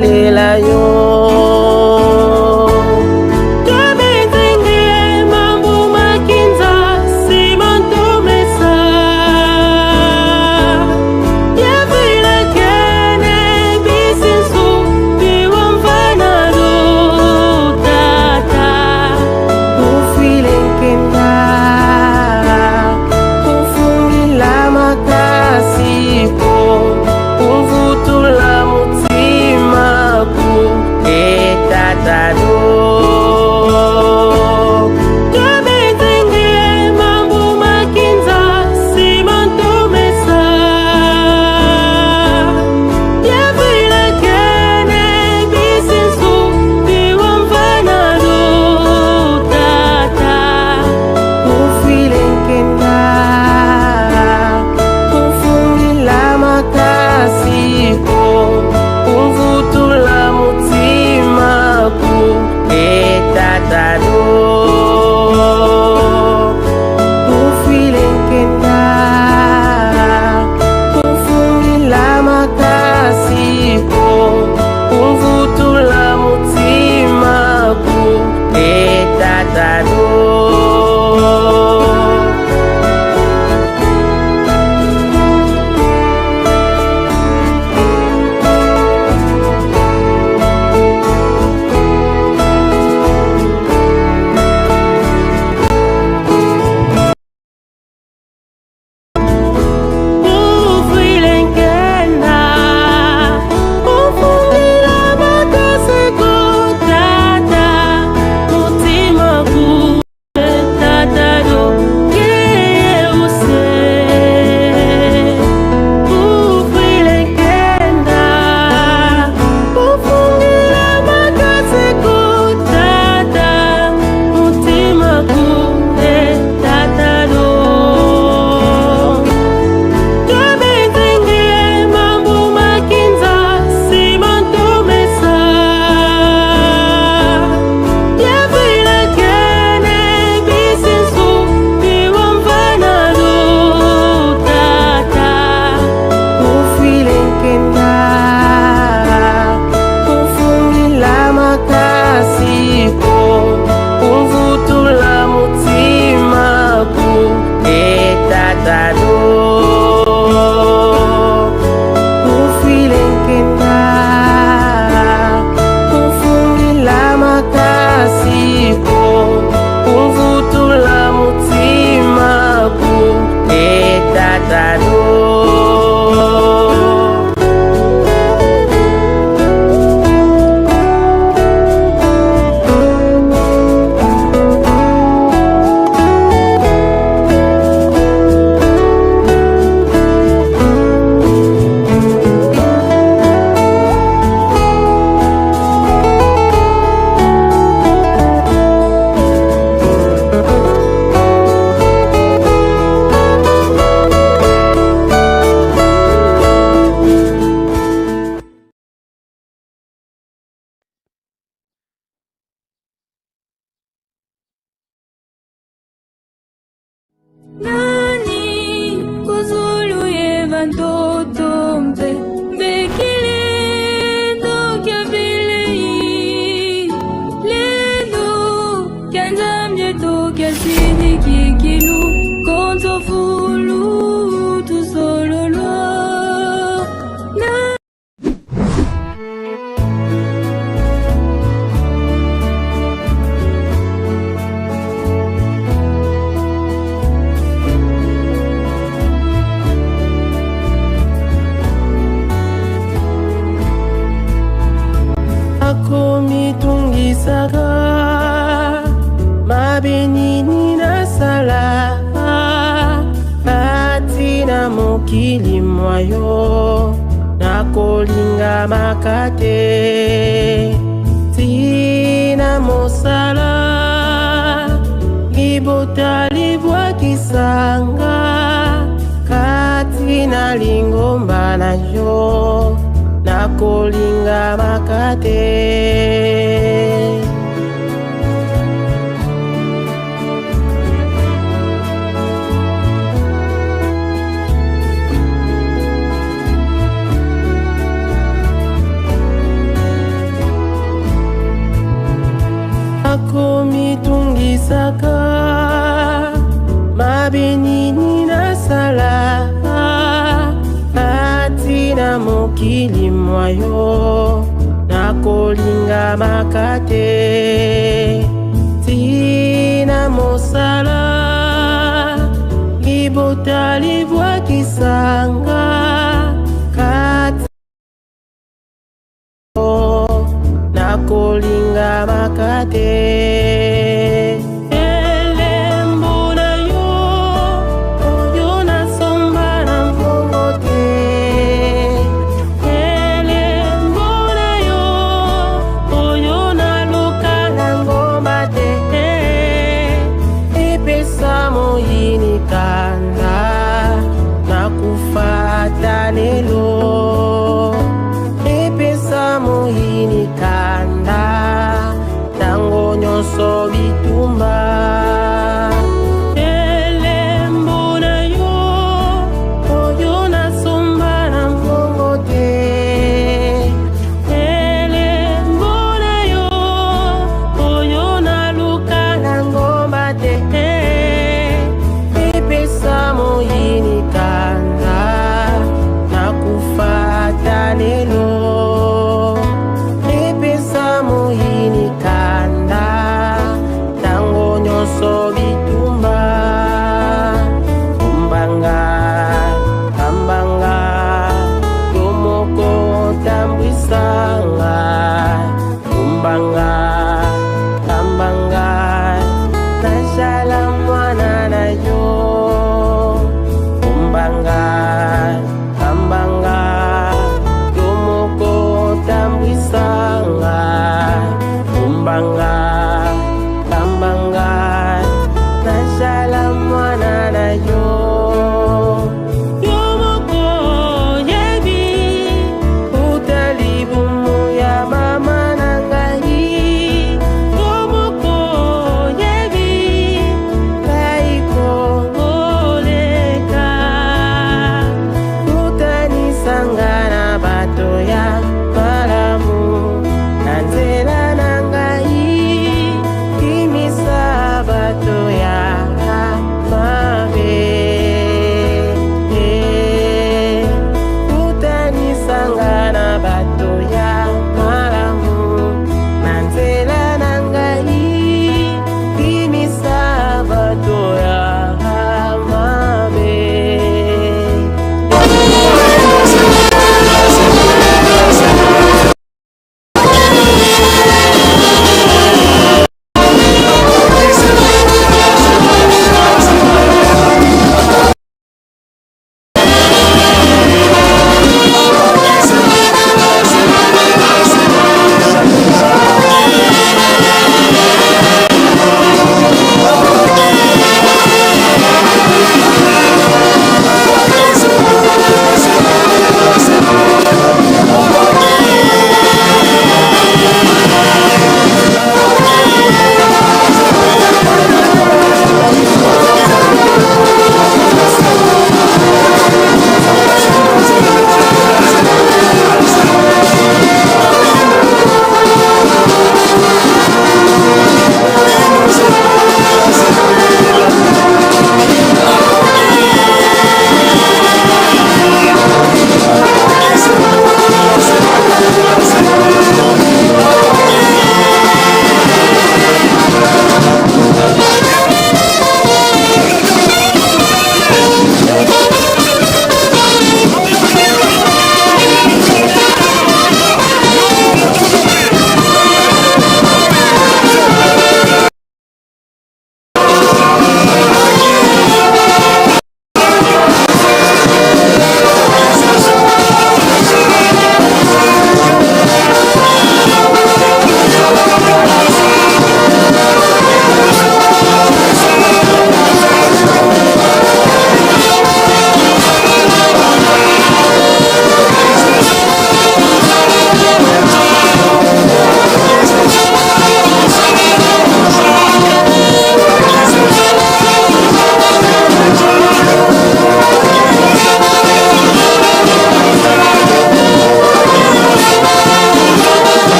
Salela yo mtoto mpe bekilendo kya vilei lelo kya nzamye to kya sini kikilu konzo fulu tu sololo na akomitungisaka mabenini na sala atina mokili mwayo nakolinga makate tina mosala libota libwakisanga katina lingomba na yo nakolinga makate akomitungisaka mabenini na sala atina mokili mwayo nakolinga makate tina mosala libota libwakisanga kati nakolinga makate elembo na yo oyo nasomba na mpongo te elembo na yo oyo naluka na ngomba te epesa moyini kanda nakufata lelo epesa moyini kanda tango nyo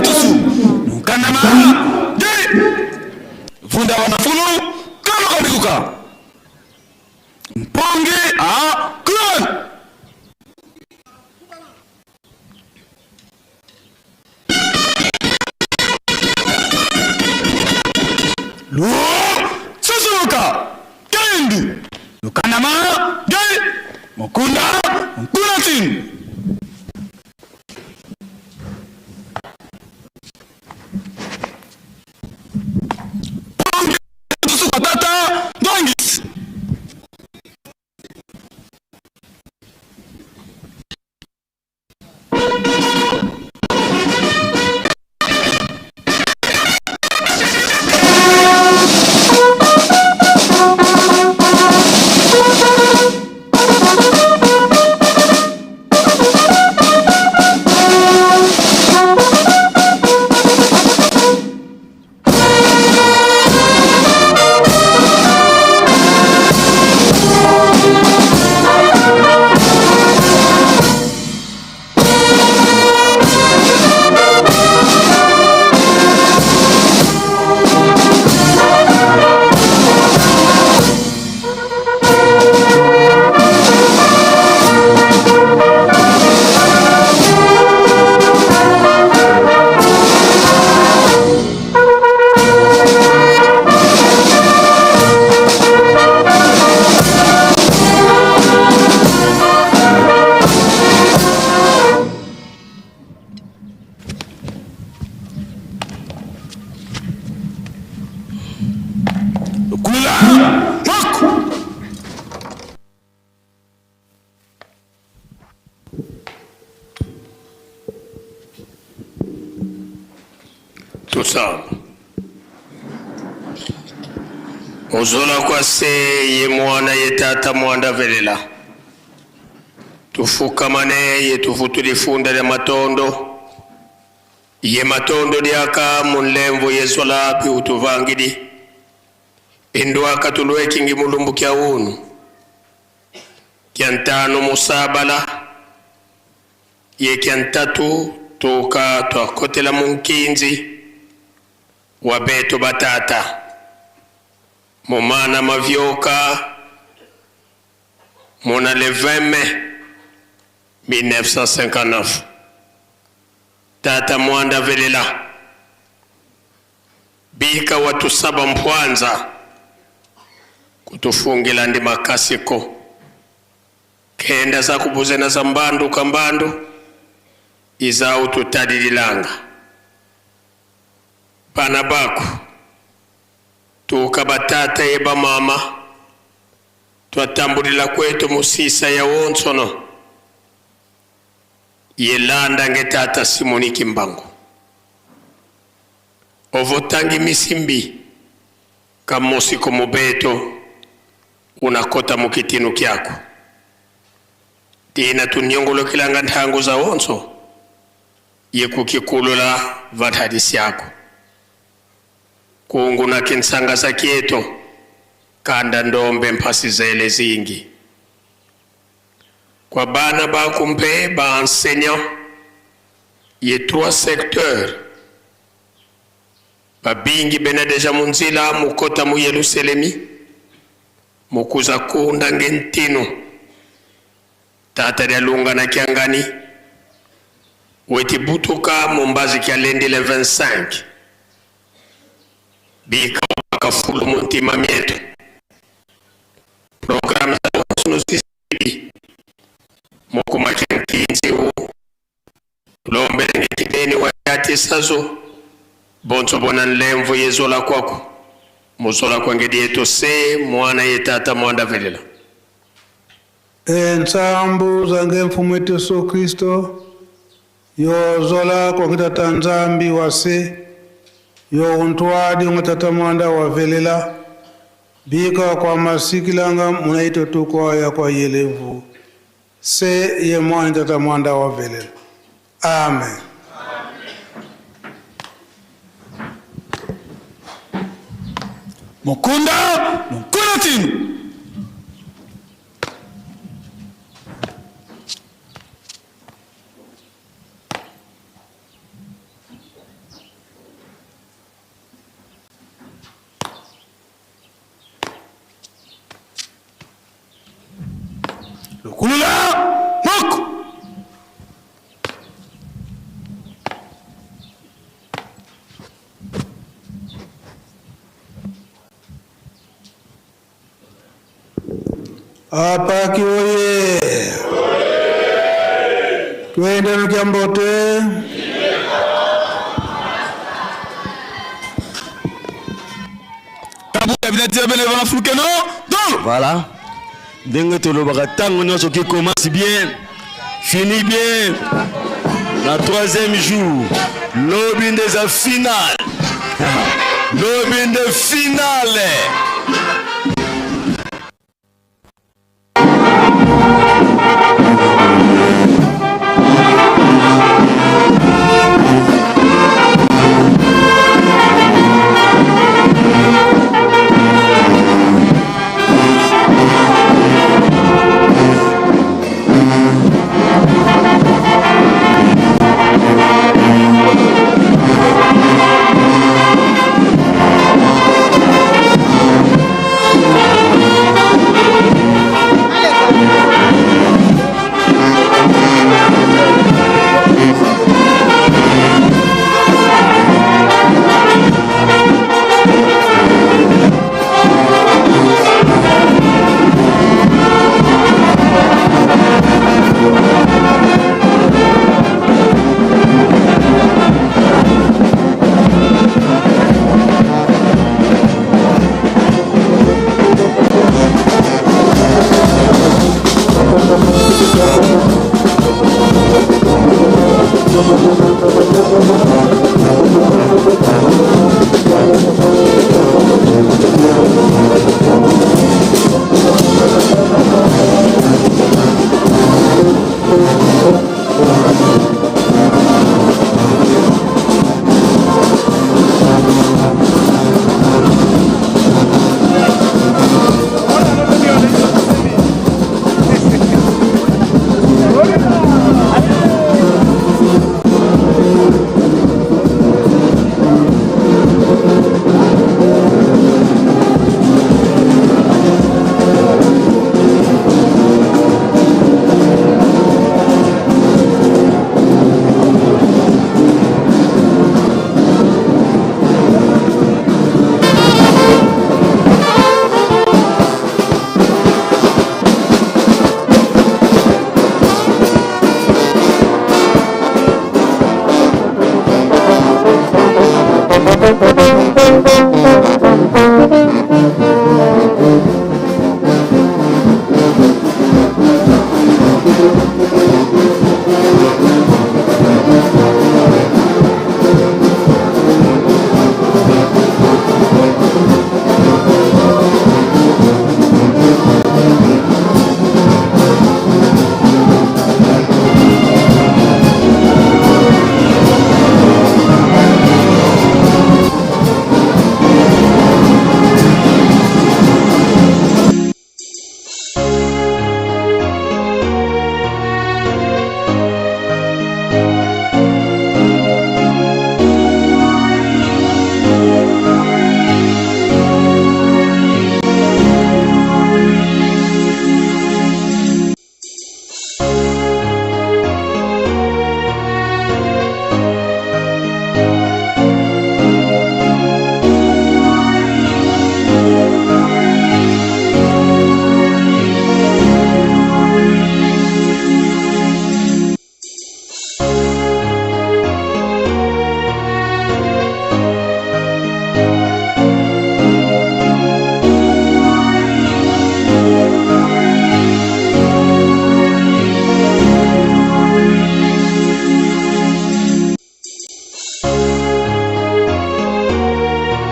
tusu nukana ma de vunda wanafulu kama kabikuka mponge a klan Lu Suzuka Kendu Lukanama Gai Mukunda Mkunatin Suzuka Tata Dongis Tusam Ozola kwa se ye mwana ye tata mwanda velela tufukamane ye tufutulifunda ya matondo ye matondo diaka munlemvo yezola pi utuvangidi indwaka tulwe kingi mulumbu kya unu kiantano musabala ye kiantatu toka twakotela munkinzi wabeto batata mumana mavyoka mona le 20 mai 1959 tata mwanda velela bika watu saba mpwanza kutufungila ndi makasiko kenda za kubuzena za mbandu kambandu iza ututadililanga pana baku tuka batata yeba mama twatambulila kwetu musisa ya wonsono yelanda nge tata Simoni Kimbangu ovotangi misimbi kamosi komubeto unakota mukitinu kyako tina tunyongolo kilanga ntangu za wonso yekukikulula vatadisi yako kunguna kinsanga za kieto kanda ndombe mpasi zele zingi kwa bana ba kumpe ba enseignant ye 3 secteurs ba bingi bena deja munzila mukota mu Yerusalemi mukuza kunda ngentino tata ya lunga na kiangani weti butuka mumbazi kia lendi le 25 bika wakafulu muntima mietu program za wasuno sisi mokuma kinzi u lombe ngekideni wayati sazo bonso bonan lemvo yezola kwako muzola kwa ngedi yeto se mwana yetata mwanda velela ensambu zange mfumu wetu Yesu Kristo yozola kwa ngitata nzambi wase yo untwadi ngitata mwanda wavelela bika kwa masikilanga munaito tukwa ya kwa yelevu se ye mwana ngitata mwanda wavelela amen. Mukunda Mukunatin Apaki oye. Twende Mkiambote. Voilà. Dengue to lobaka tango nyonso qui commence bien, finit bien. La troisième jour, lobby des finale. Lobby de finale. Thank you.